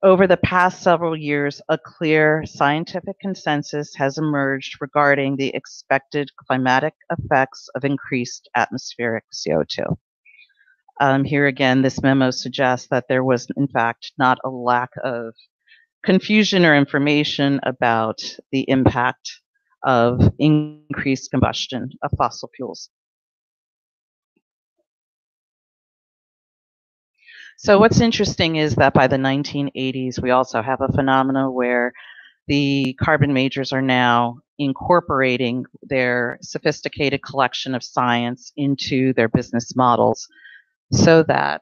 over the past several years, a clear scientific consensus has emerged regarding the expected climatic effects of increased atmospheric CO2. Here again, this memo suggests that there was, in fact, not a lack of confusion or information about the impact of increased combustion of fossil fuels. So what's interesting is that by the 1980s, we also have a phenomenon where the carbon majors are now incorporating their sophisticated collection of science into their business models so that,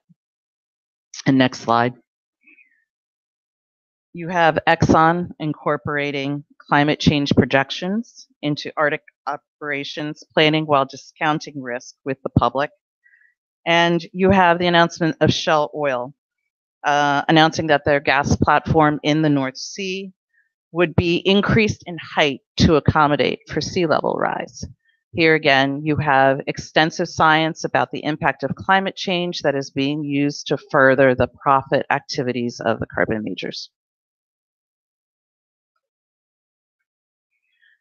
and next slide, you have Exxon incorporating climate change projections into Arctic operations planning while discounting risk with the public. And you have the announcement of Shell Oil announcing that their gas platform in the North Sea would be increased in height to accommodate for sea level rise. Here again, you have extensive science about the impact of climate change that is being used to further the profit activities of the carbon majors.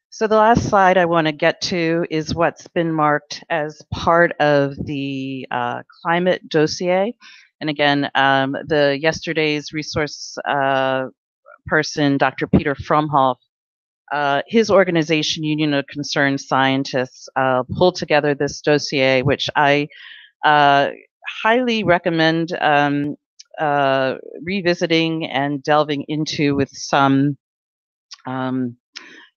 So the last slide I want to get to is what's been marked as part of the climate dossier. And again, yesterday's resource person, Dr. Peter Fromhoff, his organization, Union of Concerned Scientists, pulled together this dossier, which I highly recommend revisiting and delving into with some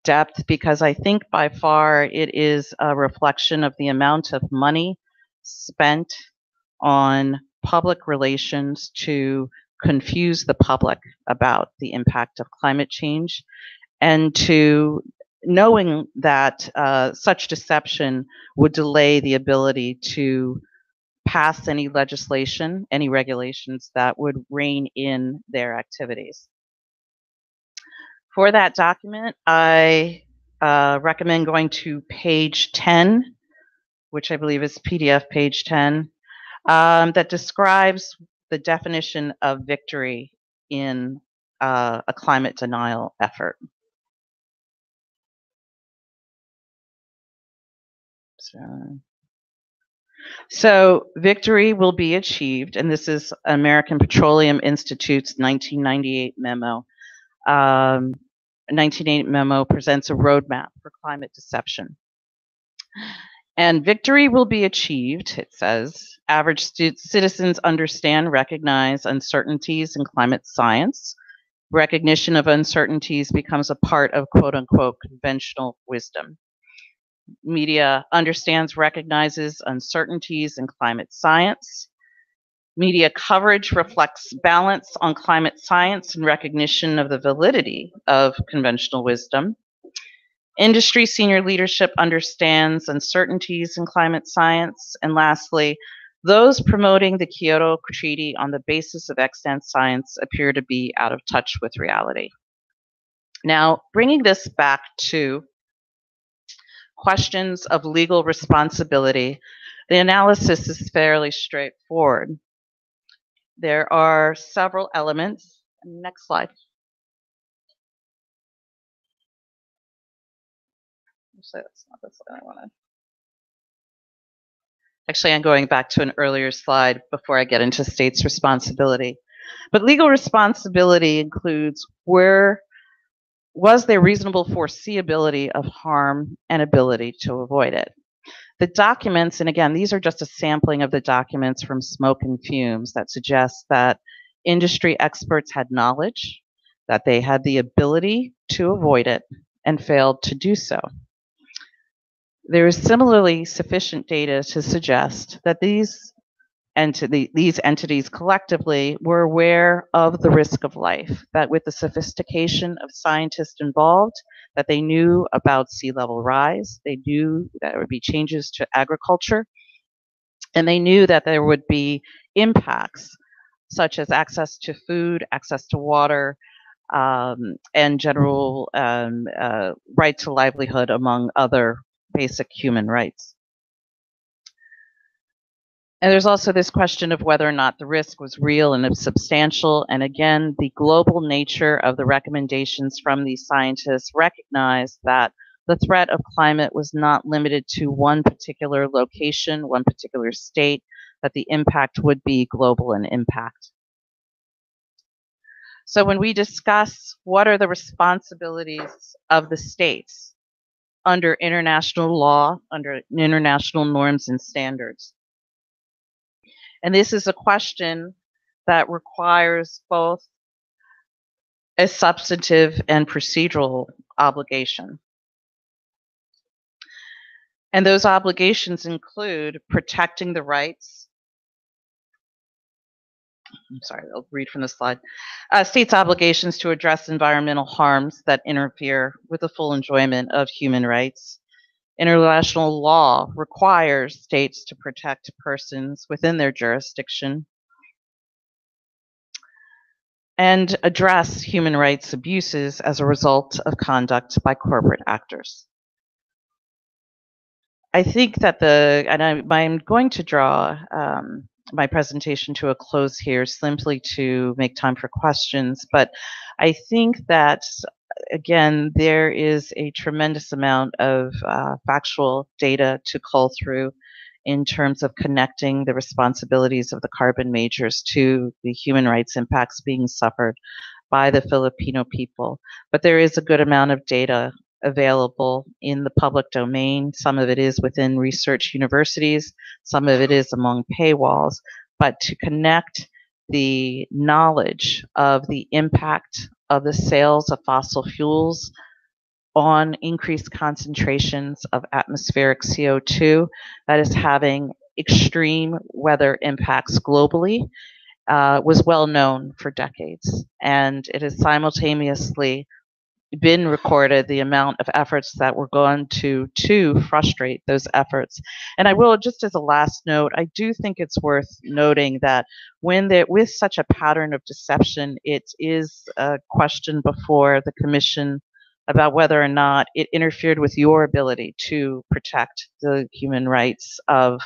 depth, because I think by far it is a reflection of the amount of money spent on public relations to confuse the public about the impact of climate change, and to knowing that such deception would delay the ability to pass any legislation, any regulations that would rein in their activities. For that document, I recommend going to page 10, which I believe is PDF page 10, that describes the definition of victory in a climate denial effort. So victory will be achieved, and this is American Petroleum Institute's 1998 memo. 1988 memo presents a roadmap for climate deception. And victory will be achieved, it says. Average citizens understand, recognize uncertainties in climate science. Recognition of uncertainties becomes a part of quote unquote conventional wisdom. Media understands, recognizes uncertainties in climate science. Media coverage reflects balance on climate science and recognition of the validity of conventional wisdom. Industry senior leadership understands uncertainties in climate science. And lastly, those promoting the Kyoto Treaty on the basis of extant science appear to be out of touch with reality. Now, bringing this back to questions of legal responsibility, the analysis is fairly straightforward. There are several elements. Next slide. Actually, that's not the slide I wanted. Actually, I'm going back to an earlier slide before I get into states' responsibility. But legal responsibility includes where was there reasonable foreseeability of harm and ability to avoid it. The documents, and again, these are just a sampling of the documents from Smoke and Fumes that suggest that industry experts had knowledge, that they had the ability to avoid it, and failed to do so. There is similarly sufficient data to suggest that these entities collectively were aware of the risk of life, that with the sophistication of scientists involved, that they knew about sea level rise, they knew that there would be changes to agriculture, and they knew that there would be impacts such as access to food, access to water, and general right to livelihood, among other basic human rights. And there's also this question of whether or not the risk was real and substantial. And again, the global nature of the recommendations from these scientists recognized that the threat of climate was not limited to one particular location, one particular state, that the impact would be global in impact. So when we discuss what are the responsibilities of the states under international law, under international norms and standards, and this is a question that requires both a substantive and procedural obligation. And those obligations include protecting the rights. I'm sorry, I'll read from the slide. States' obligations to address environmental harms that interfere with the full enjoyment of human rights. International law requires states to protect persons within their jurisdiction and address human rights abuses as a result of conduct by corporate actors. I think that I'm going to draw my presentation to a close here simply to make time for questions, but I think that, again, there is a tremendous amount of factual data to cull through in terms of connecting the responsibilities of the carbon majors to the human rights impacts being suffered by the Filipino people. But there is a good amount of data available in the public domain. Some of it is within research universities, some of it is among paywalls. But to connect the knowledge of the impact of the sales of fossil fuels on increased concentrations of atmospheric CO2 that is having extreme weather impacts globally was well known for decades. And it has simultaneously been recorded the amount of efforts that were going to frustrate those efforts. And I will, just as a last note, I do think it's worth noting that when there, with such a pattern of deception, it is a question before the commission about whether or not it interfered with your ability to protect the human rights of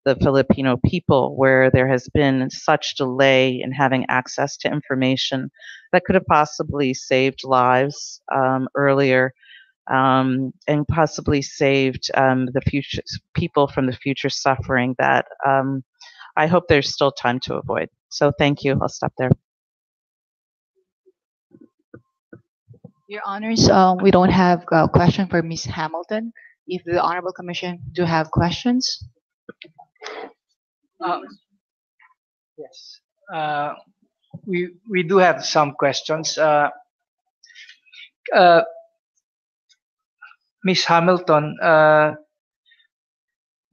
the Filipino people, where there has been such delay in having access to information that could have possibly saved lives earlier, and possibly saved the future people from the future suffering that I hope there's still time to avoid. So thank you. I'll stop there. Your Honors, we don't have a question for Ms. Hamilton. If the Honorable Commission do have questions. Yes. We do have some questions. Ms. Hamilton,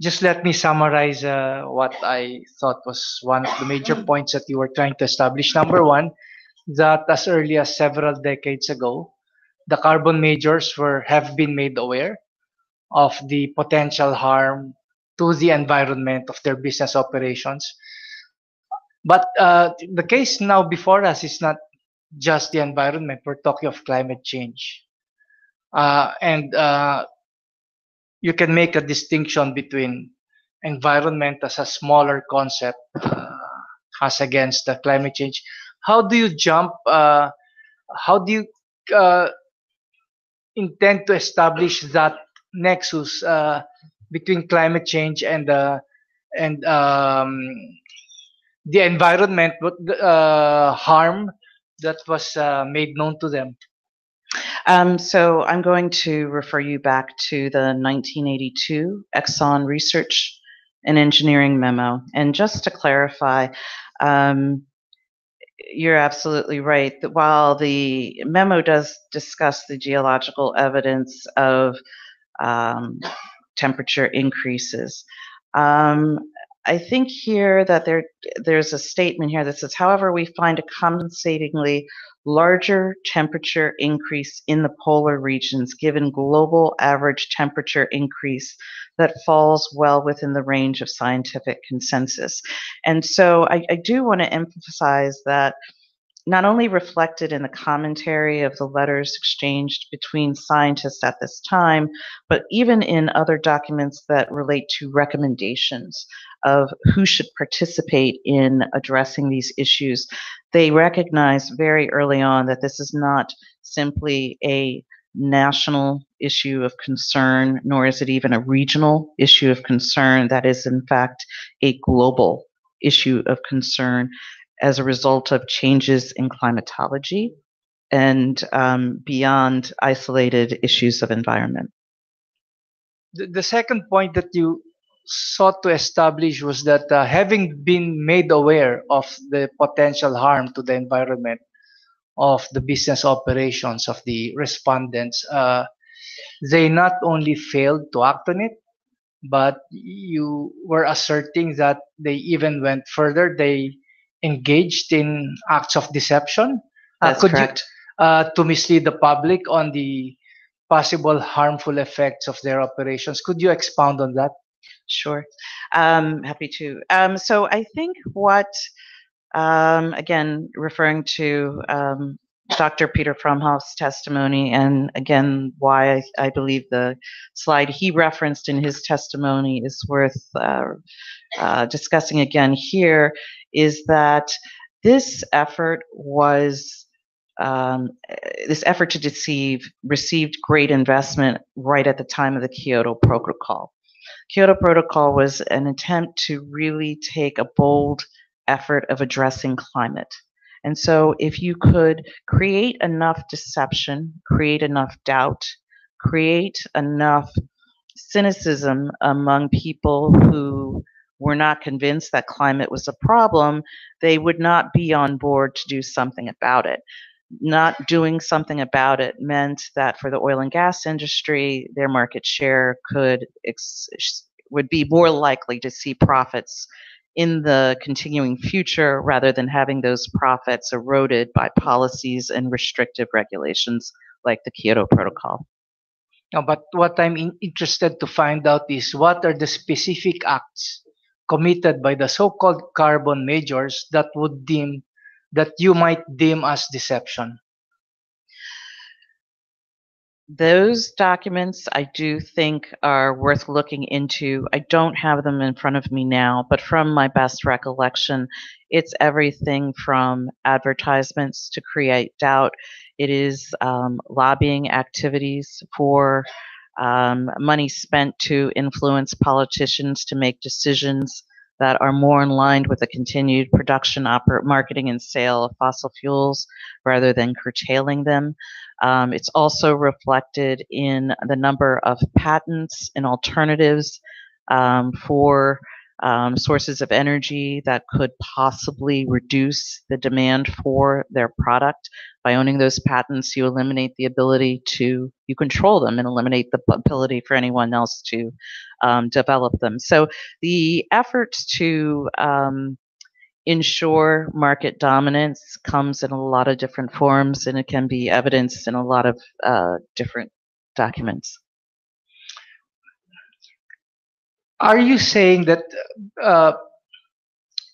just let me summarize what I thought was one of the major points that you were trying to establish. Number one, that as early as several decades ago, the carbon majors have been made aware of the potential harm to the environment of their business operations. But the case now before us is not just the environment. We're talking of climate change. And you can make a distinction between environment as a smaller concept as against the climate change. How do you jump? How do you intend to establish that nexus between climate change and the environment, harm that was made known to them? So I'm going to refer you back to the 1982 Exxon Research and Engineering Memo. And just to clarify, you're absolutely right that while the memo does discuss the geological evidence of temperature increases, I think here that there's a statement here that says, however, we find a compensatingly larger temperature increase in the polar regions given global average temperature increase that falls well within the range of scientific consensus. And so I do want to emphasize that not only reflected in the commentary of the letters exchanged between scientists at this time, but even in other documents that relate to recommendations of who should participate in addressing these issues. They recognize very early on that this is not simply a national issue of concern, nor is it even a regional issue of concern. That is, in fact, a global issue of concern as a result of changes in climatology and beyond isolated issues of environment. The second point that you sought to establish was that having been made aware of the potential harm to the environment of the business operations of the respondents, they not only failed to act on it, but you were asserting that they even went further. They engaged in acts of deception. That's correct. To mislead the public on the possible harmful effects of their operations. Could you expound on that? Sure. Happy to. So I think what, again, referring to Dr. Peter Fromhoff's testimony, and again, why I believe the slide he referenced in his testimony is worth discussing again here, is that this effort was, this effort to deceive received great investment right at the time of the Kyoto Protocol. Kyoto Protocol was an attempt to really take a bold effort of addressing climate. And so if you could create enough deception, create enough doubt, create enough cynicism among people who were not convinced that climate was a problem, they would not be on board to do something about it. Not doing something about it meant that for the oil and gas industry, their market share would be more likely to see profits in the continuing future rather than having those profits eroded by policies and restrictive regulations like the Kyoto Protocol. No, but what I'm interested to find out is what are the specific acts committed by the so-called carbon majors that you might deem as deception? Those documents I do think are worth looking into. I don't have them in front of me now, but from my best recollection, it's everything from advertisements to create doubt. It is lobbying activities for money spent to influence politicians to make decisions that are more in line with the continued production, marketing, and sale of fossil fuels rather than curtailing them. It's also reflected in the number of patents and alternatives for sources of energy that could possibly reduce the demand for their product. By owning those patents, you eliminate the ability you control them and eliminate the ability for anyone else to develop them. So the efforts to ensure market dominance comes in a lot of different forms, and it can be evidenced in a lot of different documents. Are you saying that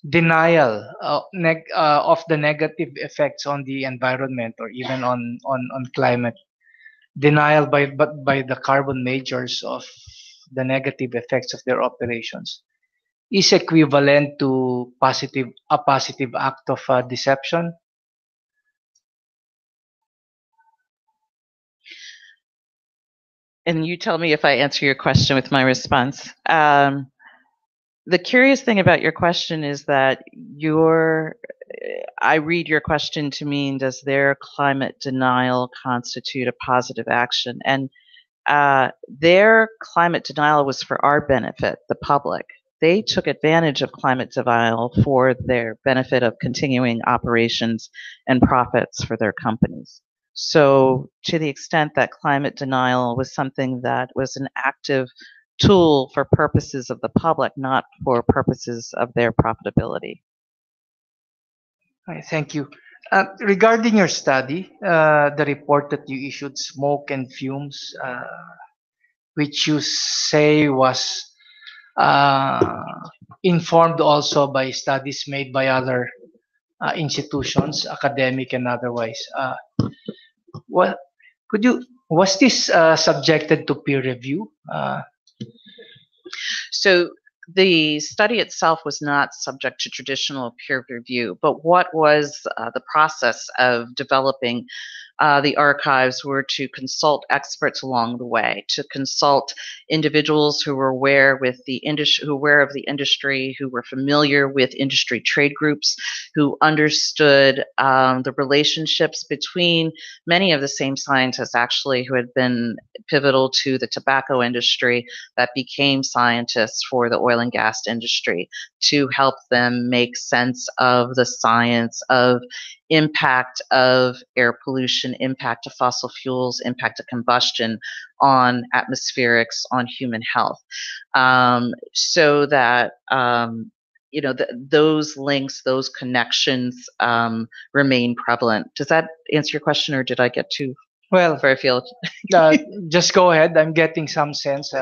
denial of the negative effects on the environment or even on climate, denial by the carbon majors of the negative effects of their operations, is equivalent to a positive act of deception? And you tell me if I answer your question with my response. The curious thing about your question is that I read your question to mean, does their climate denial constitute a positive action? And their climate denial was for our benefit, the public. They took advantage of climate denial for their benefit of continuing operations and profits for their companies. So to the extent that climate denial was something that was an active tool for purposes of the public, not for purposes of their profitability. All right, thank you. Regarding your study, the report that you issued, Smoke and Fumes, which you say was informed also by studies made by other institutions, academic and otherwise. Was this subjected to peer review? So the study itself was not subject to traditional peer review, but what was the process of developing the archives were to consult experts along the way, to consult individuals who were aware of the industry, who were familiar with industry trade groups, who understood the relationships between many of the same scientists actually who had been pivotal to the tobacco industry that became scientists for the oil and gas industry, to help them make sense of the science of impact of air pollution, impact of fossil fuels, impact of combustion on atmospherics, on human health, so that those links, those connections remain prevalent. Does that answer your question, or did I get too far afield? Just go ahead. I'm getting some sense.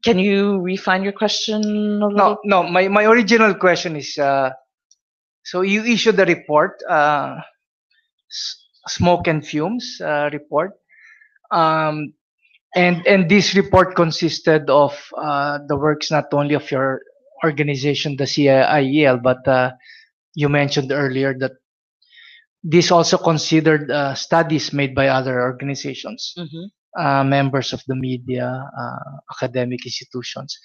Can you refine your question a little? No. My original question is, so you issued the report, Smoke and Fumes report, and this report consisted of the works not only of your organization, the CIEL, but you mentioned earlier that this also considered studies made by other organizations, members of the media, academic institutions.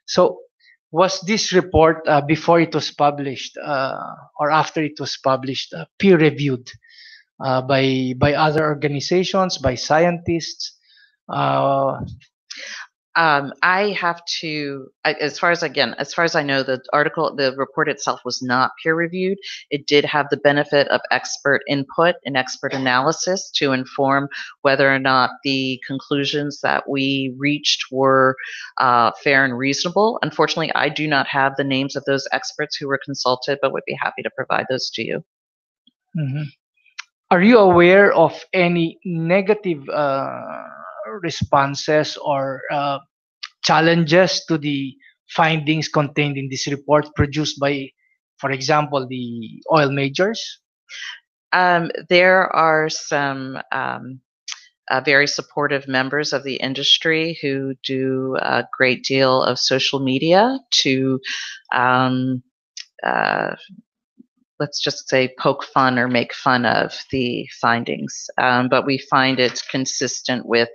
So Was this report before it was published or after it was published peer reviewed by other organizations, by scientists? Uh, I have to, as far as as far as I know, the report itself was not peer reviewed. It did have the benefit of expert input and expert analysis to inform whether or not the conclusions that we reached were fair and reasonable. Unfortunately, I do not have the names of those experts who were consulted, but would be happy to provide those to you. mhm. Are you aware of any negative responses or challenges to the findings contained in this report produced by, for example, the oil majors? There are some very supportive members of the industry who do a great deal of social media to, uh, let's just say, poke fun or make fun of the findings. But we find it consistent with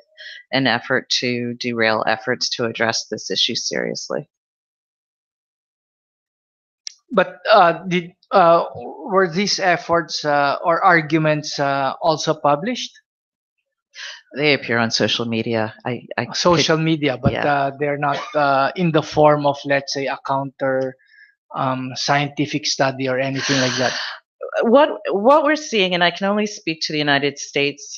an effort to derail efforts to address this issue seriously. But were these efforts or arguments also published? They appear on social media. Social media, but yeah. they're not in the form of, let's say, a counter scientific study or anything like that. What we're seeing, and I can only speak to the United States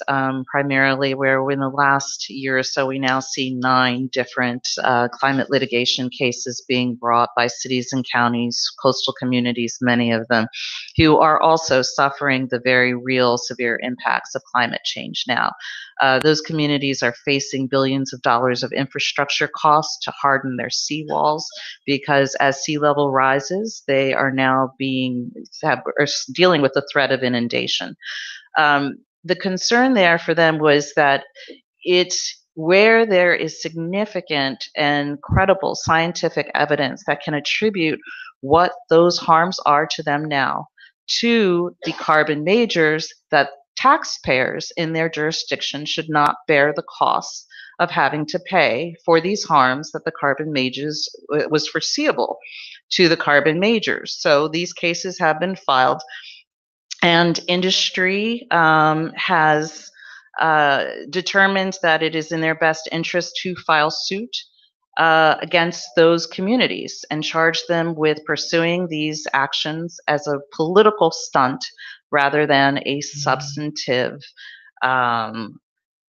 primarily, where in the last year or so we now see 9 different climate litigation cases being brought by cities and counties, coastal communities, many of them, who are also suffering the very real severe impacts of climate change now. Those communities are facing billions of dollars of infrastructure costs to harden their seawalls because as sea level rises, they are now dealing with the threat of inundation. The concern there for them was that it's where there is significant and credible scientific evidence that can attribute what those harms are to them now to the carbon majors, that taxpayers in their jurisdiction should not bear the costs of having to pay for these harms that the carbon majors was foreseeable to the carbon majors. So these cases have been filed, and industry has determined that it is in their best interest to file suit against those communities and charge them with pursuing these actions as a political stunt rather than a substantive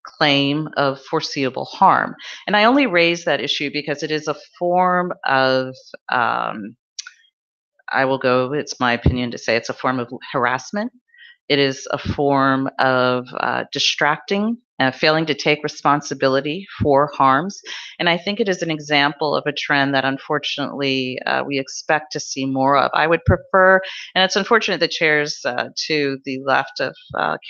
claim of foreseeable harm. And I only raise that issue because it is a form of, it's my opinion to say it's a form of harassment. It is a form of distracting, failing to take responsibility for harms. And I think it is an example of a trend that unfortunately we expect to see more of. I would prefer, and it's unfortunate the chairs to the left of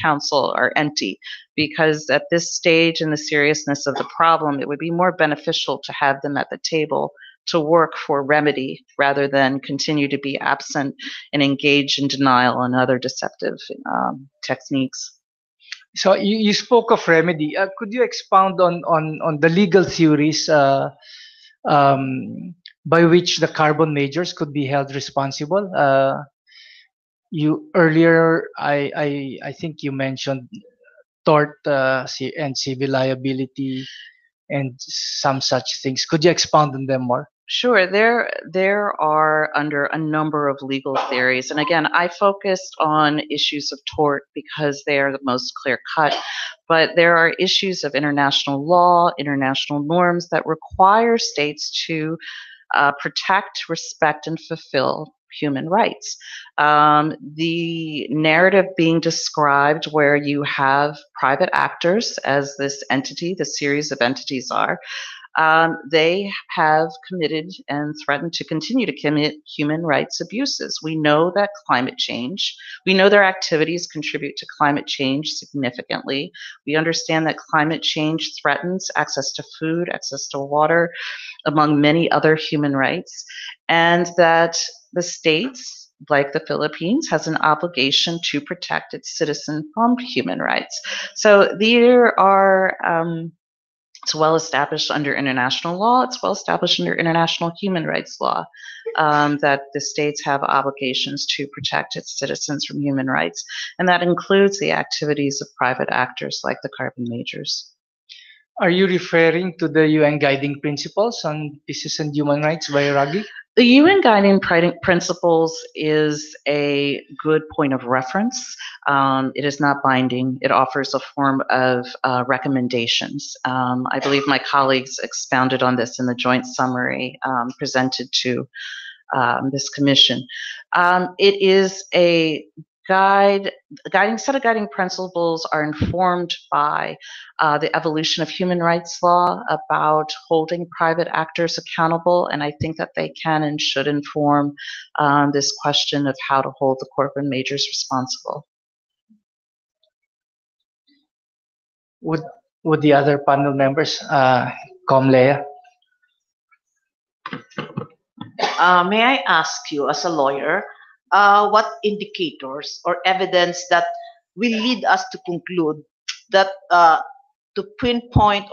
council are empty, because at this stage in the seriousness of the problem, it would be more beneficial to have them at the table to work for remedy rather than continue to be absent and engage in denial and other deceptive techniques. So you spoke of remedy. Could you expound on the legal theories by which the carbon majors could be held responsible? You earlier, I think you mentioned tort and civil liability and some such things. Could you expound on them more? Sure, there are under a number of legal theories, and again, I focused on issues of tort because they are the most clear cut. But there are issues of international law, international norms that require states to protect, respect, and fulfill human rights. The narrative being described where you have private actors, as this entity, the series of entities are, they have committed and threatened to continue to commit human rights abuses. We know that climate change, we know their activities contribute to climate change significantly. We understand that climate change threatens access to food, access to water, among many other human rights, and that the states, like the Philippines, has an obligation to protect its citizens from human rights. So there are It's well established under international law. It's well established under international human rights law that the states have obligations to protect its citizens from human rights. And that includes the activities of private actors like the carbon majors. Are you referring to the UN Guiding Principles on Peace and Human Rights by Ruggie? The UN Guiding Principles is a good point of reference. It is not binding. It offers a form of recommendations. I believe my colleagues expounded on this in the joint summary presented to this commission. It is a set of guiding principles are informed by the evolution of human rights law about holding private actors accountable, and I think that they can and should inform this question of how to hold the corporate majors responsible. Would the other panel members, Leah? May I ask you, as a lawyer, what indicators or evidence that will lead us to conclude that to pinpoint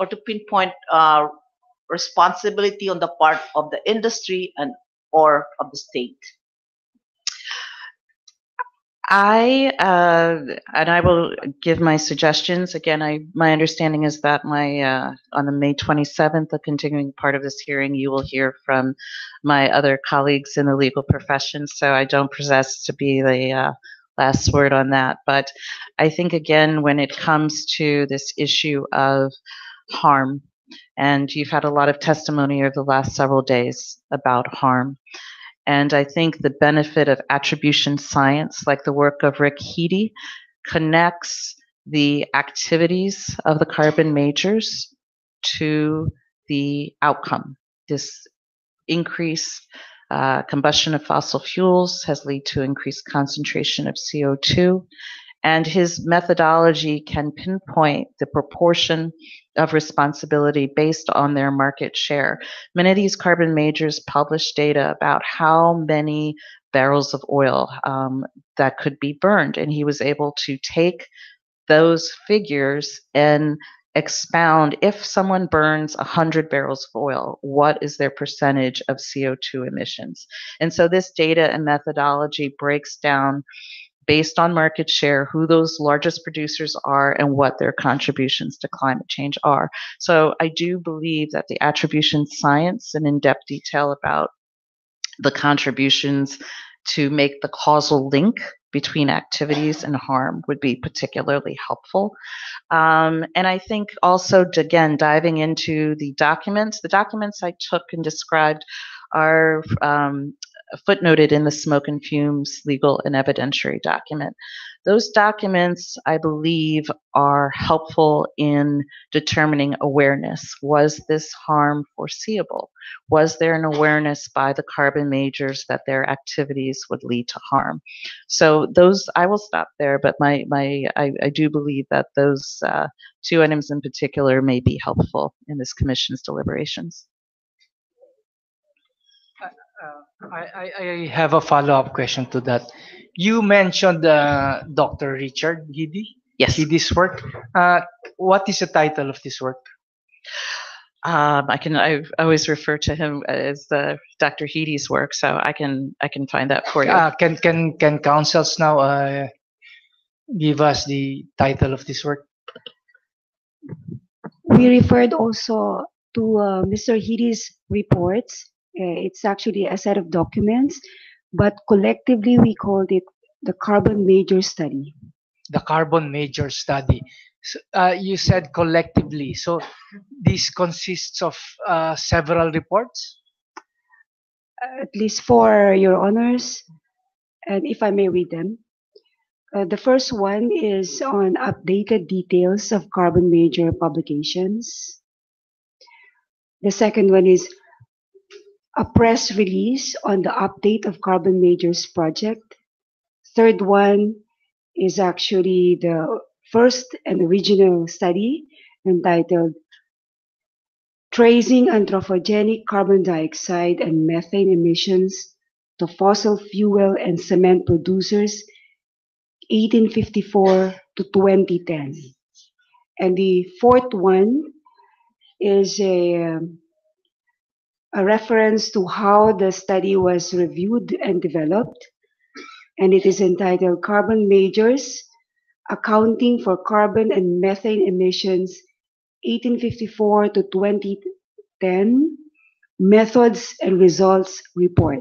responsibility on the part of the industry and or of the state? I will give my suggestions. Again, my understanding is that on the May 27th, the continuing part of this hearing, you will hear from my other colleagues in the legal profession. So I don't possess to be the last word on that. But I think, again, when it comes to this issue of harm, and you've had a lot of testimony over the last several days about harm. And I think the benefit of attribution science, like the work of Rick Heedy, connects the activities of the carbon majors to the outcome. This increased combustion of fossil fuels has led to increased concentration of CO2. And his methodology can pinpoint the proportion of responsibility based on their market share. Many of these carbon majors publish data about how many barrels of oil that could be burned. And he was able to take those figures and expound, if someone burns 100 barrels of oil, what is their percentage of CO2 emissions? And so this data and methodology breaks down based on market share, who those largest producers are and what their contributions to climate change are. So I do believe that the attribution science and in-depth detail about the contributions to make the causal link between activities and harm would be particularly helpful. And I think also, again, diving into the documents I took and described are footnoted in the Smoke and Fumes legal and evidentiary document. Those documents, I believe, are helpful in determining awareness. Was this harm foreseeable? Was there an awareness by the carbon majors that their activities would lead to harm? So those, I will stop there, but I do believe that those two items in particular may be helpful in this commission's deliberations. I have a follow-up question to that. You mentioned Dr. Richard Heedy. Yes. Heedy's work. What is the title of this work? I always refer to him as Dr. Heedy's work, so I can find that for you. Can counsels now give us the title of this work? We referred also to Mr. Heedy's reports. It's actually a set of documents, but collectively we called it the Carbon Major Study. The Carbon Major Study. So, you said collectively. So this consists of several reports? At least 4, Your Honors. And if I may read them. The first one is on updated details of carbon major publications. The second one is a press release on the update of Carbon Majors project. Third one is actually the first and original study entitled Tracing Anthropogenic Carbon Dioxide and Methane Emissions to Fossil Fuel and Cement Producers 1854 to 2010. And the fourth one is a reference to how the study was reviewed and developed, and it is entitled Carbon Majors Accounting for Carbon and Methane Emissions 1854 to 2010 Methods and Results Report.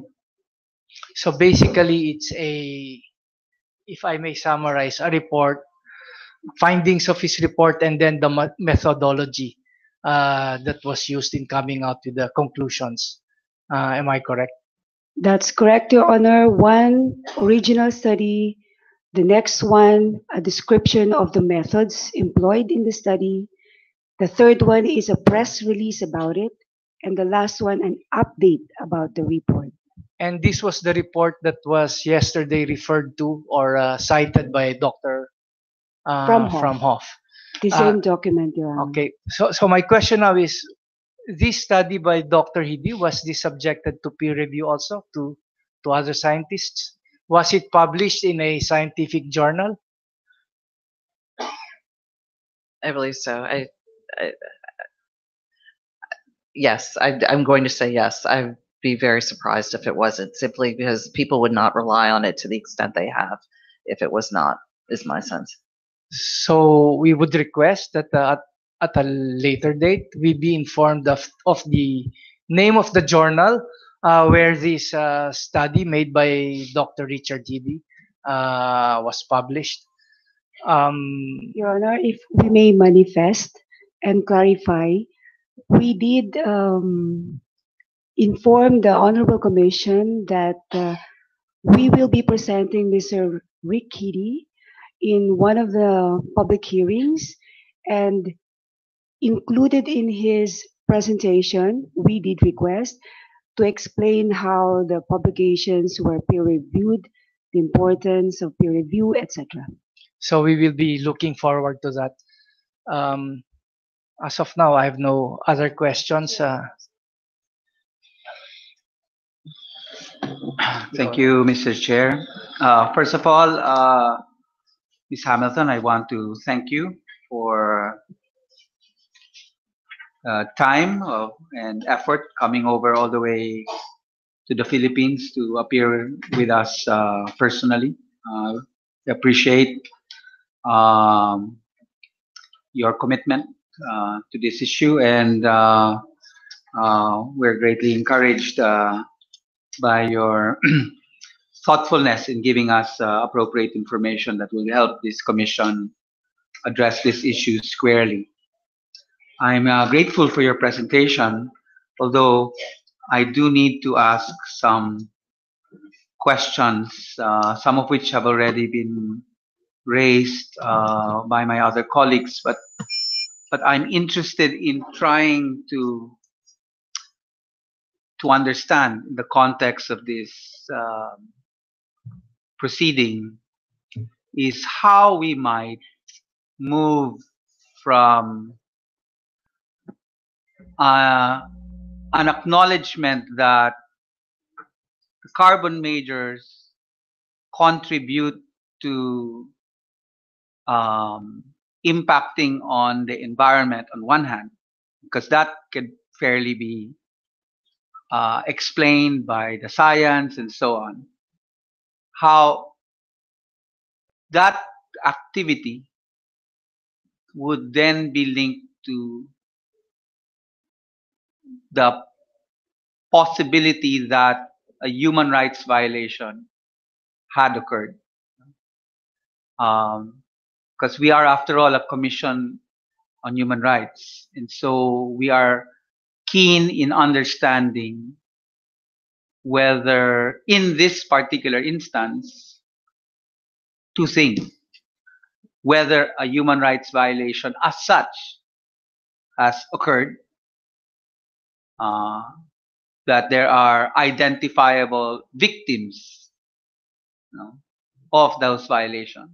So basically, it's a, if I may summarize, a report, findings of his report, and then the methodology that was used in coming out with the conclusions. Am I correct? That's correct, Your Honor. One original study, the next one, a description of the methods employed in the study. The third one is a press release about it. And the last one, an update about the report. And this was the report that was yesterday referred to or cited by Dr. From From Hoff. Hoff. The same document, Your Honor. Okay, so my question now is, this study by Dr. Hidi, was this subjected to peer review also to other scientists? Was it published in a scientific journal? I believe so. I yes, I'm going to say yes. I'd be very surprised if it wasn't, simply because people would not rely on it to the extent they have if it was not, is my sense. So we would request that at a later date we be informed of the name of the journal where this study made by Dr. Richard Hidi was published. Your Honor, if we may manifest and clarify, we did inform the Honorable Commission that we will be presenting Mr. Rick Hidi in one of the public hearings, and included in his presentation, we did request to explain how the publications were peer reviewed, the importance of peer review, etc. So we will be looking forward to that. As of now, I have no other questions. Thank you, Mr. Chair. First of all, Ms. Hamilton, I want to thank you for time and effort coming over all the way to the Philippines to appear with us personally. We appreciate your commitment to this issue, and we're greatly encouraged by your thoughtfulness in giving us appropriate information that will help this commission address this issue squarely. I'm grateful for your presentation, although I do need to ask some questions, some of which have already been raised by my other colleagues, but I'm interested in trying to understand the context of this proceeding is how we might move from an acknowledgement that the carbon majors contribute to impacting on the environment on one hand, because that could fairly be explained by the science and so on, how that activity would then be linked to the possibility that a human rights violation had occurred. Because we are, after all, a commission on human rights. And so we are keen in understanding whether, in this particular instance, two things: whether a human rights violation as such has occurred, that there are identifiable victims, of those violations,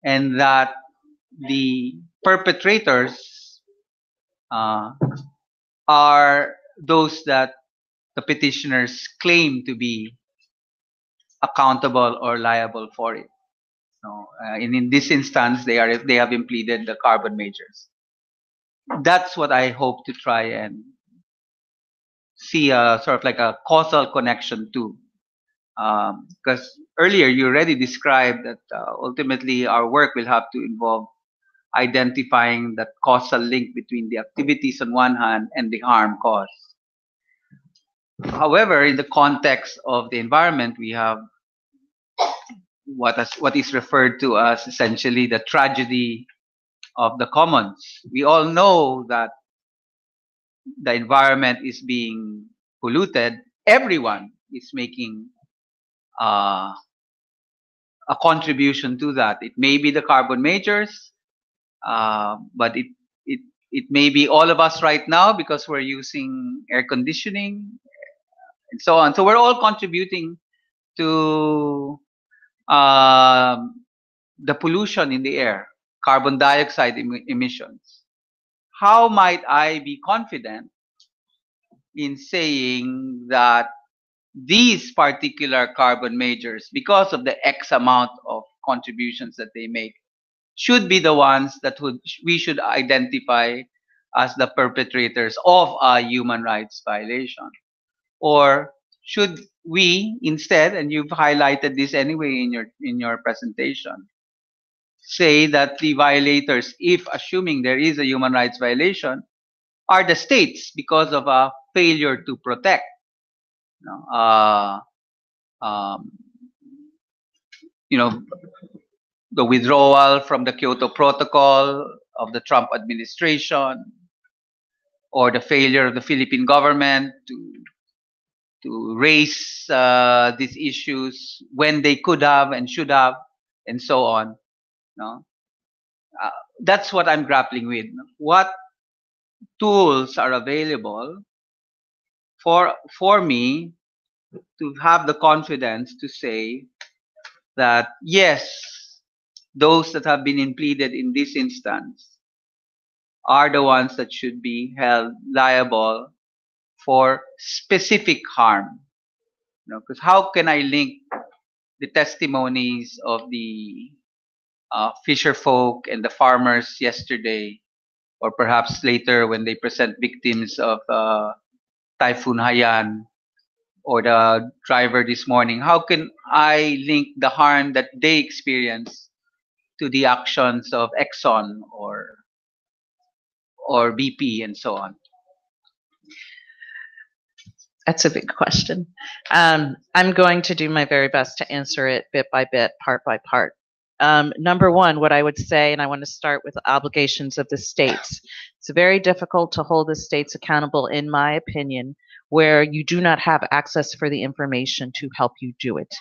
and that the perpetrators are those that the petitioners claim to be accountable or liable for it. So, in this instance, they have pleaded the carbon majors. that's what I hope to try and see a sort of like a causal connection to. Because earlier you already described that ultimately our work will have to involve identifying that causal link between the activities on one hand and the harm caused. However, in the context of the environment, we have what is referred to as essentially the tragedy of the commons. We all know that the environment is being polluted. Everyone is making uh, a contribution to that. It may be the carbon majors, but it it may be all of us right now because we're using air conditioning and so on. So we're all contributing to the pollution in the air, carbon dioxide emissions. How might I be confident in saying that these particular carbon majors, because of the X amount of contributions that they make, should be the ones that we should identify as the perpetrators of a human rights violation? Or should we instead, and you've highlighted this anyway in your presentation, say that the violators, if assuming there is a human rights violation, are the states because of a failure to protect? You know, um, you know, the withdrawal from the Kyoto Protocol of the Trump administration, or the failure of the Philippine government to raise these issues when they could have and should have, and so on. No, that's what I'm grappling with. What tools are available for me to have the confidence to say that yes, those that have been pleaded in this instance are the ones that should be held liable for specific harm. You know, because how can I link the testimonies of the fisher folk and the farmers yesterday, or perhaps later when they present victims of Typhoon Haiyan, or the driver this morning? How can I link the harm that they experience to the actions of Exxon or BP and so on? That's a big question. I'm going to do my very best to answer it bit by bit, part by part. Number one, what I would say, and I want to start with the obligations of the states. It's very difficult to hold the states accountable, in my opinion, where you do not have access for the information to help you do it.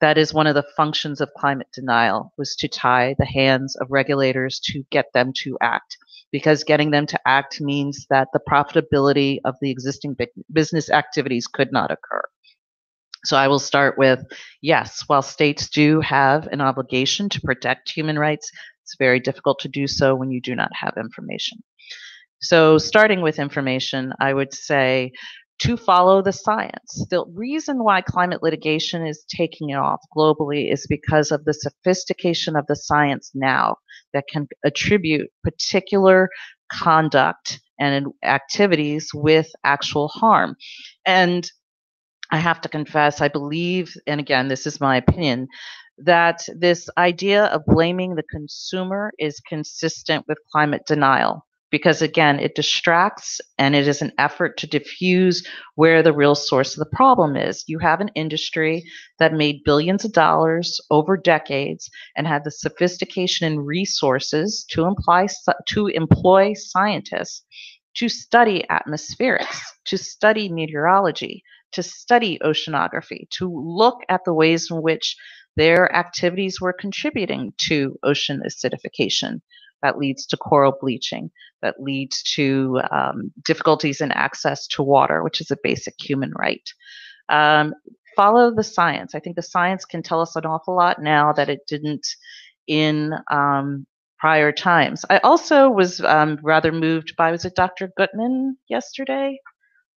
That is one of the functions of climate denial, was to tie the hands of regulators to get them to act, because getting them to act means that the profitability of the existing business activities could not occur. So I will start with, yes, while states do have an obligation to protect human rights, it's very difficult to do so when you do not have information. So starting with information, I would say to follow the science. The reason why climate litigation is taking off globally is because of the sophistication of the science now that can attribute particular conduct and activities with actual harm. And I have to confess, I believe, and again, this is my opinion, that this idea of blaming the consumer is consistent with climate denial, because again, it distracts and it is an effort to diffuse where the real source of the problem is. You have an industry that made billions of dollars over decades and had the sophistication and resources to employ scientists to study atmospherics, to study meteorology, to study oceanography, to look at the ways in which their activities were contributing to ocean acidification. That leads to coral bleaching, that leads to difficulties in access to water, which is a basic human right. Follow the science. I think the science can tell us an awful lot now that it didn't in prior times. I also was rather moved by, was it Dr. Gutman yesterday?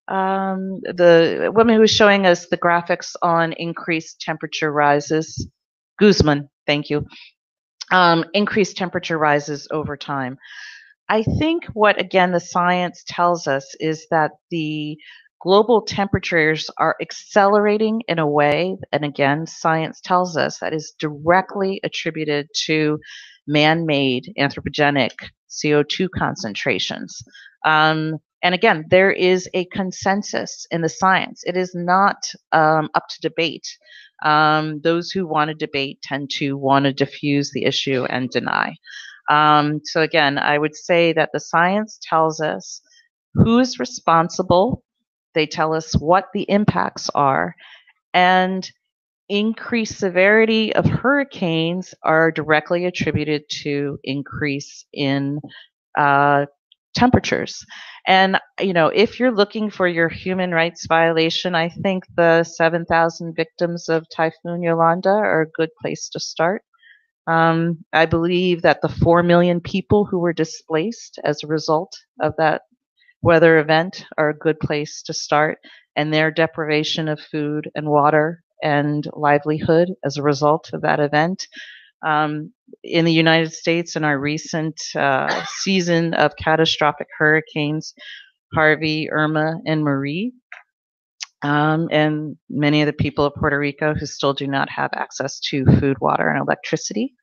The woman who was showing us the graphics on increased temperature rises. Guzman, thank you. Increased temperature rises over time. I think what, again, the science tells us is that the global temperatures are accelerating in a way, and again, science tells us that is directly attributed to man made anthropogenic CO2 concentrations. And again, there is a consensus in the science. It is not up to debate. Those who want to debate tend to want to diffuse the issue and deny. So again, I would say that the science tells us who's responsible. They tell us what the impacts are, and increased severity of hurricanes are directly attributed to increase in temperatures. And if you're looking for your human rights violation, I think the 7,000 victims of Typhoon Yolanda are a good place to start. I believe that the 4 million people who were displaced as a result of that weather event are a good place to start, and their deprivation of food and water and livelihood as a result of that event. In the United States, in our recent season of catastrophic hurricanes, Harvey, Irma, and Marie, and many of the people of Puerto Rico who still do not have access to food, water, and electricity.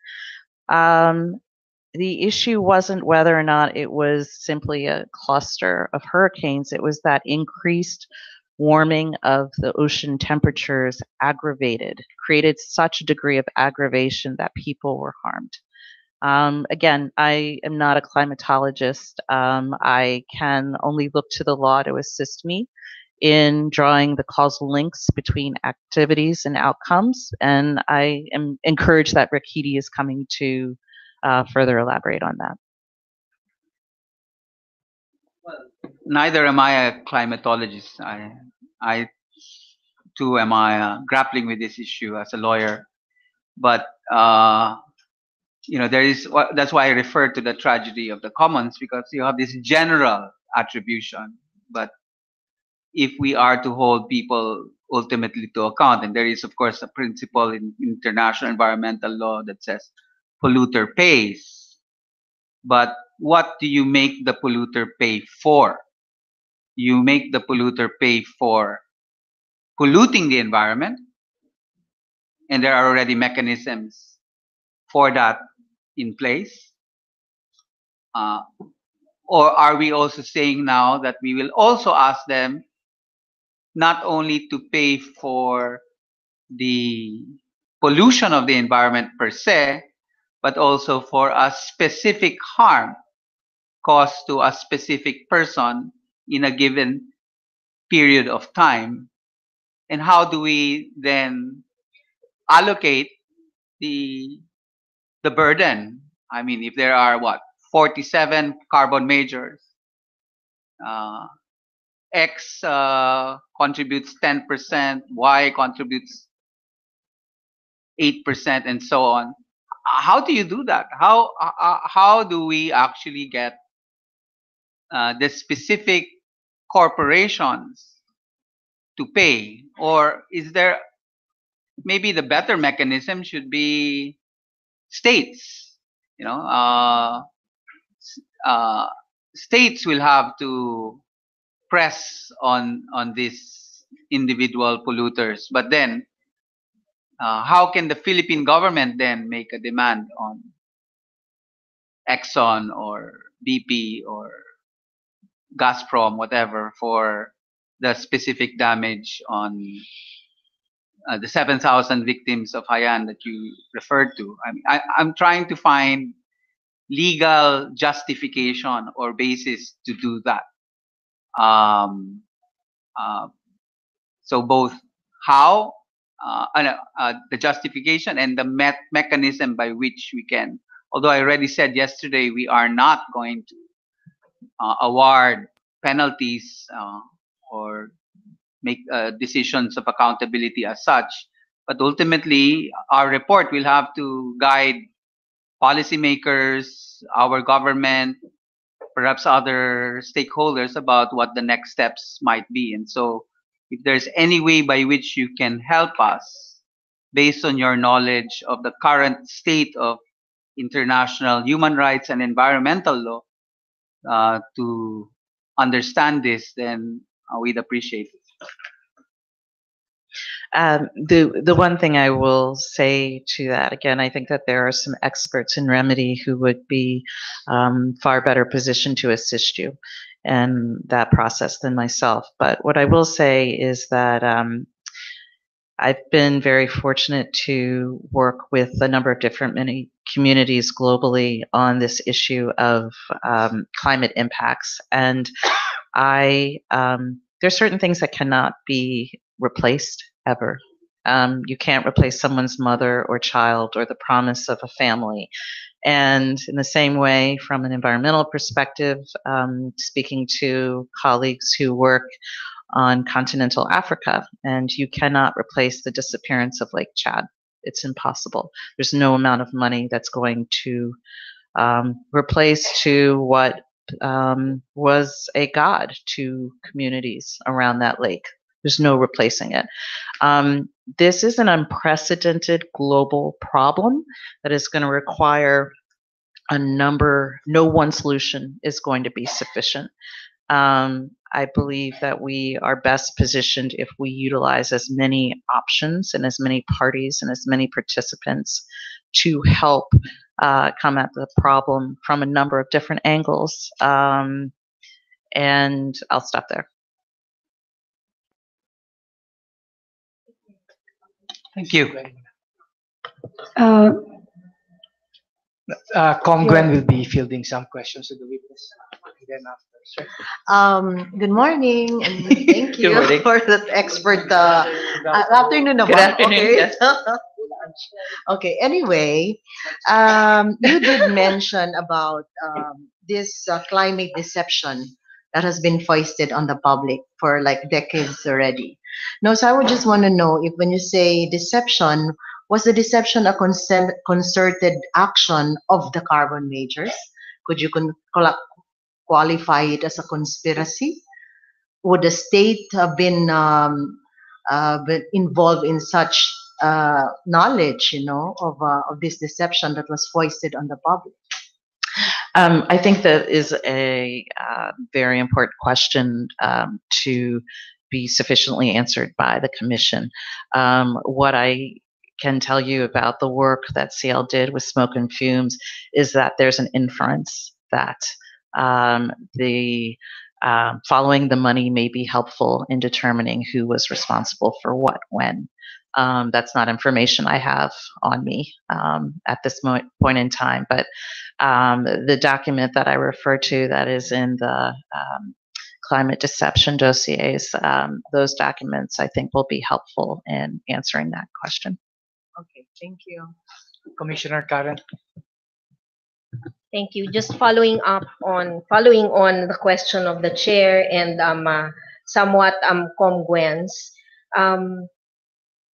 The issue wasn't whether or not it was simply a cluster of hurricanes. It was that increased warming of the ocean temperatures created such a degree of aggravation that people were harmed. Again, I am not a climatologist. I can only look to the law to assist me in drawing the causal links between activities and outcomes. And I am encouraged that Rick Heedy is coming to further elaborate on that. Neither am I a climatologist. I too am grappling with this issue as a lawyer. But that's why I refer to the tragedy of the commons, because you have this general attribution. But if we are to hold people ultimately to account, and there is of course a principle in international environmental law that says polluter pays. But what do you make the polluter pay for? You make the polluter pay for polluting the environment, and there are already mechanisms for that in place. Or are we also saying now that we will also ask them not only to pay for the pollution of the environment per se, but also for a specific harm caused to a specific person in a given period of time? And how do we then allocate the burden? I mean, if there are 47 carbon majors, X contributes 10%, Y contributes 8%, and so on. How do you do that? How do we actually get the specific corporations to pay? Or is there maybe the better mechanism should be states? States will have to press on these individual polluters. But then, how can the Philippine government then make a demand on Exxon or BP or Gazprom, whatever, for the specific damage on the 7,000 victims of Haiyan that you referred to? I'm trying to find legal justification or basis to do that. So both how, the justification, and the mechanism by which we can. Although I already said yesterday we are not going to award penalties or make decisions of accountability as such, but ultimately our report will have to guide policymakers, our government, perhaps other stakeholders about what the next steps might be. And so if there's any way by which you can help us based on your knowledge of the current state of international human rights and environmental law, to understand this, then we'd appreciate it. The one thing I will say to that, again, I think that there are some experts in remedy who would be far better positioned to assist you in that process than myself. But what I will say is that I've been very fortunate to work with a number of many communities globally on this issue of climate impacts, and there's certain things that cannot be replaced ever. You can't replace someone's mother or child or the promise of a family. And in the same way, from an environmental perspective, speaking to colleagues who work on continental Africa, and you cannot replace the disappearance of Lake Chad. It's impossible. There's no amount of money that's going to replace to what was a god to communities around that lake. There's no replacing it. This is an unprecedented global problem that is going to require no one solution is going to be sufficient. I believe that we are best positioned if we utilize as many options and as many parties and as many participants to help come at the problem from a number of different angles. And I'll stop there. Thank you. Yeah. Gwen will be fielding some questions to the witness. And then after, sir. Good morning, and thank you Good morning. for that expert. Afternoon, Good afternoon, okay. yes. Okay. Anyway, you did mention about this climate deception that has been foisted on the public for like decades already. No, so I would just want to know if when you say deception, was the deception a concerted action of the carbon majors? Could you qualify it as a conspiracy? Would the state have been involved in such knowledge, of this deception that was foisted on the public? I think that is a very important question to be sufficiently answered by the commission. What I can tell you about the work that CL did with smoke and fumes is that there's an inference that the following the money may be helpful in determining who was responsible for what when. That's not information I have on me at this point in time, but the document that I refer to that is in the climate deception dossiers, those documents I think will be helpful in answering that question. Okay, thank you. Commissioner Karen. Thank you. Just following on the question of the chair and somewhat Com Gwen's.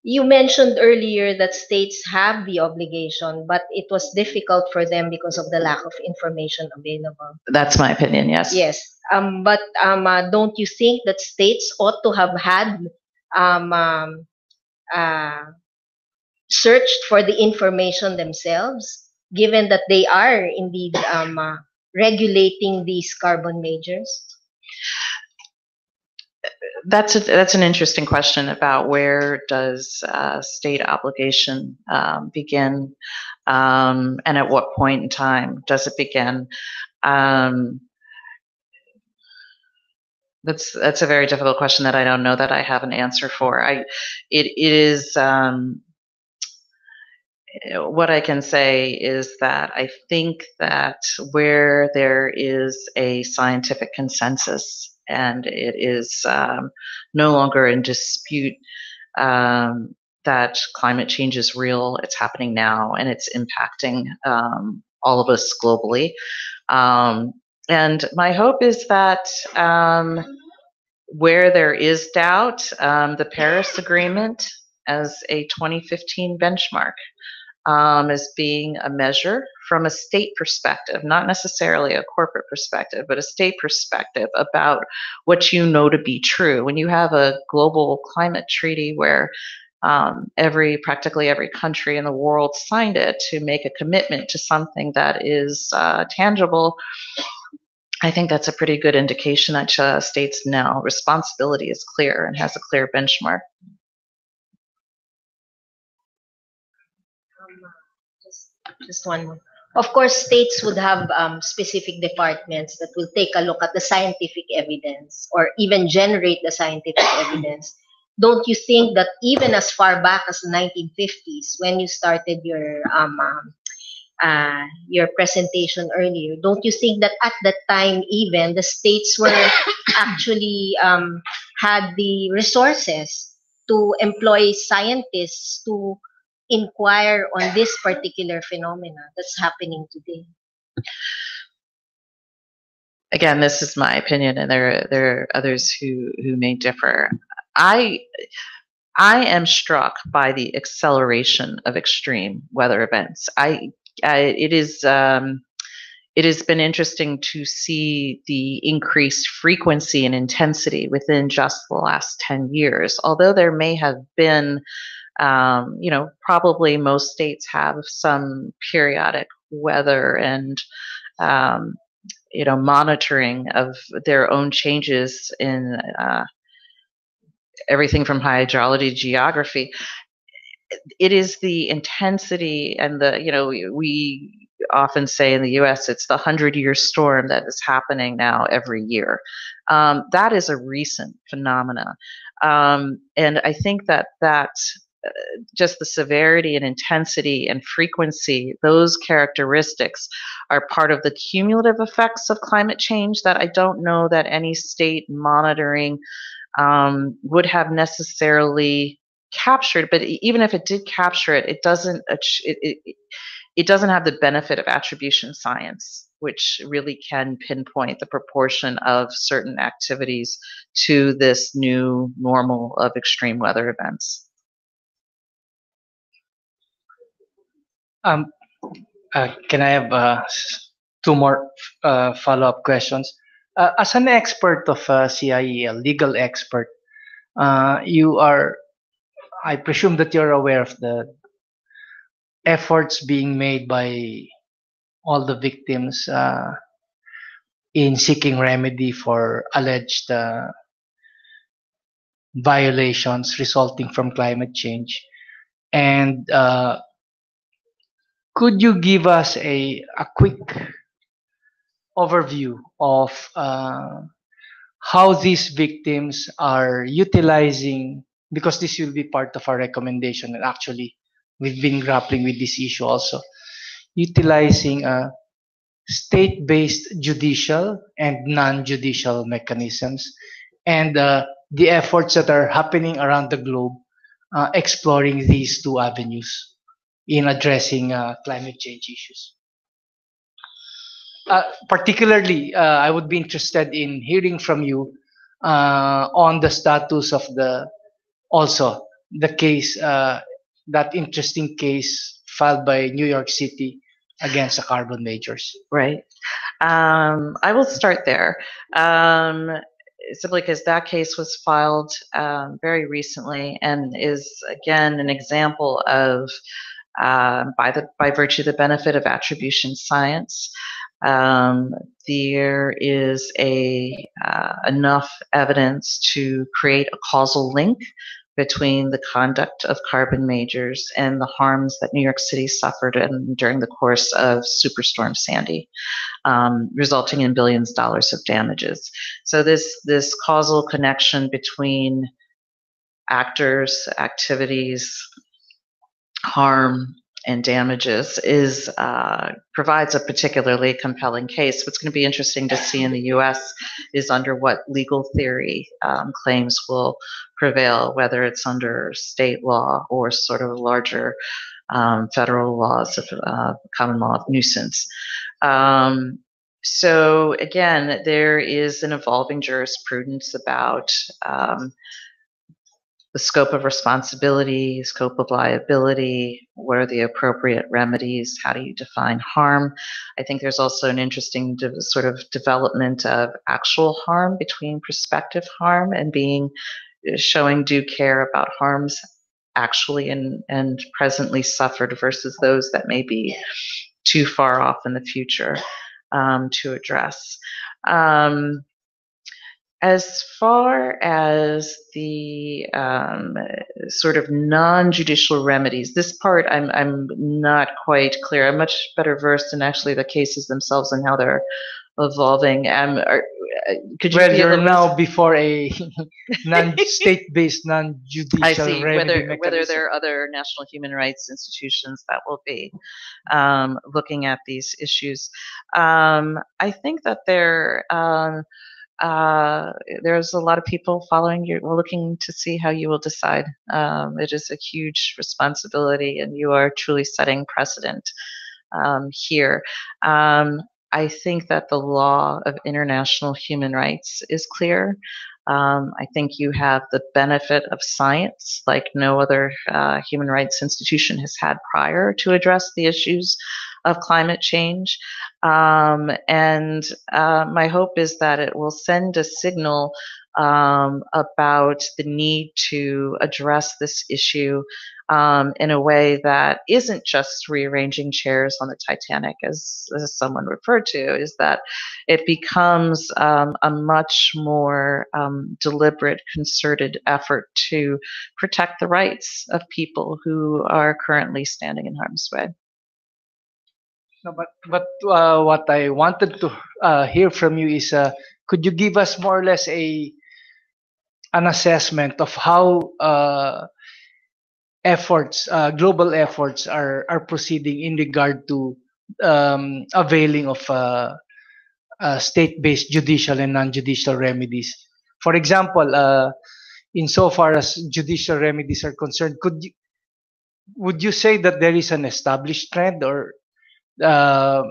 You mentioned earlier that states have the obligation, but it was difficult for them because of the lack of information available. That's my opinion, yes. Yes. But don't you think that states ought to have had searched for the information themselves, given that they are indeed regulating these carbon majors? That's an interesting question about where does state obligation begin, and at what point in time does it begin? That's a very difficult question that I don't know that I have an answer for. It is. What I can say is that I think that where there is a scientific consensus and it is no longer in dispute that climate change is real, it's happening now, and it's impacting all of us globally. And my hope is that where there is doubt, the Paris Agreement as a 2015 benchmark as being a measure from a state perspective, not necessarily a corporate perspective, but a state perspective about what you know to be true. When you have a global climate treaty where practically every country in the world signed it to make a commitment to something that is tangible, I think that's a pretty good indication that states now responsibility is clear and has a clear benchmark. Just one more. Of course, states would have specific departments that will take a look at the scientific evidence or even generate the scientific evidence. Don't you think that even as far back as the 1950s, when you started your presentation earlier, don't you think that at that time even the states were actually had the resources to employ scientists to inquire on this particular phenomena that's happening today? Again, this is my opinion, and there are others who may differ. I am struck by the acceleration of extreme weather events. It has been interesting to see the increased frequency and intensity within just the last 10 years. Although there may have been, probably most states have some periodic weather and, monitoring of their own changes in everything from hydrology, geography. It is the intensity and we often say in the US, it's the 100-year storm that is happening now every year. That is a recent phenomena. And I think that just the severity and intensity and frequency, those characteristics are part of the cumulative effects of climate change that I don't know that any state monitoring would have necessarily captured. But even if it did capture it, it doesn't have the benefit of attribution science, which really can pinpoint the proportion of certain activities to this new normal of extreme weather events. Can I have two more follow-up questions? As an expert of CIE, a legal expert, I presume that you're aware of the efforts being made by all the victims in seeking remedy for alleged violations resulting from climate change. And could you give us a quick overview of how these victims are utilizing, because this will be part of our recommendation, and actually we've been grappling with this issue also, utilizing state-based judicial and non-judicial mechanisms, and the efforts that are happening around the globe exploring these two avenues in addressing climate change issues. Particularly, I would be interested in hearing from you on the status of the case, that interesting case filed by New York City against the carbon majors. Right. I will start there. Simply because that case was filed very recently and is again an example of by virtue of the benefit of attribution science. There is enough evidence to create a causal link between the conduct of carbon majors and the harms that New York City suffered during the course of Superstorm Sandy, resulting in billions of dollars of damages. So this causal connection between actors, activities, harm, and damages provides a particularly compelling case. What's going to be interesting to see in the U.S. is under what legal theory claims will prevail, whether it's under state law or sort of larger federal laws of common law of nuisance. So again, there is an evolving jurisprudence about the scope of responsibility, scope of liability, what are the appropriate remedies, how do you define harm? I think there's also an interesting sort of development of actual harm between prospective harm and showing due care about harms actually and presently suffered versus those that may be too far off in the future to address. Um, as far as the sort of non-judicial remedies, this part I'm not quite clear. I'm much better versed in actually the cases themselves and how they're evolving. Could you Well, be a you're little now before a non-state-based, I non-judicial see remedy whether mechanism. there are other national human rights institutions that will be looking at these issues. I think that there's a lot of people following you, looking to see how you will decide. It is a huge responsibility, and you are truly setting precedent here. I think that the law of international human rights is clear. I think you have the benefit of science like no other human rights institution has had prior to address the issues of climate change. And my hope is that it will send a signal about the need to address this issue in a way that isn't just rearranging chairs on the Titanic, as someone referred to, is that it becomes a much more deliberate, concerted effort to protect the rights of people who are currently standing in harm's way. No, but what I wanted to hear from you is, could you give us more or less an assessment of how global efforts are proceeding in regard to availing of state-based judicial and non-judicial remedies? For example, insofar as judicial remedies are concerned, would you say that there is an established trend or uh,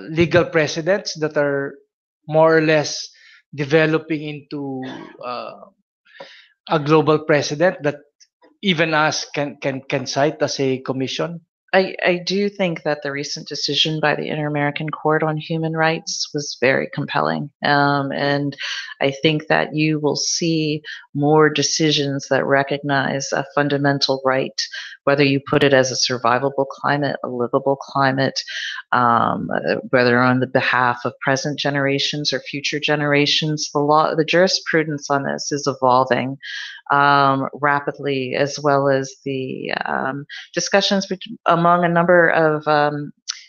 legal precedents that are more or less developing into a global precedent that even us can cite as a commission? I do think that the recent decision by the Inter-American Court on Human Rights was very compelling. And I think that you will see more decisions that recognize a fundamental right, whether you put it as a survivable climate, a livable climate, whether on the behalf of present generations or future generations. The jurisprudence on this is evolving rapidly, as well as the discussions among a number of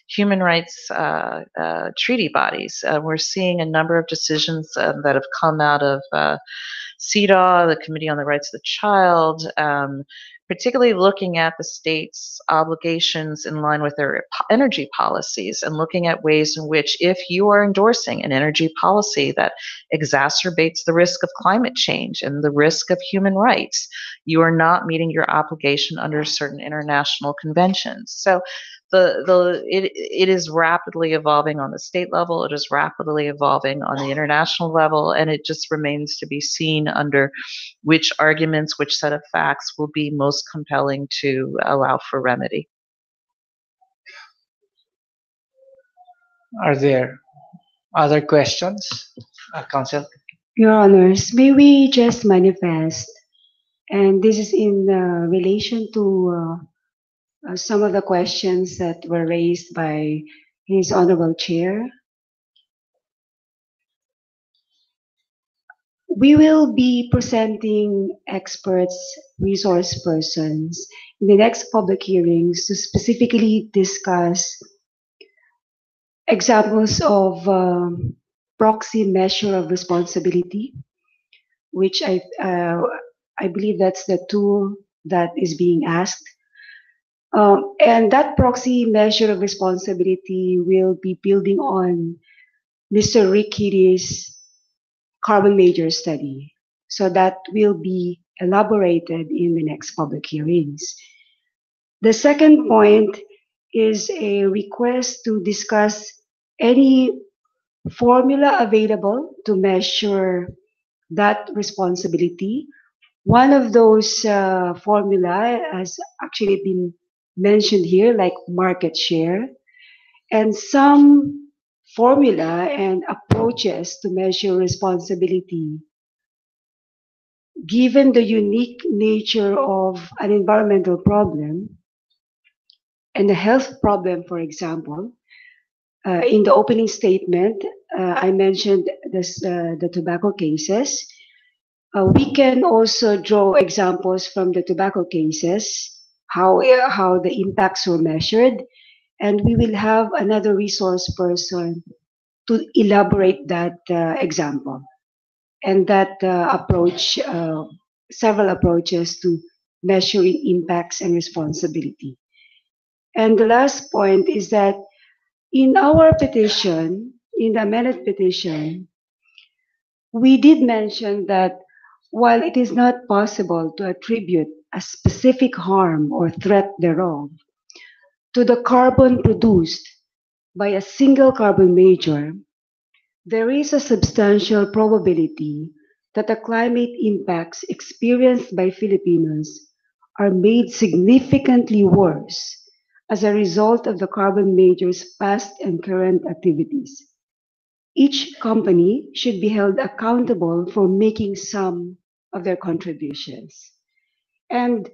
human rights treaty bodies. We're seeing a number of decisions that have come out of CEDAW, the Committee on the Rights of the Child, particularly looking at the states' obligations in line with their energy policies and looking at ways in which, if you are endorsing an energy policy that exacerbates the risk of climate change and the risk of human rights, you are not meeting your obligation under certain international conventions. So it is rapidly evolving on the state level. It is rapidly evolving on the international level, and it just remains to be seen under which arguments, which set of facts will be most compelling to allow for remedy. Are there other questions, Counsel? Your Honors, may we just manifest, and this is in relation to some of the questions that were raised by His Honorable Chair. We will be presenting experts, resource persons in the next public hearings to specifically discuss examples of proxy measure of responsibility, which I believe that's the tool that is being asked. And that proxy measure of responsibility will be building on Mr. Rick Kitty's carbon major study. So that will be elaborated in the next public hearings. The second point is a request to discuss any formula available to measure that responsibility. One of those formula has actually been mentioned here, like market share, and some formula and approaches to measure responsibility. Given the unique nature of an environmental problem and a health problem, for example, In the opening statement, I mentioned the tobacco cases. We can also draw examples from the tobacco cases, how the impacts were measured, and we will have another resource person to elaborate that example and that approach, several approaches to measuring impacts and responsibility. And the last point is that in our petition, in the amended petition, we did mention that while it is not possible to attribute a specific harm or threat thereof to the carbon produced by a single carbon major, there is a substantial probability that the climate impacts experienced by Filipinos are made significantly worse as a result of the carbon major's past and current activities. Each company should be held accountable for making some of their contributions. And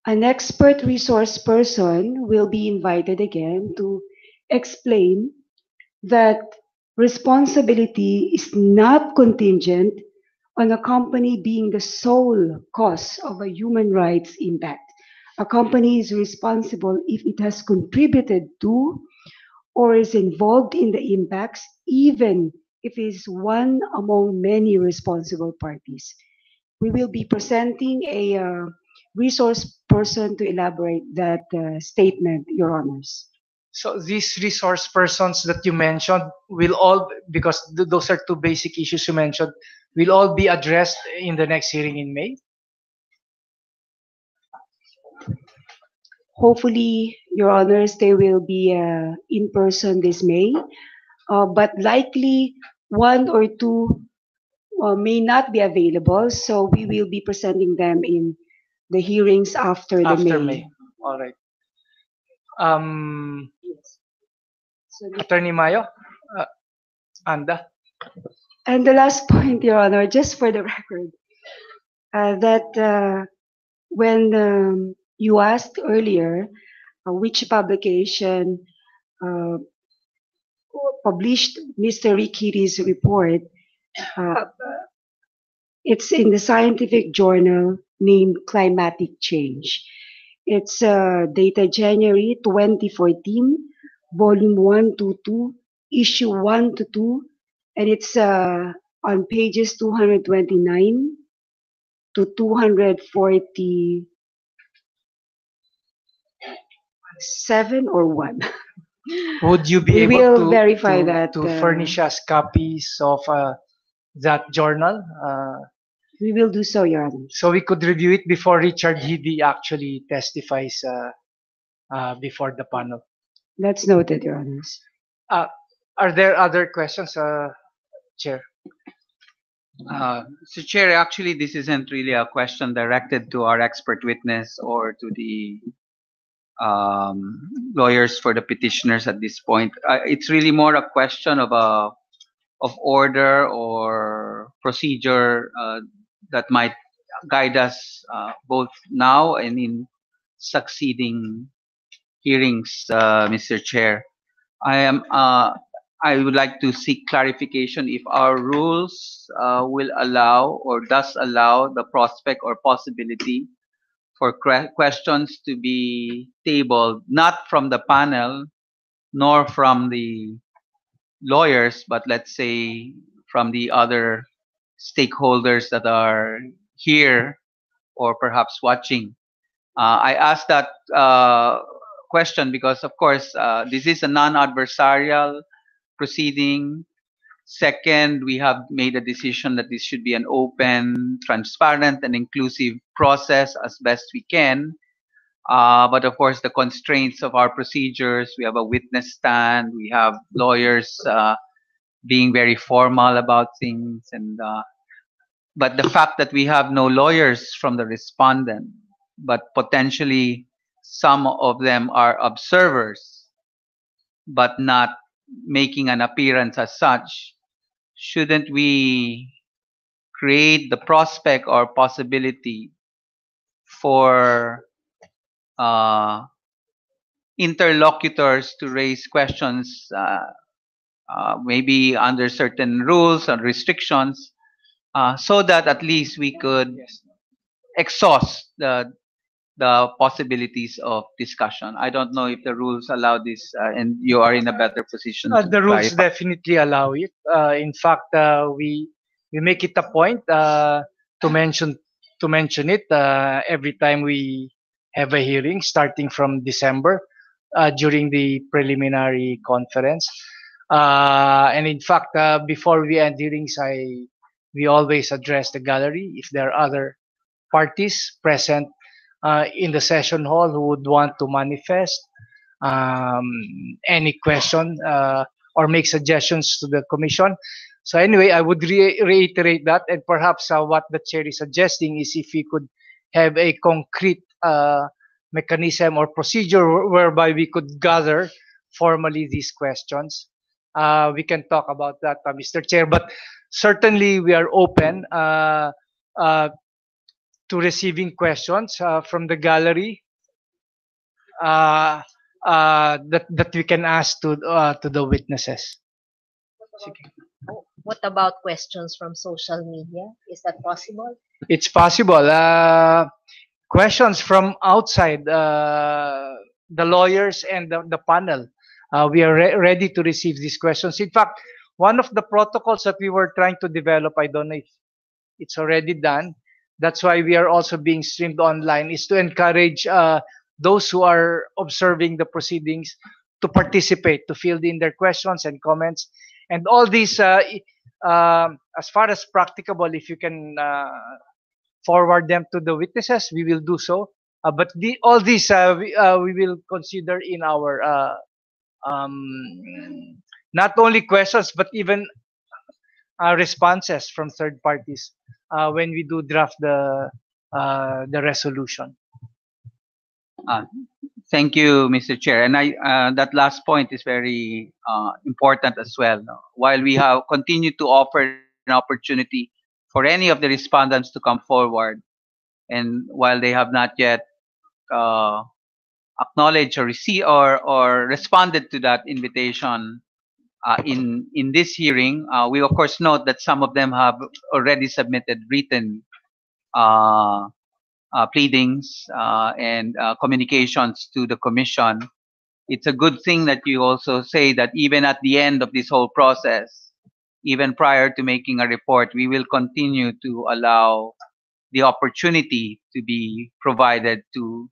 an expert resource person will be invited again to explain that responsibility is not contingent on a company being the sole cause of a human rights impact. A company is responsible if it has contributed to or is involved in the impacts, even if it is one among many responsible parties. We will be presenting a resource person to elaborate that statement, Your Honors. So these resource persons that you mentioned will all, because those are two basic issues you mentioned, will all be addressed in the next hearing in May? Hopefully, Your Honors, they will be in person this May, but likely one or two may not be available, so we will be presenting them in the hearings after the After May. May. All right. Yes. So Attorney Mayo, Anda. and the last point, Your Honor, just for the record, that when you asked earlier which publication uh, published Mr. Rikiri's report, uh, it's in the scientific journal named Climatic Change. It's dated January 2014, volume 1 to 2, issue 1 to 2, and it's on pages 229 to 247 or 1. Would you be We able will to, verify that. furnish us copies of that journal? We will do so, Your Honor. So we could review it before Richard Hedy actually testifies before the panel. That's noted, Your Honors. Are there other questions, Chair? So Chair, actually this isn't really a question directed to our expert witness or to the lawyers for the petitioners at this point. It's really more a question of order or procedure that might guide us both now and in succeeding hearings, Mr. Chair. I would like to seek clarification if our rules will allow or does allow the prospect or possibility for questions to be tabled, not from the panel nor from the lawyers, but let's say from the other stakeholders that are here or perhaps watching. I asked that question because, of course, this is a non-adversarial proceeding. Second, we have made a decision that this should be an open, transparent, and inclusive process as best we can. But of course, the constraints of our procedures, we have a witness stand, we have lawyers being very formal about things, and but the fact that we have no lawyers from the respondent, but potentially some of them are observers, but not making an appearance as such, shouldn't we create the prospect or possibility for interlocutors to raise questions, maybe under certain rules and restrictions, so that at least we could exhaust the possibilities of discussion. I don't know if the rules allow this, and you are in a better position to The rules clarify. definitely allow it. In fact, we make it a point to mention it every time we have a hearing, starting from December during the preliminary conference. And in fact, before we end hearings, we always address the gallery if there are other parties present in the session hall who would want to manifest um, any question or make suggestions to the commission. So anyway, I would reiterate that, and perhaps what the chair is suggesting is if we could have a concrete mechanism or procedure whereby we could gather formally these questions. We can talk about that, Mr. Chair, but certainly we are open uh, to receiving questions from the gallery uh, that we can ask to the witnesses. What about questions from social media? Is that possible? It's possible. Questions from outside the lawyers and the panel. We are ready to receive these questions. In fact, one of the protocols that we were trying to develop, I don't know if it's already done. That's why we are also being streamed online, is to encourage those who are observing the proceedings to participate, to fill in their questions and comments. And all these, as far as practicable, if you can forward them to the witnesses, we will do so. But all these we will consider in our not only questions but even responses from third parties when we do draft the resolution. Uh, Thank you, Mr. Chair. And that last point is very important as well. No? While we have continued to offer an opportunity for any of the respondents to come forward, and while they have not yet uh, acknowledged or received or responded to that invitation in this hearing, we of course note that some of them have already submitted written uh, pleadings and communications to the commission. It's a good thing that you also say that even at the end of this whole process, even prior to making a report, we will continue to allow the opportunity to be provided to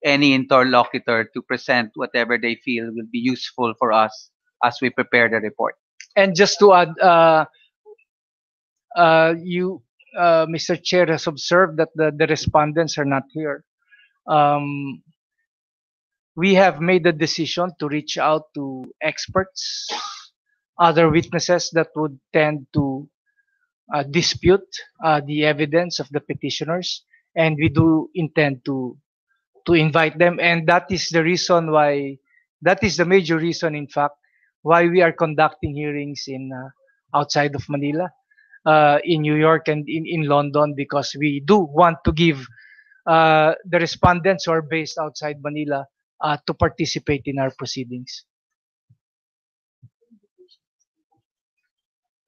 any interlocutor to present whatever they feel will be useful for us as we prepare the report. And just to add, Mr. Chair, has observed that the respondents are not here. We have made the decision to reach out to experts, other witnesses that would tend to dispute the evidence of the petitioners, and we do intend to invite them, and that is the reason why, that is the major reason, in fact, why we are conducting hearings in outside of Manila, in New York and in London, because we do want to give the respondents who are based outside Manila to participate in our proceedings.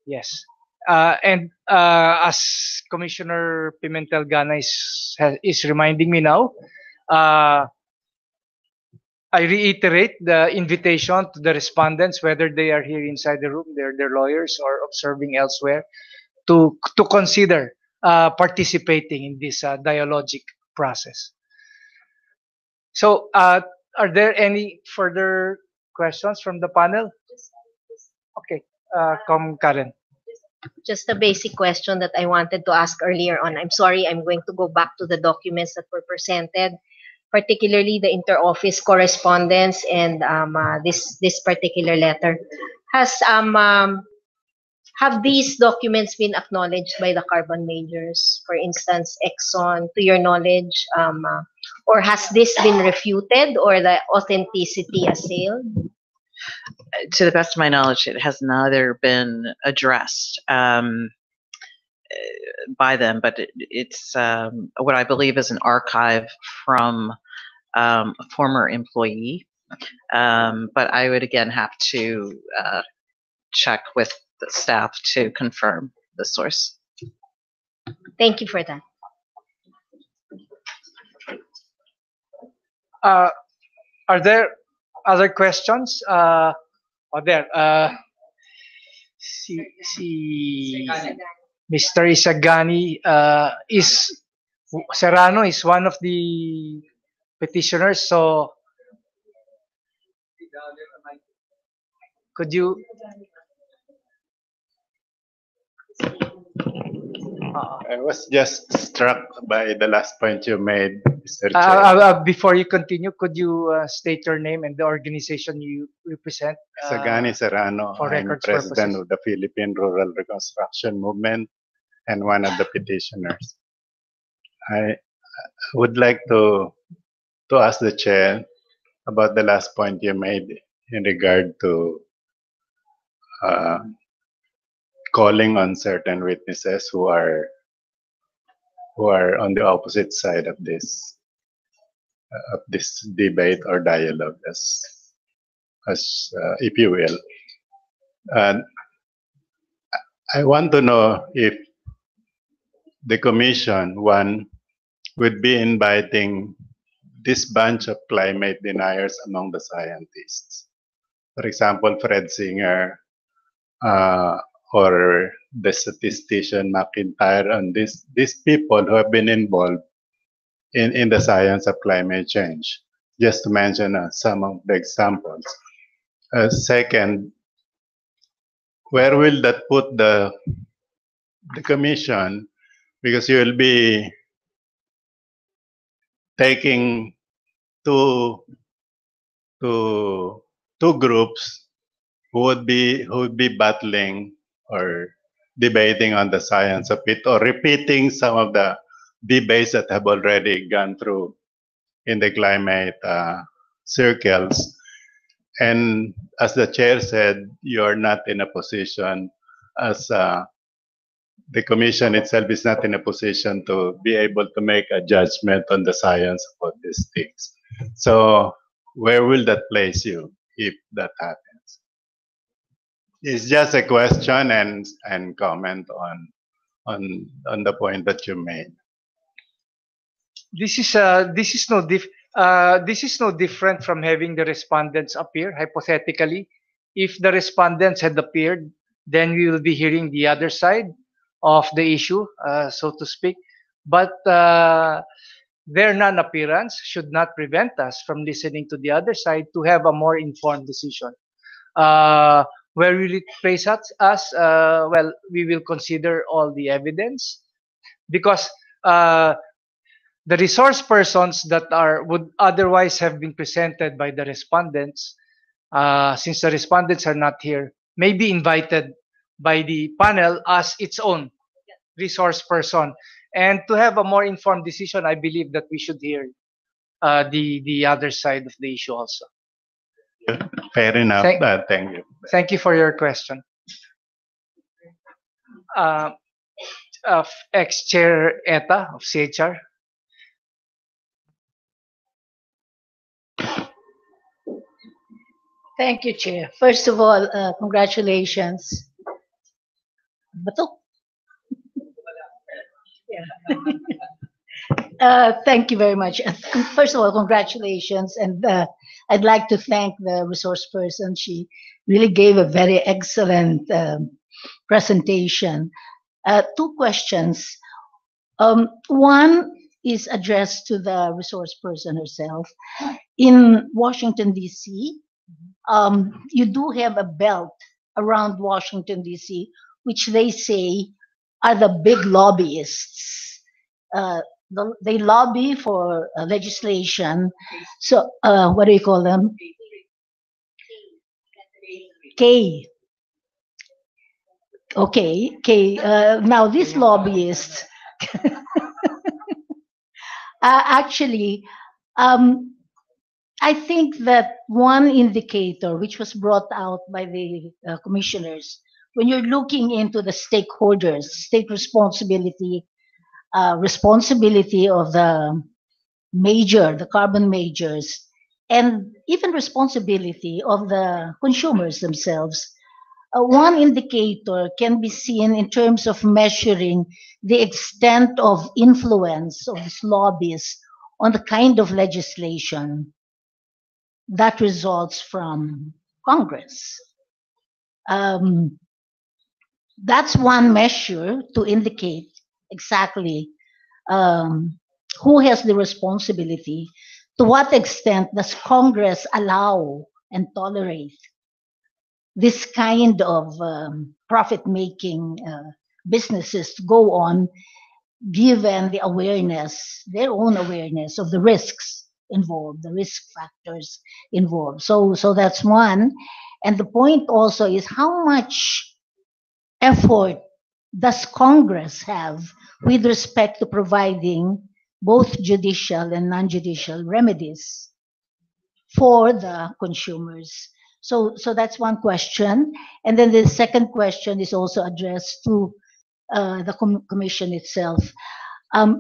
Yes. And as Commissioner Pimentel Gana is reminding me now, I reiterate the invitation to the respondents, whether they are here inside the room, they're lawyers, or observing elsewhere, to consider participating in this dialogic process. So, are there any further questions from the panel? Okay, come Karen. Just a basic question that I wanted to ask earlier on. I'm sorry, I'm going to go back to the documents that were presented, particularly the inter-office correspondence and this particular letter. Have these documents been acknowledged by the carbon majors, for instance, Exxon, to your knowledge, or has this been refuted or the authenticity assailed? To the best of my knowledge, it has neither been addressed by them, but it's what I believe is an archive from a former employee But I would again have to check with the staff to confirm the source. Thank you for that. Are there other questions? There. Si Mr. Isagani is Serrano is one of the petitioners. So could you? I was just struck by the last point you made, Mr. Chair. Before you continue, could you state your name and the organization you represent? Sagani Serrano, for I'm records president purposes. of the Philippine Rural Reconstruction Movement and one of the petitioners. I would like to ask the chair about the last point you made in regard to calling on certain witnesses who are on the opposite side of this debate or dialogue, as if you will. And I want to know if the commission, one, would be inviting this bunch of climate deniers among the scientists. For example, Fred Singer, or the statistician McIntyre, and these people who have been involved in the science of climate change, just to mention some of the examples. Second, where will that put the commission? Because you will be taking two groups who would be battling or debating on the science of it, or repeating some of the debates that have already gone through in the climate circles. And as the chair said, you're not in a position, as the commission itself is not in a position to be able to make a judgment on the science about these things. So where will that place you if that happens? It's just a question and comment on the point that you made. This is no different from having the respondents appear. Hypothetically, if the respondents had appeared, then we will be hearing the other side of the issue, so to speak. But their non-appearance should not prevent us from listening to the other side to have a more informed decision. Where will it place us? Well, we will consider all the evidence, because the resource persons that would otherwise have been presented by the respondents, since the respondents are not here, may be invited by the panel as its own resource person. And to have a more informed decision, I believe that we should hear the other side of the issue also. Fair enough. Thank you. Thank you for your question. Ex-Chair ETA of CHR. Thank you, Chair. First of all, congratulations. Bato? Thank you very much. First of all, congratulations. And I'd like to thank the resource person. She really gave a very excellent presentation. Two questions. One is addressed to the resource person herself. In Washington, D.C., you do have a belt around Washington, D.C., which they say are the big lobbyists. They lobby for legislation. So, what do you call them? K. Okay, K. Now, these lobbyists actually, I think that one indicator which was brought out by the commissioners, when you're looking into the stakeholders, state responsibility of the carbon majors, and even responsibility of the consumers themselves. One indicator can be seen in terms of measuring the extent of influence of these lobbies on the kind of legislation that results from Congress. Um, that's one measure to indicate exactly um, who has the responsibility. To what extent does Congress allow and tolerate this kind of profit-making businesses to go on, given the awareness, their own awareness of the risks involved, the risk factors involved. So that's one. And the point also is how much effort does Congress have with respect to providing both judicial and non-judicial remedies for the consumers? So that's one question. And then the second question is also addressed to the commission itself.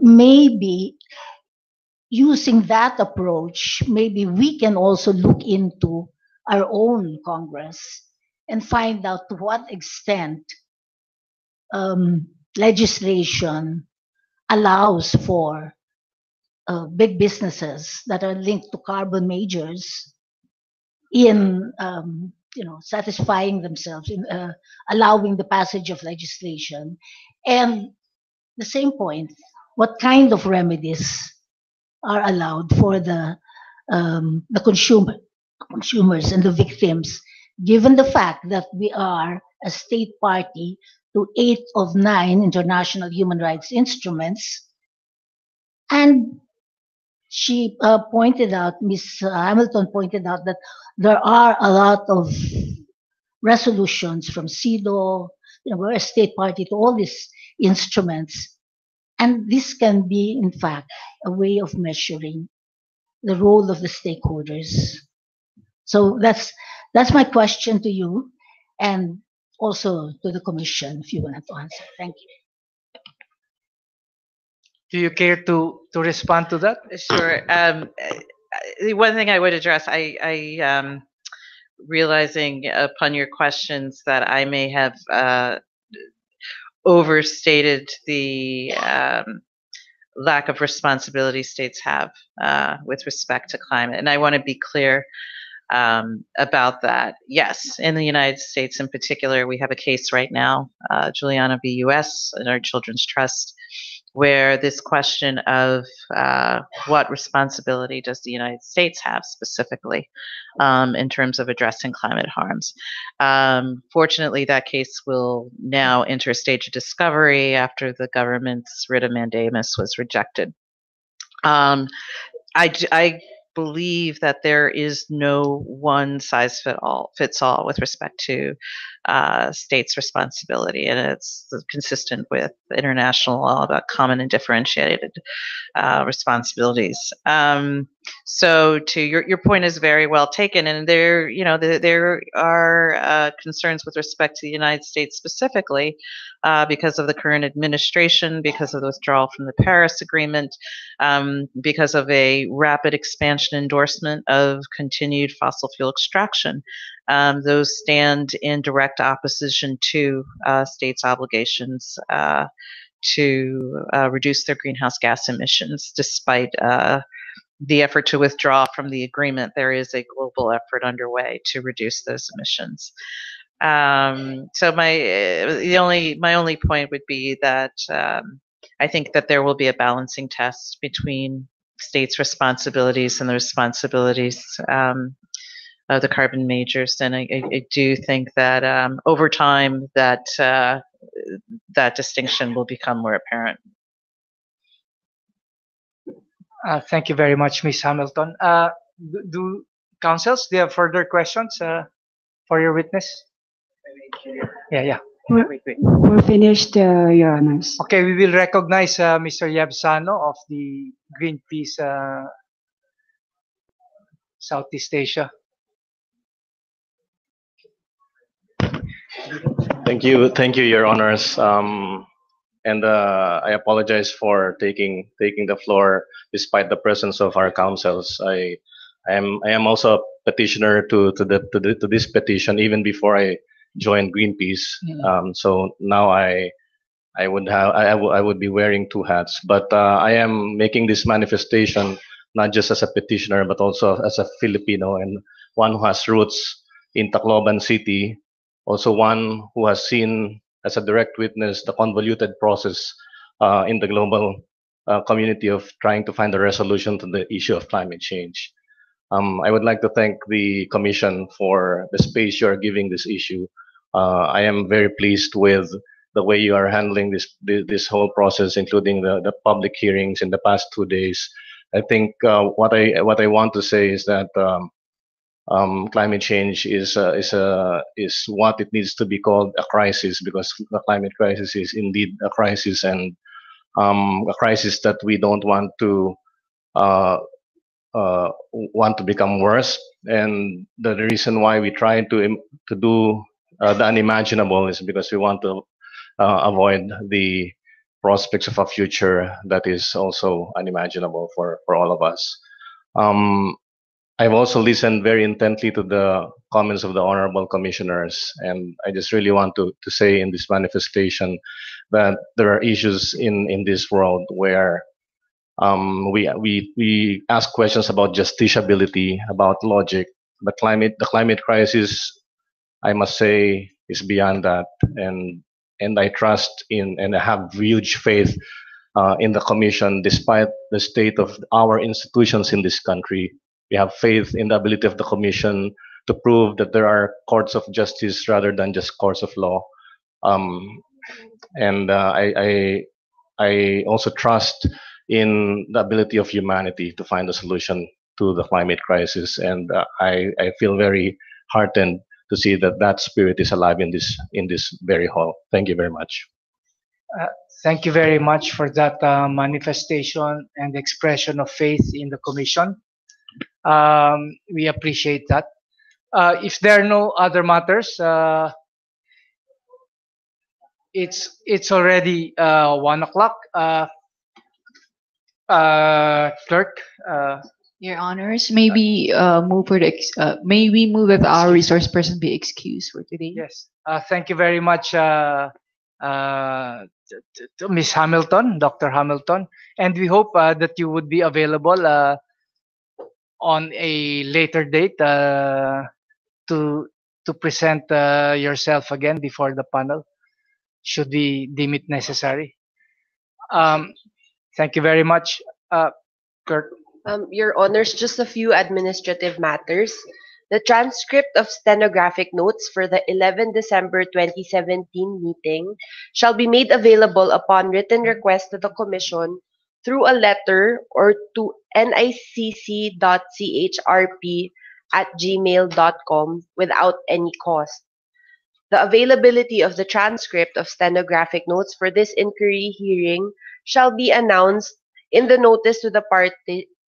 Maybe using that approach, maybe we can also look into our own Congress and find out to what extent legislation allows for big businesses that are linked to carbon majors in satisfying themselves, in allowing the passage of legislation. And the same point, what kind of remedies are allowed for the consumers and the victims, given the fact that we are a state party to 8 of 9 international human rights instruments. And she pointed out, Ms. Hamilton pointed out, that there are a lot of resolutions from CEDAW. We're a state party to all these instruments. And this can be, in fact, a way of measuring the role of the stakeholders. So that's my question to you, and also to the commission, if you want to answer. Thank you. Do you care to respond to that? Sure. The one thing I would address, I realizing upon your questions that I may have overstated the lack of responsibility states have with respect to climate. And I want to be clear about that. Yes, in the United States in particular, we have a case right now, Juliana v. US in our Children's Trust, where this question of what responsibility does the United States have specifically in terms of addressing climate harms. Fortunately, that case will now enter a stage of discovery after the government's writ of mandamus was rejected. I believe that there is no one size fits all with respect to states' responsibility, and it's consistent with international law about common and differentiated responsibilities. So, to your point is very well taken, and there are concerns with respect to the United States specifically because of the current administration, because of the withdrawal from the Paris Agreement, because of a rapid expansion endorsement of continued fossil fuel extraction. Those stand in direct opposition to states' obligations to reduce their greenhouse gas emissions. Despite the effort to withdraw from the agreement, there is a global effort underway to reduce those emissions. So my only point would be that I think that there will be a balancing test between states' responsibilities and the responsibilities of the carbon majors, and I do think that over time that that distinction will become more apparent. Thank you very much, Ms. Hamilton. Do councils, do you have further questions for your witness? Yeah. We're finished, Your Honors. Okay, we will recognize Mr. Yabsano of the Greenpeace Southeast Asia. Thank you, Your Honors. And I apologize for taking the floor despite the presence of our counsels. I am also a petitioner to this petition even before I joined Greenpeace. So now I would be wearing two hats, but I am making this manifestation not just as a petitioner but also as a Filipino and one who has roots in Tacloban City, also one who has seen as a direct witness the convoluted process in the global community of trying to find a resolution to the issue of climate change. I would like to thank the Commission for the space you are giving this issue. I am very pleased with the way you are handling this whole process, including the public hearings in the past 2 days. I think what I want to say is that climate change is what it needs to be called, a crisis, because the climate crisis is indeed a crisis, and a crisis that we don't uh, want to become worse. And the reason why we try to do the unimaginable is because we want to avoid the prospects of a future that is also unimaginable for all of us. Um, I've also listened very intently to the comments of the honorable commissioners, and I just really want to say in this manifestation that there are issues in this world where we ask questions about justiciability, about logic. But the climate crisis, I must say, is beyond that, and I trust in and I have huge faith in the Commission, despite the state of our institutions in this country. We have faith in the ability of the Commission to prove that there are courts of justice rather than just courts of law. Um, and I also trust in the ability of humanity to find a solution to the climate crisis, and I feel very heartened to see that that spirit is alive in this very hall. Thank you very much. Uh, Thank you very much for that manifestation and expression of faith in the Commission. We appreciate that. If there are no other matters, it's already 1 o'clock. Clerk. Your honors, maybe may we move that our resource person be excused for today? Yes. Thank you very much, to Miss Hamilton, Dr. Hamilton, and we hope that you would be available on a later date to present yourself again before the panel, should we deem it necessary. Thank you very much, Kurt. Your Honors, just a few administrative matters. The transcript of stenographic notes for the 11 December 2017 meeting shall be made available upon written request to the Commission through a letter or to nicc.chrp@gmail.com without any cost. The availability of the transcript of stenographic notes for this inquiry hearing shall be announced in the notice to the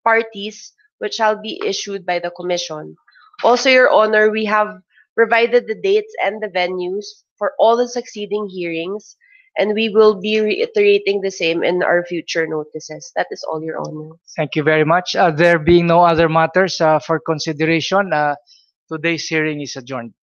parties, which shall be issued by the Commission. Also, Your Honor, we have provided the dates and the venues for all the succeeding hearings, and we will be reiterating the same in our future notices. That is all, Your Honor. Thank you very much. There being no other matters for consideration, today's hearing is adjourned.